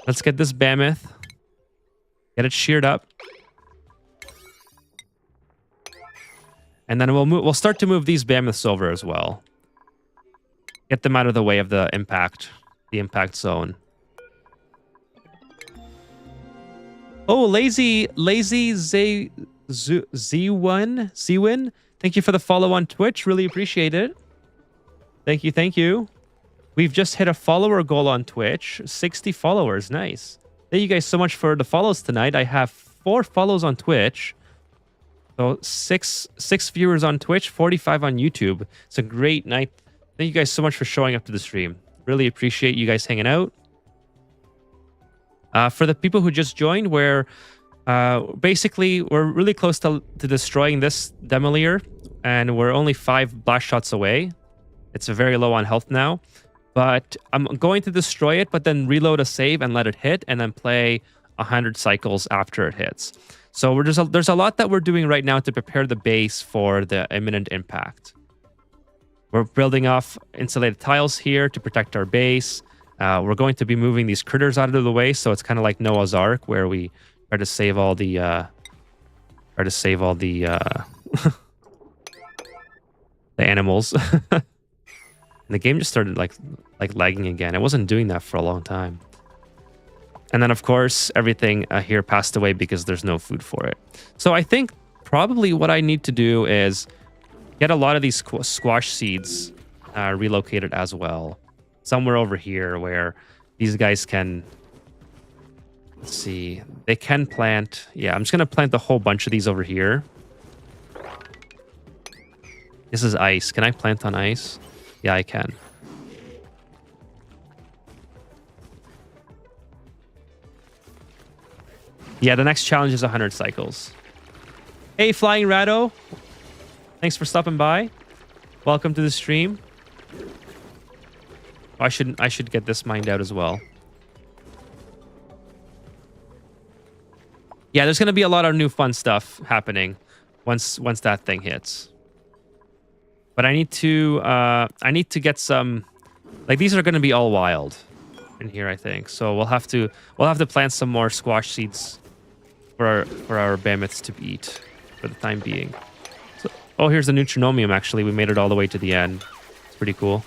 [SPEAKER 1] Let's get this mammoth. Get it sheared up. And then we'll start to move these mammoths over as well. Get them out of the way of the impact zone. Oh, lazy Z1. Thank you for the follow on Twitch. Really appreciate it. Thank you. We've just hit a follower goal on Twitch. 60 followers. Nice. Thank you guys so much for the follows tonight. I have 4 follows on Twitch. So 6 viewers on Twitch, 45 on YouTube. It's a great night. Thank you guys so much for showing up to the stream. Really appreciate you guys hanging out. For the people who just joined, basically we're really close to destroying this demolier, and we're only 5 blast shots away. It's very low on health now. But I'm going to destroy it, but then reload a save and let it hit, and then play 100 cycles after it hits. So there's a lot that we're doing right now to prepare the base for the imminent impact. We're building off insulated tiles here to protect our base. We're going to be moving these critters out of the way, so it's kind of like Noah's Ark, where we try to save all the the animals. And the game just started like lagging again. It wasn't doing that for a long time. And then, of course, everything here passed away because there's no food for it. So I think probably what I need to do is get a lot of these squash seeds relocated as well. Somewhere over here where these guys can... Let's see. They can plant... Yeah, I'm just going to plant a whole bunch of these over here. This is ice. Can I plant on ice? Yeah, I can. Yeah, the next challenge is 100 cycles. Hey, Flying Rado. Thanks for stopping by. Welcome to the stream. Oh, I should get this mined out as well. Yeah, there's going to be a lot of new fun stuff happening once that thing hits. But I need to get some, like, these are going to be all wild in here, I think. So we'll have to plant some more squash seeds for our mammoths to eat for the time being. So, oh, here's the neutronomium. Actually, we made it all the way to the end. It's pretty cool.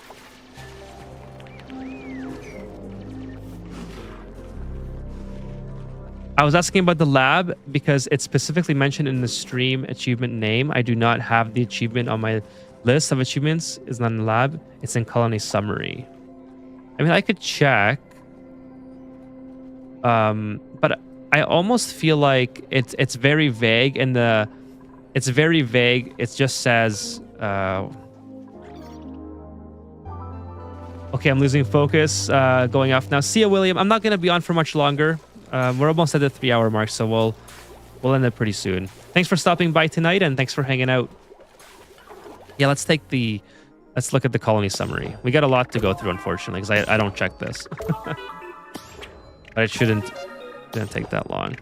[SPEAKER 1] I was asking about the lab because it's specifically mentioned in the stream achievement name. I do not have the achievement on my list of achievements. It's not in the lab. It's in colony summary. I mean, I could check. But I almost feel like it's very vague in the It's very vague. It just says, okay, I'm losing focus. Going off now. See ya, William. I'm not going to be on for much longer. We're almost at the 3-hour mark, so we'll end it pretty soon. Thanks for stopping by tonight, and thanks for hanging out. Yeah, let's look at the colony summary. We got a lot to go through, unfortunately, because I don't check this. But it shouldn't take that long.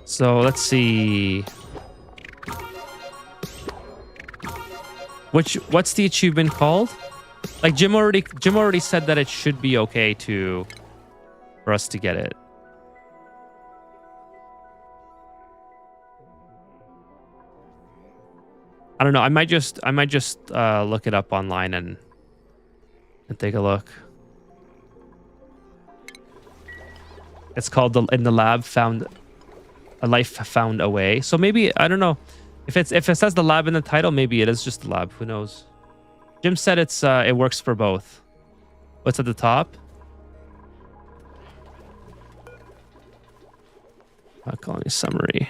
[SPEAKER 1] So let's see. What's the achievement called? Like Jim already said that it should be okay for us to get it. I don't know. I might just look it up online and take a look. It's called in the lab found a life found away. So maybe, I don't know, if it says the lab in the title, maybe it is just the lab. Who knows? Jim said it works for both. What's at the top? Colony summary.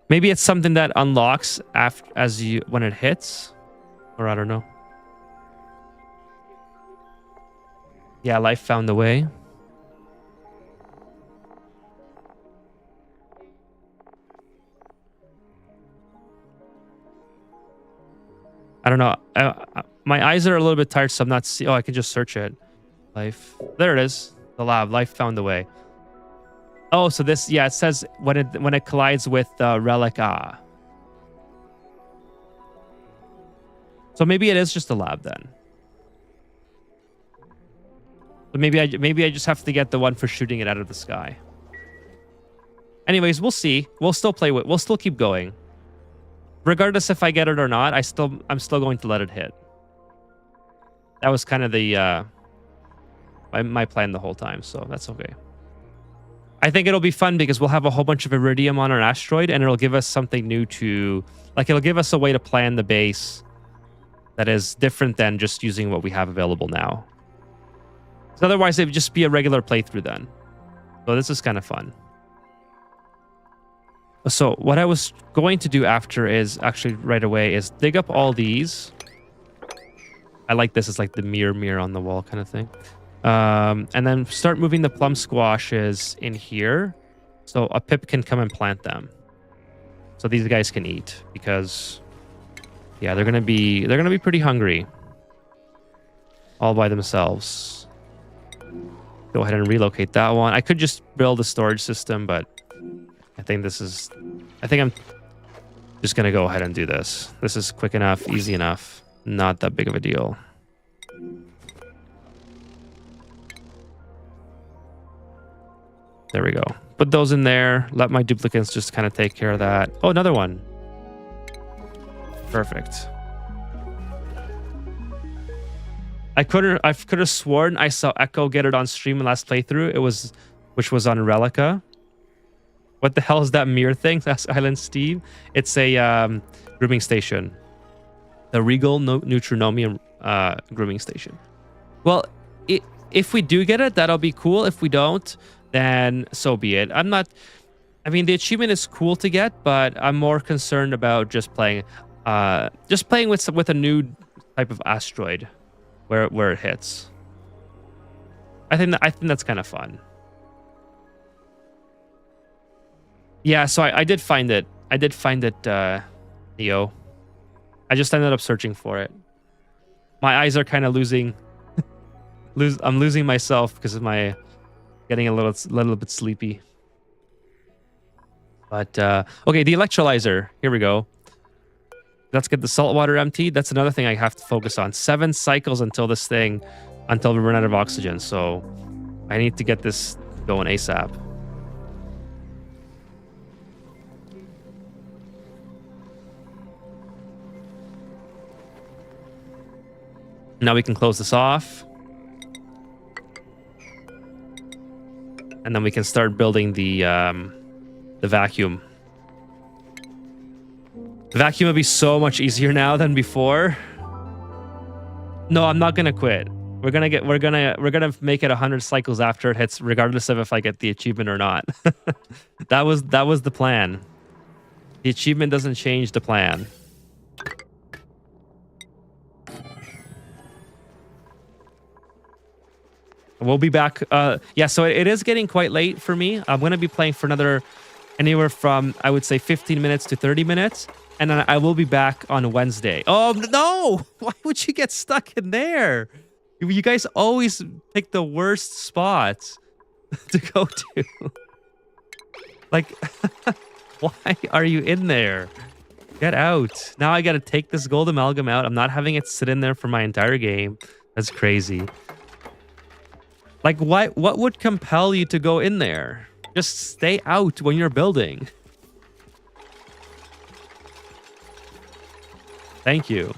[SPEAKER 1] Maybe it's something that unlocks when it hits, or I don't know. Yeah, life found a way. I don't know. My eyes are a little bit tired, so I'm not seeing. Oh, I can just search it. Life. There it is. The lab. Life found a way. Oh, so this, yeah, it says when it collides with Relic A. So maybe it is just a lab then. But maybe I just have to get the one for shooting it out of the sky. Anyways, we'll see. We'll still keep going. Regardless if I get it or not, I'm still going to let it hit. That was kind of the my plan the whole time, so that's okay. I think it'll be fun because we'll have a whole bunch of iridium on our asteroid, and it'll give us something new it'll give us a way to plan the base that is different than just using what we have available now. So otherwise, it would just be a regular playthrough then. So this is kind of fun. So what I was going to do after is actually right away is dig up all these. I like this. It's like the mirror on the wall kind of thing. And then start moving the plum squashes in here, so a Pip can come and plant them. So these guys can eat because, yeah, they're gonna be pretty hungry all by themselves. Go ahead and relocate that one. I could just build a storage system, but I think I'm just gonna go ahead and do this. This is quick enough, easy enough, not that big of a deal. There we go. Put those in there. Let my duplicates just kind of take care of that. Oh, another one. Perfect. I could have sworn I saw Echo get it on stream in last playthrough. Which was on Relica. What the hell is that mirror thing? That's Island Steve. It's a grooming station. The Regal Neutronomium grooming station. Well, if we do get it, that'll be cool. If we don't, then so be it. I mean, the achievement is cool to get, but I'm more concerned about just playing with a new type of asteroid where it hits. I think that's kind of fun. Yeah, so I did find it. Neo. I just ended up searching for it. My eyes are kind of losing. I'm losing myself because of my getting a little bit sleepy. But okay, the electrolyzer. Here we go. Let's get the salt water emptied. That's another thing I have to focus on. 7 cycles until we run out of oxygen. So I need to get this going ASAP. Now we can close this off. And then we can start building the vacuum. The vacuum will be so much easier now than before. No, I'm not going to quit. We're gonna make it 100 cycles after it hits, regardless of if I get the achievement or not. That was the plan. The achievement doesn't change the plan. We'll be back. Yeah, so it is getting quite late for me. I'm gonna be playing for another anywhere from, I would say, 15 minutes to 30 minutes, and then I will be back on Wednesday. Oh no! Why would you get stuck in there? You guys always pick the worst spots to go to. Like, why are you in there? Get out. Now I gotta take this gold amalgam out. I'm not having it sit in there for my entire game. That's crazy. Like, what would compel you to go in there? Just stay out when you're building. Thank you.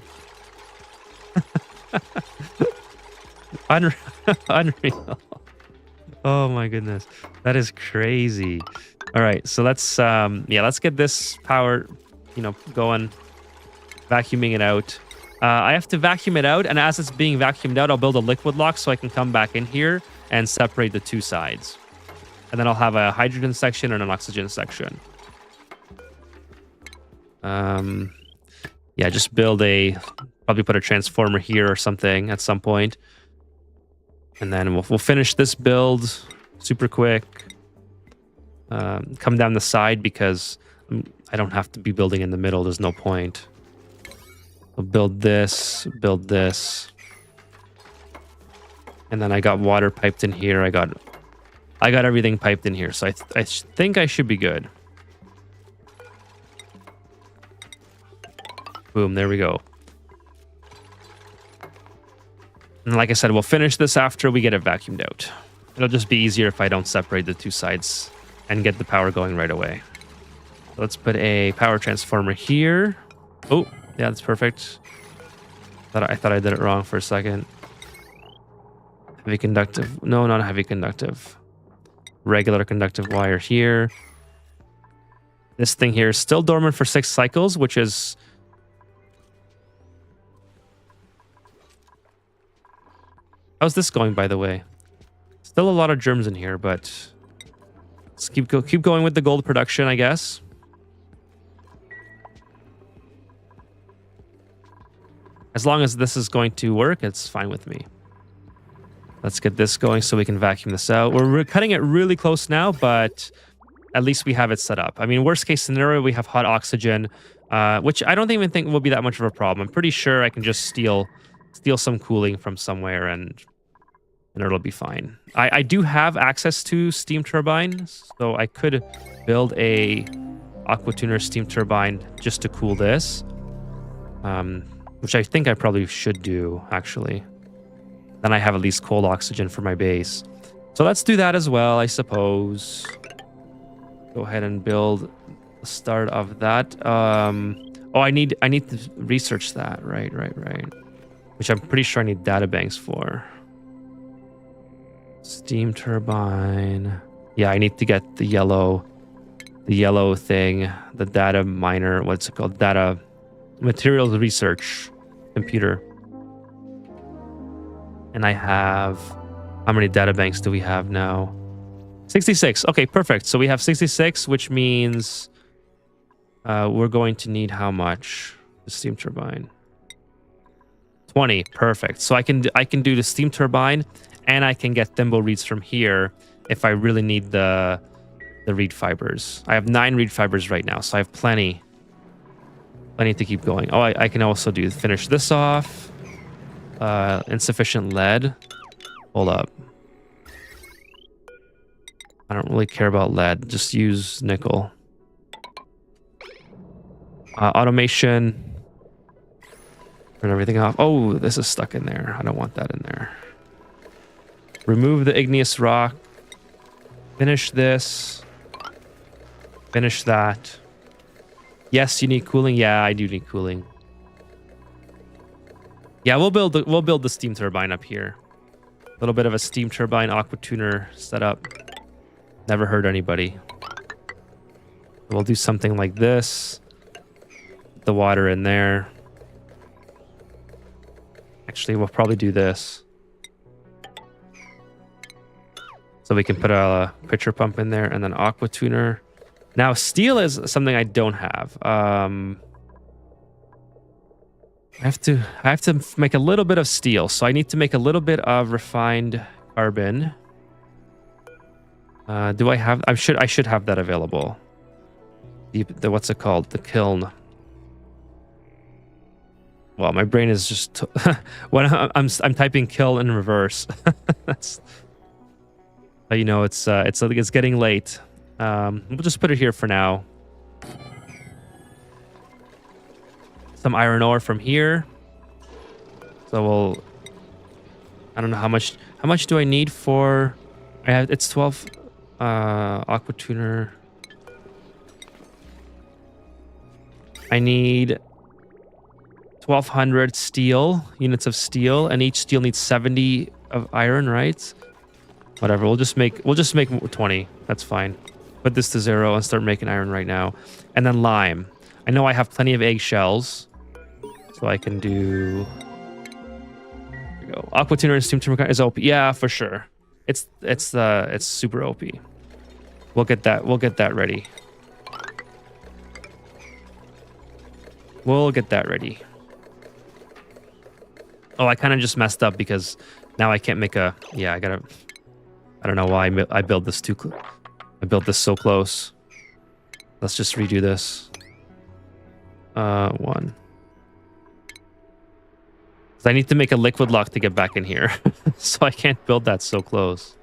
[SPEAKER 1] Unreal. Oh my goodness. That is crazy. All right, so let's let's get this power, going, vacuuming it out. I have to vacuum it out, and as it's being vacuumed out, I'll build a liquid lock so I can come back in here and separate the two sides. And then I'll have a hydrogen section and an oxygen section. Yeah, just probably put a transformer here or something at some point. And then we'll finish this build super quick. Come down the side because I don't have to be building in the middle. There's no point. I'll build this. And then I got water piped in here. I got everything piped in here. So I think I should be good. Boom, there we go. And like I said, we'll finish this after we get it vacuumed out. It'll just be easier if I don't separate the two sides and get the power going right away. Let's put a power transformer here. Oh, yeah, that's perfect. I thought I did it wrong for a second. Heavy conductive. No, not heavy conductive. Regular conductive wire here. This thing here is still dormant for 6 cycles, which is... How's this going, by the way? Still a lot of germs in here, but let's keep going with the gold production, I guess. As long as this is going to work, it's fine with me. Let's get this going so we can vacuum this out. We're cutting it really close now, but at least we have it set up. I mean, worst case scenario, we have hot oxygen, which I don't even think will be that much of a problem. I'm pretty sure I can just steal some cooling from somewhere and it'll be fine. I do have access to steam turbines, so I could build a aqua tuner steam turbine just to cool this, which I think I probably should do, actually. Then I have at least cold oxygen for my base. So let's do that as well, I suppose. Go ahead and build the start of that. Oh, I need to research that. Right. Which I'm pretty sure I need data banks for. Steam turbine. Yeah, I need to get the yellow thing, the data miner. What's it called? Data materials research computer. And I have, how many data banks do we have now? 66. Okay, perfect. So we have 66, which means we're going to need how much? The steam turbine. 20. Perfect. So I can do the steam turbine, and I can get thimble reeds from here if I really need the reed fibers. I have 9 reed fibers right now, so I have plenty to keep going. Oh, I can also finish this off. Insufficient lead. Hold up. I don't really care about lead. Just use nickel. Automation. Turn everything off. Oh, this is stuck in there. I don't want that in there. Remove the igneous rock. Finish this. Finish that. Yes, you need cooling. Yeah, I do need cooling. Yeah, we'll build the steam turbine up here. A little bit of a steam turbine aqua tuner setup. Never hurt anybody. We'll do something like this. Put the water in there. Actually, we'll probably do this. So we can put a pitcher pump in there and then aqua tuner. Now steel is something I don't have. I have to make a little bit of steel. So I need to make a little bit of refined carbon. Do I have? I should have that available. The what's it called? The kiln. Well, my brain is just when I'm typing kill in reverse. That's you know it's getting late. We'll just put it here for now. Some iron ore from here. So I don't know how much do I need for. It's 12 aqua tuner. I need 1,200 steel units of steel, and each steel needs 70 of iron, right? Whatever. We'll just make 20. That's fine. Put this to 0 and start making iron right now. And then lime. I know I have plenty of eggshells, so I can do. There we go. Aqua tuner and steam tuner is OP. Yeah, for sure. It's super OP. We'll get that ready. We'll get that ready. Oh, I kind of just messed up because now I can't make a. Yeah, I don't know why I built this I built this so close. Let's just redo this. 1. So I need to make a liquid lock to get back in here, so I can't build that so close.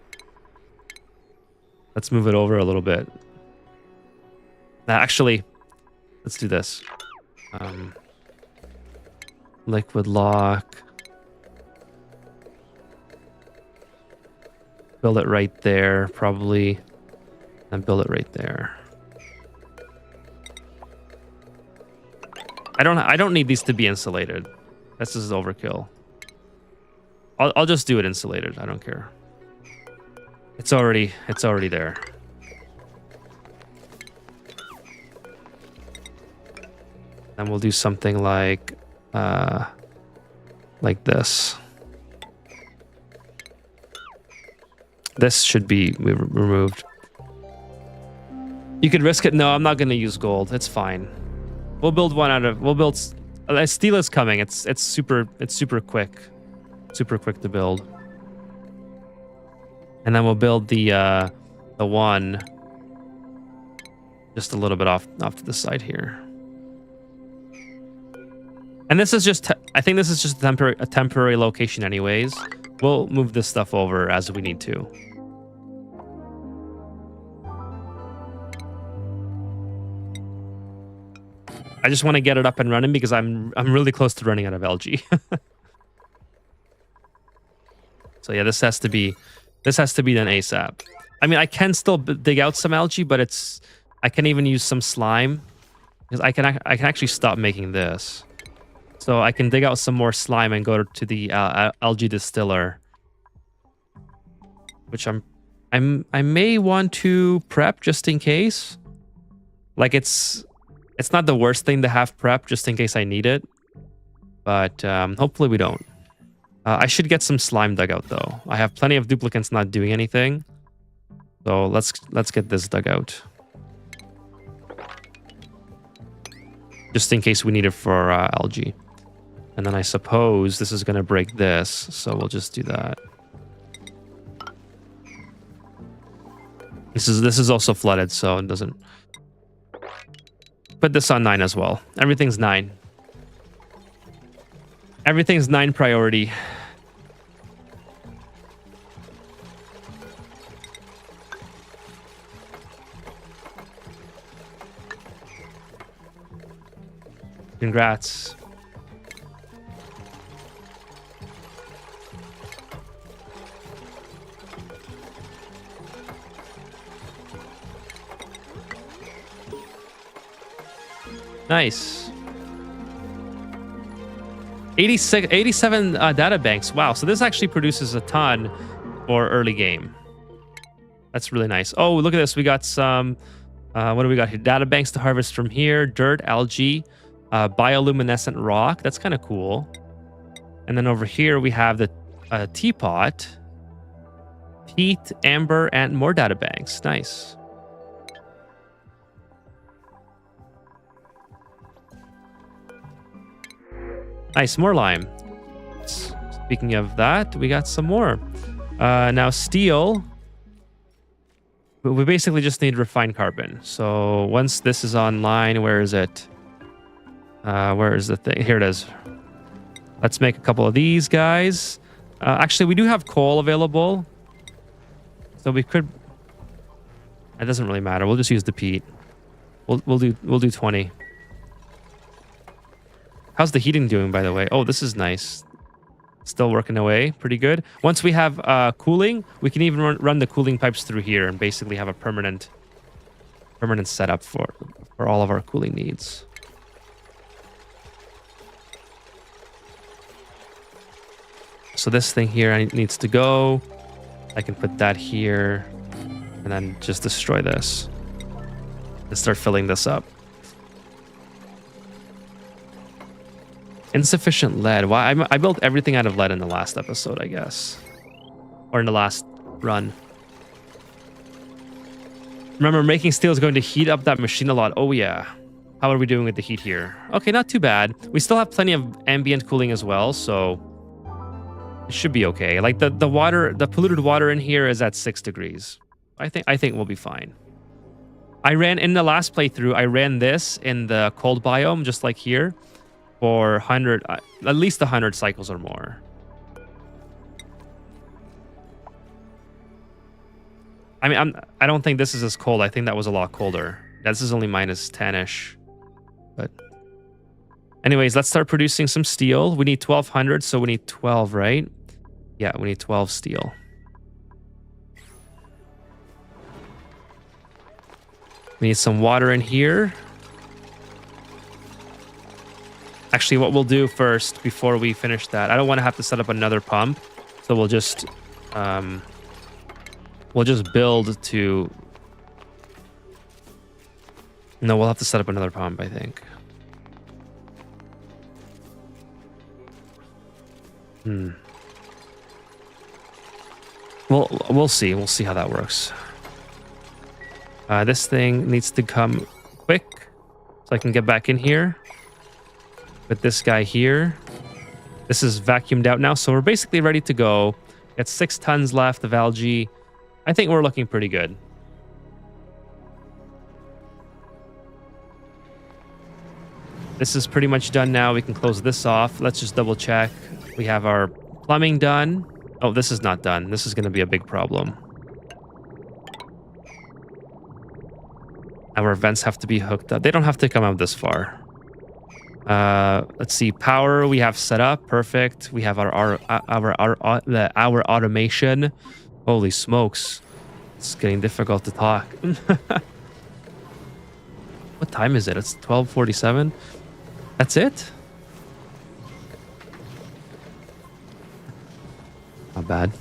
[SPEAKER 1] Let's move it over a little bit. Actually, let's do this. Liquid lock. Build it right there, probably. And build it right there. I don't need these to be insulated. This is overkill. I'll just do it insulated. I don't care. It's already there. And we'll do something like this. This should be removed. You could risk it. No, I'm not going to use gold. It's fine. We'll build one out of. We'll build. Steel is coming. It's super quick. Super quick to build. And then we'll build the one just a little bit off to the side here. And this is just. I think this is just a temporary location, anyways. We'll move this stuff over as we need to. I just want to get it up and running because I'm really close to running out of algae. So yeah, this has to be done ASAP. I mean, I can still dig out some algae, but I can even use some slime because I can actually stop making this. So I can dig out some more slime and go to the algae distiller, which I may want to prep just in case. Like it's not the worst thing to have prep just in case I need it, but hopefully we don't. I should get some slime dug out though. I have plenty of duplicates not doing anything, so let's get this dug out, just in case we need it for algae. And then I suppose this is gonna break this, so we'll just do that. This is also flooded, so it doesn't. Put this on 9 as well. Everything's 9. Everything's 9 priority. Congrats. Nice. 87 data banks. Wow. So this actually produces a ton for early game. That's really nice. Oh, look at this. We got some, what do we got here? Data banks to harvest from here. Dirt, algae, bioluminescent rock. That's kind of cool. And then over here we have the teapot. peat, amber, and more data banks. Nice. Nice, more lime. Speaking of that, we got some more. Now steel. We basically just need refined carbon. So once this is online, where is it? Where is the thing? Here it is. Let's make a couple of these guys. Actually, we do have coal available. So we could... It doesn't really matter. We'll just use the peat. We'll do 20. How's the heating doing, by the way? Oh, this is nice. Still working away pretty good. Once we have cooling, we can even run the cooling pipes through here and basically have a permanent setup for all of our cooling needs. So this thing here needs to go. I can put that here and then just destroy this and start filling this up. Insufficient lead. Why? I built everything out of lead in the last episode, I guess. Or in the last run. Remember, making steel is going to heat up that machine a lot. Oh, yeah. How are we doing with the heat here? Okay, not too bad. We still have plenty of ambient cooling as well, so it should be okay. Like the water, the polluted water in here is at 6 degrees. I think we'll be fine. I ran in the last playthrough, I ran this in the cold biome, just like here, for 100, at least 100 cycles or more. I mean, I don't think this is as cold. I think that was a lot colder. This is only minus 10-ish. But anyways, let's start producing some steel. We need 1,200, so we need 12, right? Yeah, we need 12 steel. We need some water in here. Actually, what we'll do first, before we finish that, I don't want to have to set up another pump, so we'll just build to... No, we'll have to set up another pump, I think. Well, we'll see. We'll see how that works. This thing needs to come quick, so I can get back in here. With this guy here. This is vacuumed out now, so we're basically ready to go. Got 6 tons left of algae. I think we're looking pretty good. This is pretty much done now. We can close this off. Let's just double check. We have our plumbing done. Oh, this is not done. This is going to be a big problem. Our vents have to be hooked up. They don't have to come out this far. Let's see. Power we have set up. Perfect. We have our automation. Holy smokes. It's getting difficult to talk. What time is it? It's 12:47. That's it? Not bad.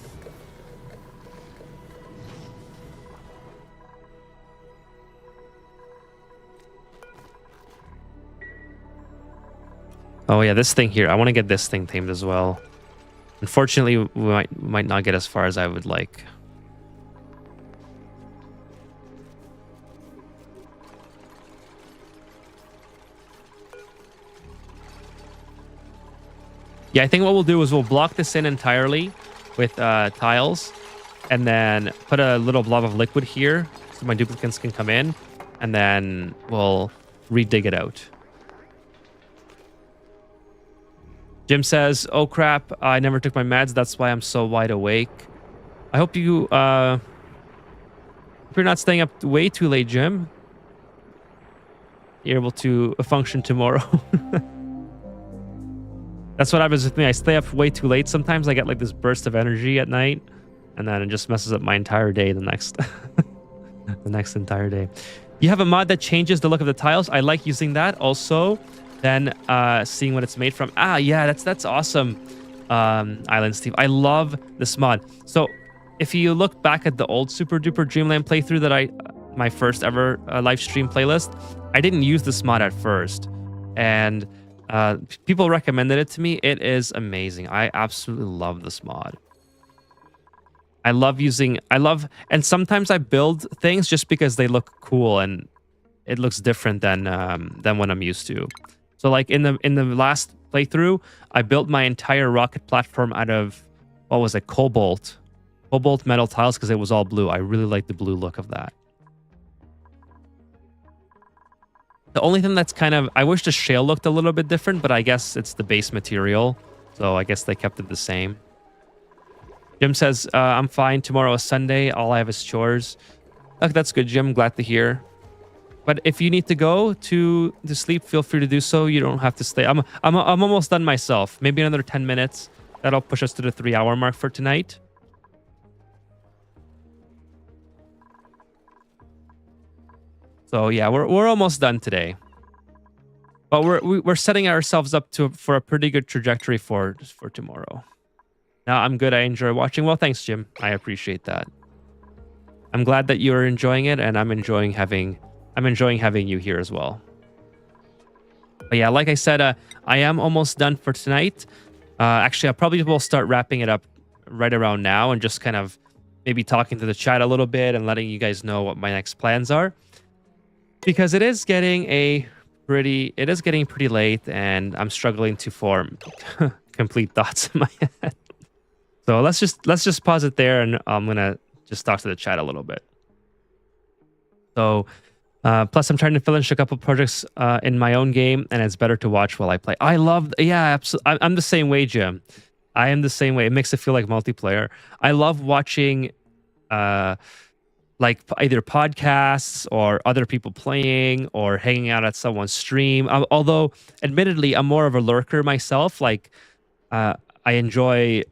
[SPEAKER 1] Oh yeah, this thing here. I want to get this thing tamed as well. Unfortunately, we might not get as far as I would like. Yeah, I think what we'll do is we'll block this in entirely with tiles, and then put a little blob of liquid here so my duplicants can come in, and then we'll re-dig it out. Jim says, "Oh crap, I never took my meds. That's why I'm so wide awake." I hope you, if you're not staying up way too late, Jim, you're able to function tomorrow. That's what happens with me. I stay up way too late. Sometimes I get like this burst of energy at night, and then it just messes up my entire day the next, the next entire day. You have a mod that changes the look of the tiles. I like using that. Also, then seeing what it's made from. Ah, yeah, that's awesome. Island Steve, I love this mod. So if you look back at the old Super Duper Dreamland playthrough that my first ever live stream playlist, I didn't use this mod at first, and people recommended it to me. It is amazing. I absolutely love this mod. I love using and sometimes I build things just because they look cool and it looks different than what I'm used to. So like in the last playthrough, I built my entire rocket platform out of what was it, cobalt metal tiles because it was all blue. I really like the blue look of that. The only thing that's kind of, I wish the shale looked a little bit different, but I guess it's the base material, so I guess they kept it the same. Jim says, I'm fine. Tomorrow is Sunday. All I have is chores. Okay, that's good, Jim. Glad to hear. But if you need to go to sleep, feel free to do so. You don't have to stay. I'm almost done myself. Maybe another 10 minutes. That'll push us to the 3-hour mark for tonight. So yeah, we're almost done today. But we're setting ourselves up for a pretty good trajectory for tomorrow. Now I'm good. I enjoy watching. Well, thanks, Jim. I appreciate that. I'm glad that you're enjoying it, and I'm enjoying having you here as well. But yeah, like I said, I am almost done for tonight. Actually, I probably will start wrapping it up right around now and just kind of maybe talking to the chat a little bit and letting you guys know what my next plans are. Because it is getting pretty late, and I'm struggling to form complete thoughts in my head. So let's just pause it there, and I'm gonna just talk to the chat a little bit. So, plus I'm trying to finish a couple projects in my own game, and it's better to watch while I play. Absolutely. I'm the same way, Jim. I am the same way. It makes it feel like multiplayer. I love watching, like either podcasts or other people playing or hanging out at someone's stream. Although, admittedly, I'm more of a lurker myself. Like, I enjoy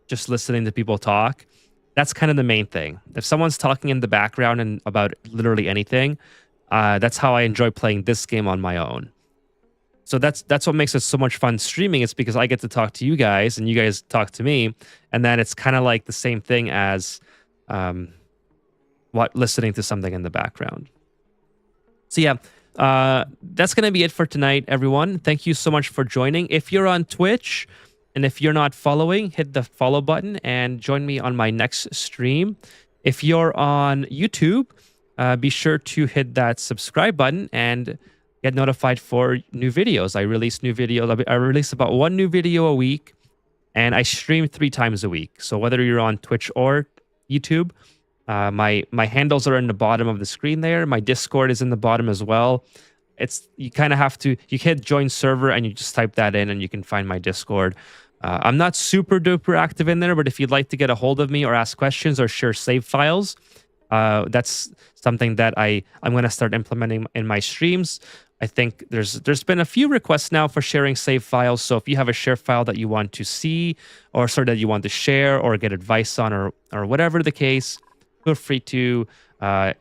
[SPEAKER 1] just listening to people talk. That's kind of the main thing. If someone's talking in the background and about literally anything, that's how I enjoy playing this game on my own. So that's what makes it so much fun streaming. It's because I get to talk to you guys and you guys talk to me, and then it's kind of like the same thing as listening to something in the background. So yeah, that's gonna be it for tonight, everyone. Thank you so much for joining. If you're on Twitch, and if you're not following, hit the follow button and join me on my next stream. If you're on YouTube, be sure to hit that subscribe button and get notified for new videos. I release new videos. I release about one new video a week, and I stream 3 times a week. So whether you're on Twitch or YouTube, my handles are in the bottom of the screen there. My Discord is in the bottom as well. You kind of have to, you hit join server and you just type that in and you can find my Discord. I'm not super duper active in there, but if you'd like to get a hold of me or ask questions or share save files, that's something that I'm going to start implementing in my streams. I think there's been a few requests now for sharing save files. So if you have a share file that you want to see or sort of that you want to share or get advice on or whatever the case, feel free to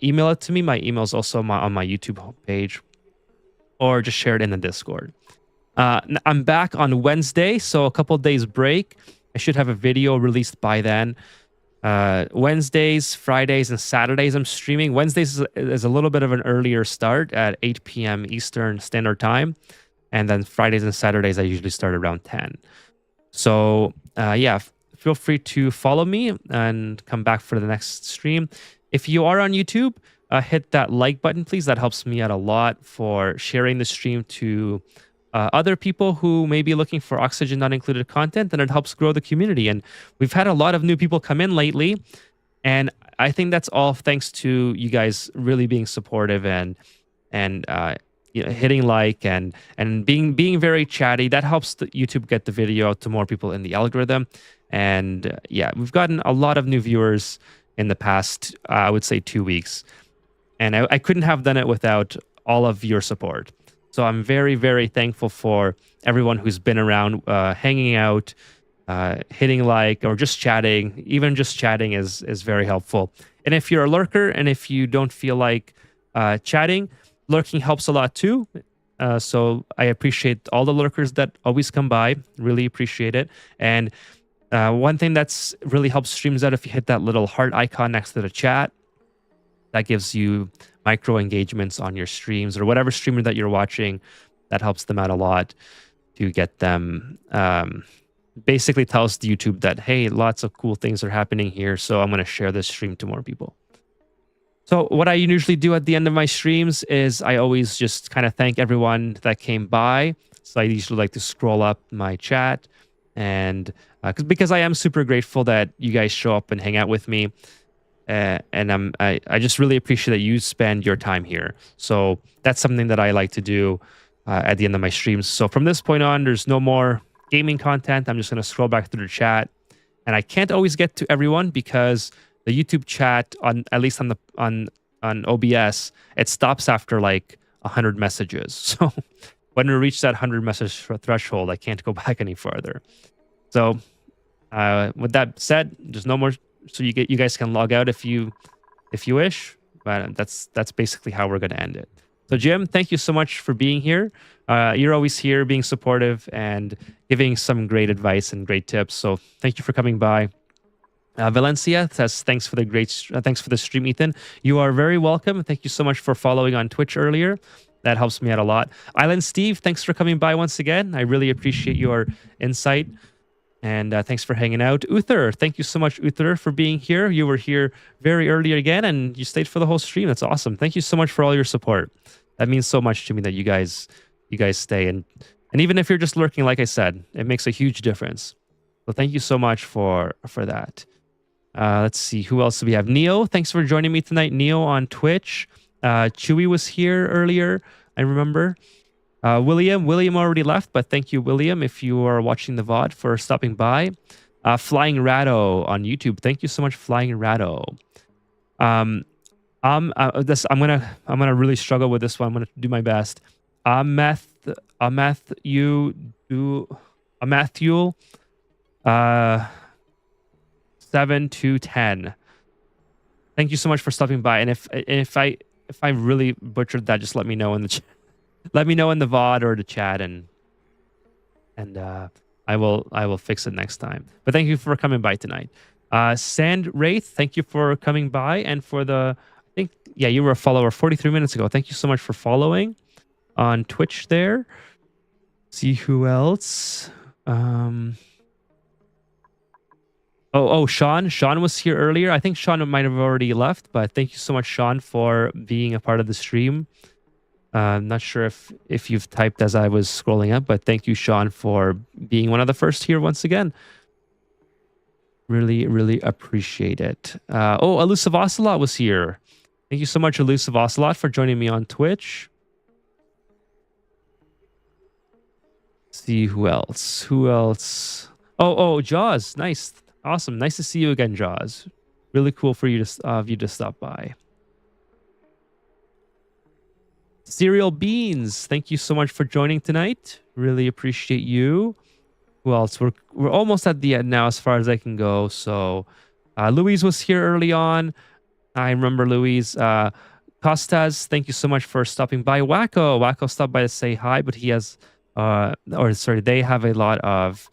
[SPEAKER 1] email it to me. My email is also on my YouTube page, or just share it in the Discord. I'm back on Wednesday, so a couple days break. I should have a video released by then. Wednesdays, Fridays, and Saturdays I'm streaming. Wednesdays is a little bit of an earlier start at 8 p.m. Eastern Standard Time. And then Fridays and Saturdays, I usually start around 10. So, yeah, feel free to follow me and come back for the next stream. If you are on YouTube, hit that like button, please. That helps me out a lot for sharing the stream to other people who may be looking for Oxygen Not Included content, and it helps grow the community. And we've had a lot of new people come in lately, and I think that's all thanks to you guys really being supportive and hitting like and being very chatty. That helps YouTube get the video out to more people in the algorithm. And yeah, we've gotten a lot of new viewers in the past, I would say 2 weeks, and I couldn't have done it without all of your support. So I'm very, very thankful for everyone who's been around, hanging out, hitting like, or just chatting. Even just chatting is very helpful. And if you're a lurker and if you don't feel like chatting, lurking helps a lot too. So I appreciate all the lurkers that always come by. Really appreciate it. And one thing that's really helps streams out, if you hit that little heart icon next to the chat, that gives you micro engagements on your streams or whatever streamer that you're watching. That helps them out a lot to get them basically tells YouTube that, hey, lots of cool things are happening here. So I'm going to share this stream to more people. So what I usually do at the end of my streams is I always just kind of thank everyone that came by. So I usually like to scroll up my chat, and because I am super grateful that you guys show up and hang out with me. And I just really appreciate that you spend your time here. So that's something that I like to do at the end of my streams. So from this point on, there's no more gaming content. I'm just going to scroll back through the chat, and I can't always get to everyone because the YouTube chat, on at least on OBS, it stops after like 100 messages. So when we reach that 100 message threshold, I can't go back any further. So with that said, there's no more. So you guys can log out if you wish, but that's basically how we're going to end it. So Jim, thank you so much for being here. You're always here, being supportive and giving some great advice and great tips. So thank you for coming by. Valencia says thanks for the stream, Ethan. You are very welcome. Thank you so much for following on Twitch earlier. That helps me out a lot. Island Steve, thanks for coming by once again. I really appreciate your insight. And thanks for hanging out. Uther, thank you so much, Uther, for being here. You were here very early again, and you stayed for the whole stream. That's awesome. Thank you so much for all your support. That means so much to me that you guys stay. And even if you're just lurking, like I said, it makes a huge difference. So thank you so much for that. Let's see, who else do we have? Neo, thanks for joining me tonight. Neo on Twitch. Chewy was here earlier, I remember. William already left, but thank you, William, if you are watching the VOD, for stopping by. Flying Rado on YouTube. Thank you so much, Flying Rado. I'm gonna really struggle with this one. I'm gonna do my best. Matthew 7 to 10. Thank you so much for stopping by. And if I really butchered that, just let me know in the chat. Let me know in the VOD or the chat, and I will fix it next time. But thank you for coming by tonight. Sand Wraith, thank you for coming by, and for the, I think, yeah, you were a follower 43 minutes ago. Thank you so much for following on Twitch there. See who else. Sean. Sean was here earlier. I think Sean might have already left, but thank you so much, Sean, for being a part of the stream. I'm not sure if you've typed as I was scrolling up, but thank you, Sean, for being one of the first here once again. Really, really appreciate it. Elusive Ocelot was here. Thank you so much, Elusive Ocelot, for joining me on Twitch. See who else. Oh, Jaws. Nice. Awesome. Nice to see you again, Jaws. Really cool for you to stop by. Cereal Beans, thank you so much for joining tonight. Really appreciate you. Who else? We're almost at the end now, as far as I can go. So, Louise was here early on. I remember Louise. Costas, thank you so much for stopping by. Wacko stopped by to say hi, but he has, they have a lot of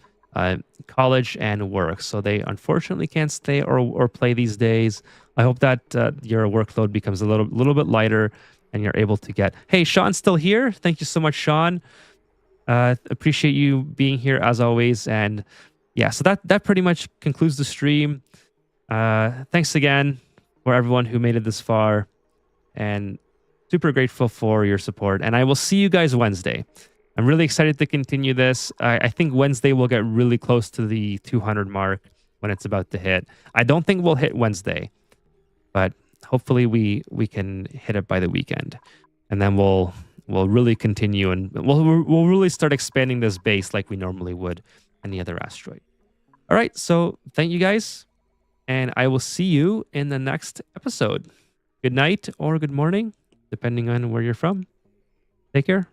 [SPEAKER 1] college and work, so they unfortunately can't stay or play these days. I hope that your workload becomes a little bit lighter, and you're able to get. Hey, Sean's still here. Thank you so much, Sean. Appreciate you being here as always. And yeah, so that pretty much concludes the stream. Thanks again for everyone who made it this far, and super grateful for your support. And I will see you guys Wednesday. I'm really excited to continue this. I think Wednesday will get really close to the 200 mark when it's about to hit. I don't think we'll hit Wednesday, but hopefully we can hit it by the weekend, and then we'll really continue, and we'll really start expanding this base like we normally would any other asteroid. All right, so thank you guys, and I will see you in the next episode. Good night or good morning, depending on where you're from. Take care.